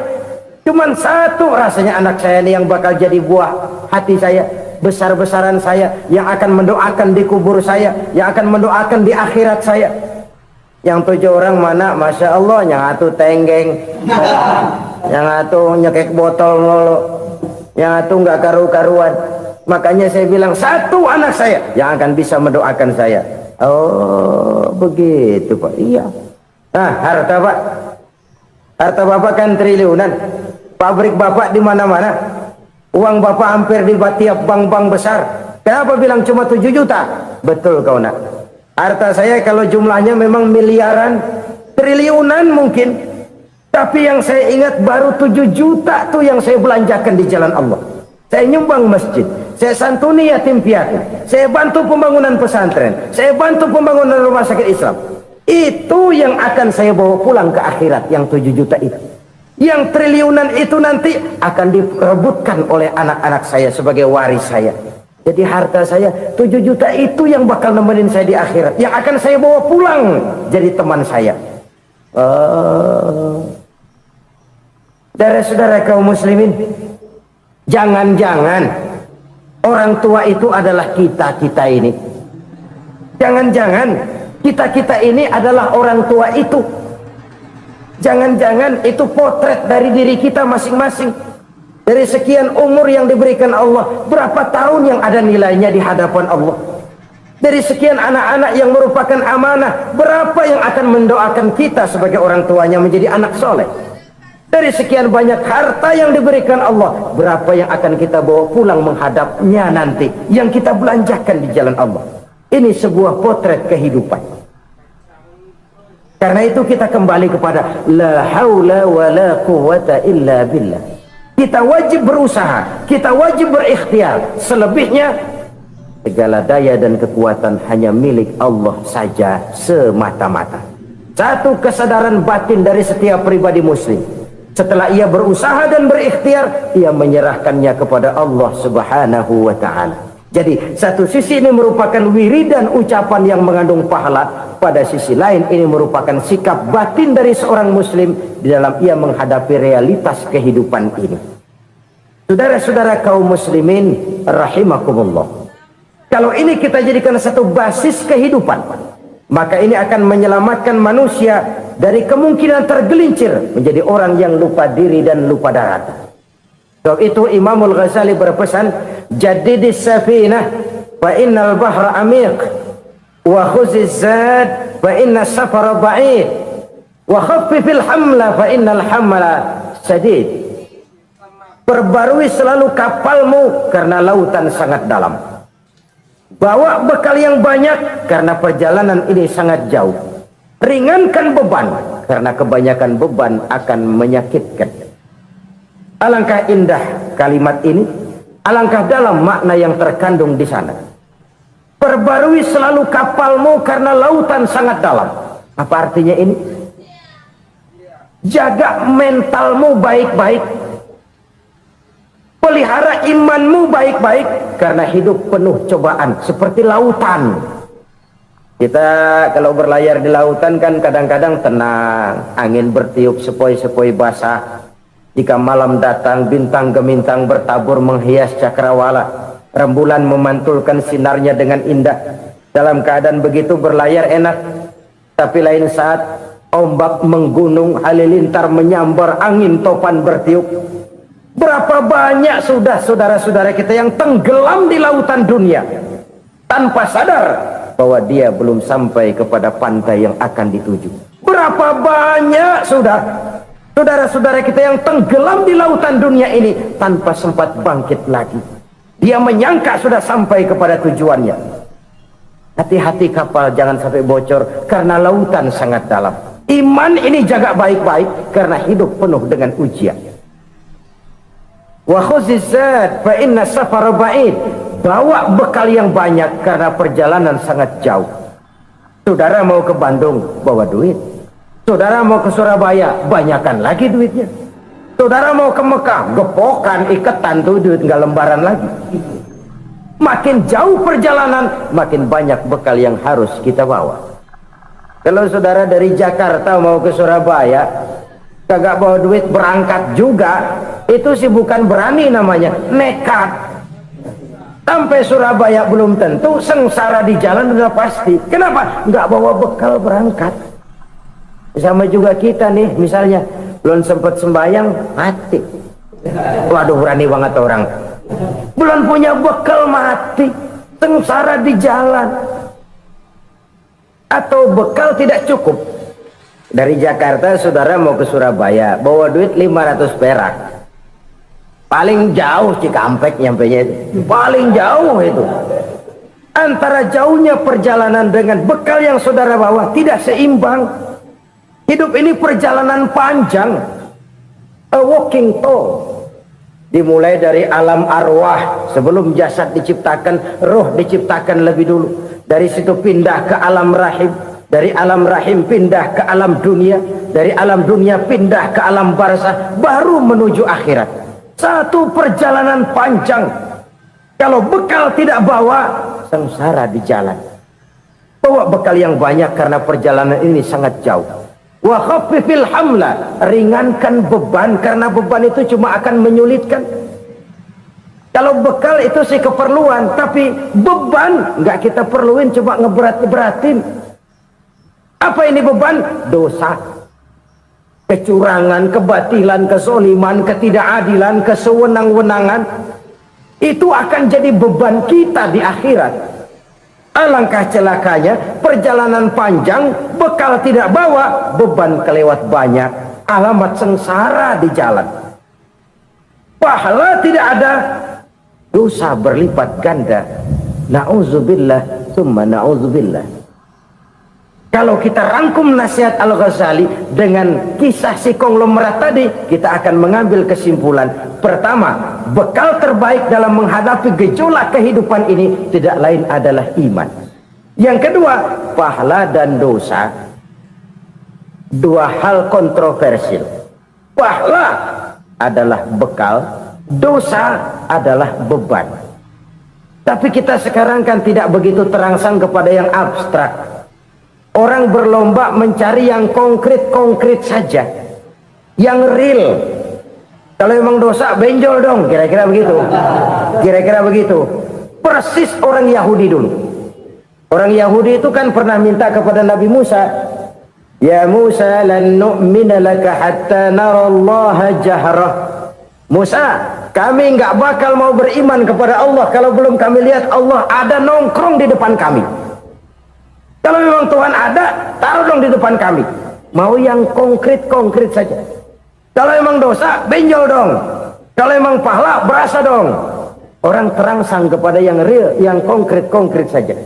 Cuman 1 rasanya anak saya ini yang bakal jadi buah hati saya, besar-besaran saya, yang akan mendoakan di kubur saya, yang akan mendoakan di akhirat saya. Yang 7 orang mana, Masya Allah, yang atu tenggeng, yang atu nyekek botol mulu, yang atu nggak karu-karuan. Makanya saya bilang 1 anak saya yang akan bisa mendoakan saya. Oh begitu Pak. Iya. Nah, harta Pak, harta Bapak kan triliunan, pabrik Bapak di mana-mana, uang Bapak hampir di tiap bank-bank besar. Kenapa bilang cuma 7 juta? Betul kau Nak. Harta saya kalau jumlahnya memang miliaran, triliunan mungkin. Tapi yang saya ingat baru 7 juta tuh yang saya belanjakan di jalan Allah. Saya nyumbang masjid, saya santuni yatim piatu, saya bantu pembangunan pesantren, saya bantu pembangunan rumah sakit Islam. Itu yang akan saya bawa pulang ke akhirat, yang 7 juta itu. Yang triliunan itu nanti akan diperebutkan oleh anak-anak saya sebagai waris saya. Jadi harta saya 7 juta itu yang bakal nemenin saya di akhirat, yang akan saya bawa pulang jadi teman saya. Saudara-saudara kaum muslimin, jangan-jangan orang tua itu adalah kita-kita ini. Jangan-jangan kita-kita ini adalah orang tua itu. Jangan-jangan itu potret dari diri kita masing-masing. Dari sekian umur yang diberikan Allah, berapa tahun yang ada nilainya di hadapan Allah? Dari sekian anak-anak yang merupakan amanah, berapa yang akan mendoakan kita sebagai orang tuanya menjadi anak soleh? Dari sekian banyak harta yang diberikan Allah, berapa yang akan kita bawa pulang menghadapnya nanti, yang kita belanjakan di jalan Allah? Ini sebuah potret kehidupan. Karena itu kita kembali kepada la haula wa la quwata illa billah. Kita wajib berusaha, kita wajib berikhtiar. Selebihnya segala daya dan kekuatan hanya milik Allah saja semata-mata. Satu kesadaran batin dari setiap pribadi muslim. Setelah ia berusaha dan berikhtiar, ia menyerahkannya kepada Allah Subhanahu wa ta'ala. Jadi satu sisi ini merupakan wiridan ucapan yang mengandung pahala, pada sisi lain ini merupakan sikap batin dari seorang muslim di dalam ia menghadapi realitas kehidupan ini. Saudara-saudara kaum muslimin rahimakumullah, kalau ini kita jadikan satu basis kehidupan, Maka ini akan menyelamatkan manusia dari kemungkinan tergelincir menjadi orang yang lupa diri dan lupa darat. Sebab itu Imamul Ghazali berpesan, jadidis safinah fa innal bahra amiq wa khuziz zad fa inna safara ba'id wa khaffifil hamla fa innal hamla sadid. Perbarui selalu kapalmu karena lautan sangat dalam. Bawa bekal yang banyak karena perjalanan ini sangat jauh. Ringankan beban karena kebanyakan beban akan menyakitkan. Alangkah indah kalimat ini, alangkah dalam makna yang terkandung di sana. Perbarui selalu kapalmu karena lautan sangat dalam. Apa artinya ini? Jaga mentalmu baik-baik. Pelihara imanmu baik-baik karena hidup penuh cobaan seperti lautan. Kita kalau berlayar di lautan kan kadang-kadang tenang, angin bertiup sepoi-sepoi basah. Jika malam datang, bintang gemintang bertabur menghias cakrawala. Rembulan memantulkan sinarnya dengan indah. Dalam keadaan begitu berlayar enak. Tapi lain saat ombak menggunung, halilintar menyambar, angin topan bertiup. Berapa banyak sudah saudara-saudara kita yang tenggelam di lautan dunia tanpa sadar bahwa dia belum sampai kepada pantai yang akan dituju. Berapa banyak sudah saudara-saudara kita yang tenggelam di lautan dunia ini tanpa sempat bangkit lagi. Dia menyangka sudah sampai kepada tujuannya. Hati-hati kapal jangan sampai bocor karena lautan sangat dalam. Iman ini jaga baik-baik karena hidup penuh dengan ujian. Wa khuzizat fa inna safara ba'id. Bawa bekal yang banyak karena perjalanan sangat jauh. Saudara mau ke Bandung, bawa duit. Saudara mau ke Surabaya, banyakan lagi duitnya. Saudara mau ke Mekah, gepokan, iketan tuh duit, nggak lembaran lagi. Makin jauh perjalanan, makin banyak bekal yang harus kita bawa. Kalau saudara dari Jakarta mau ke Surabaya, kagak bawa duit berangkat juga, itu sih bukan berani namanya, nekat. Sampai Surabaya belum tentu, sengsara di jalan udah pasti. Kenapa? Nggak bawa bekal berangkat. Sama juga kita nih, misalnya belum sempat sembahyang, mati. Waduh, berani banget orang. Belum punya bekal, mati. Sengsara di jalan. Atau bekal tidak cukup. Dari Jakarta saudara mau ke Surabaya, bawa duit 500 perak. Paling jauh Cikampek nyampenya itu. Paling jauh itu. Antara jauhnya perjalanan dengan bekal yang saudara bawa tidak seimbang. Hidup ini perjalanan panjang. A walking tour. Dimulai dari alam arwah. Sebelum jasad diciptakan, roh diciptakan lebih dulu. Dari situ pindah ke alam rahim. Dari alam rahim pindah ke alam dunia. Dari alam dunia pindah ke alam barzah. Baru menuju akhirat. Satu perjalanan panjang. Kalau bekal tidak bawa, sengsara di jalan. Bawa bekal yang banyak karena perjalanan ini sangat jauh. Wa khaffifil hamla, ringankan beban karena beban itu cuma akan menyulitkan. Kalau bekal itu sih keperluan, tapi beban nggak kita perluin, coba ngeberat-beratin. Apa ini beban? Dosa, kecurangan, kebatilan, kesoliman, ketidakadilan, kesewenang-wenangan. Itu akan jadi beban kita di akhirat. Alangkah celakanya, perjalanan panjang, bekal tidak bawa, beban kelewat banyak, alamat sengsara di jalan. Pahala tidak ada, dosa berlipat ganda. Na'udzubillah, summa na'udzubillah. Kalau kita rangkum nasihat Al-Ghazali dengan kisah si konglomerat tadi, kita akan mengambil kesimpulan. Pertama, bekal terbaik dalam menghadapi gejolak kehidupan ini tidak lain adalah iman. Yang kedua, pahala dan dosa. Dua hal kontroversial. Pahala adalah bekal, dosa adalah beban. Tapi kita sekarang kan tidak begitu terangsang kepada yang abstrak. Orang berlomba mencari yang konkret-konkret saja, yang real. Kalau memang dosa, benjol dong, kira-kira begitu. Kira-kira begitu. Persis orang Yahudi dulu. Orang Yahudi itu kan pernah minta kepada Nabi Musa, ya Musa lan nu'mina laka hatta narallaha jahrah. Musa, kami nggak bakal mau beriman kepada Allah kalau belum kami lihat Allah ada nongkrong di depan kami. Kalau memang Tuhan ada, taruh dong di depan kami. Mau yang konkret-konkret saja. Kalau memang dosa, benjol dong. Kalau memang pahala, berasa dong. Orang terangsang kepada yang real, yang konkret-konkret saja.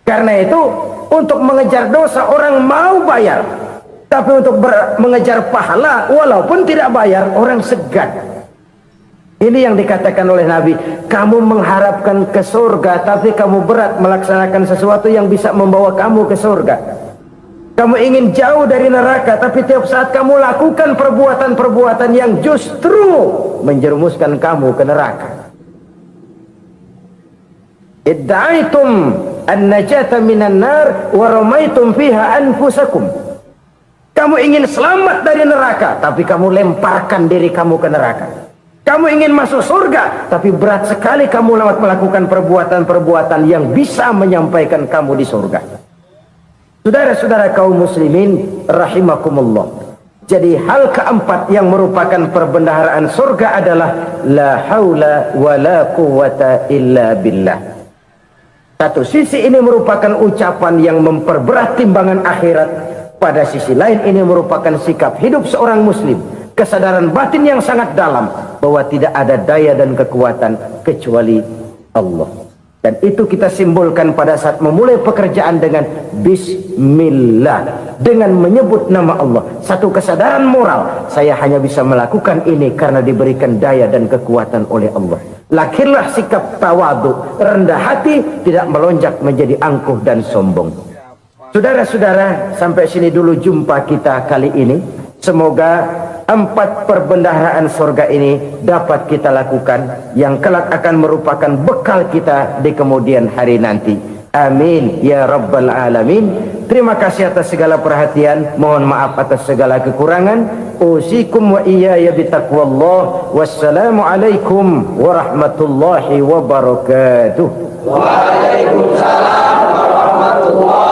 Karena itu, untuk mengejar dosa orang mau bayar. Tapi untuk mengejar pahala, walaupun tidak bayar, orang segan. Ini yang dikatakan oleh Nabi. Kamu mengharapkan ke surga, tapi kamu berat melaksanakan sesuatu yang bisa membawa kamu ke surga. Kamu ingin jauh dari neraka, tapi tiap saat kamu lakukan perbuatan-perbuatan yang justru menjerumuskan kamu ke neraka. Idda'aitum an-najata minan nar wa ramaitum fiha anfusakum. Kamu ingin selamat dari neraka, tapi kamu lemparkan diri kamu ke neraka. Kamu ingin masuk surga, tapi berat sekali kamu lewat melakukan perbuatan-perbuatan yang bisa menyampaikan kamu di surga. Saudara-saudara kaum muslimin rahimakumullah. Jadi hal keempat yang merupakan perbendaharaan surga adalah la haula wa la quwwata illa billah. Satu sisi ini merupakan ucapan yang memperberat timbangan akhirat. Pada sisi lain ini merupakan sikap hidup seorang muslim. Kesadaran batin yang sangat dalam bahwa tidak ada daya dan kekuatan kecuali Allah. Dan itu kita simbolkan pada saat memulai pekerjaan dengan Bismillah, dengan menyebut nama Allah. Satu kesadaran moral, saya hanya bisa melakukan ini karena diberikan daya dan kekuatan oleh Allah. Lahirlah sikap tawadu, rendah hati, tidak melonjak menjadi angkuh dan sombong. Saudara-saudara, sampai sini dulu jumpa kita kali ini. Semoga 4 perbendaharaan surga ini dapat kita lakukan, yang kelak akan merupakan bekal kita di kemudian hari nanti. Amin ya rabbal alamin. Terima kasih atas segala perhatian, mohon maaf atas segala kekurangan. Usikum wa iyaya bitaqwallah. Wassalamu alaikum warahmatullahi wabarakatuh. Waalaikumsalam warahmatullahi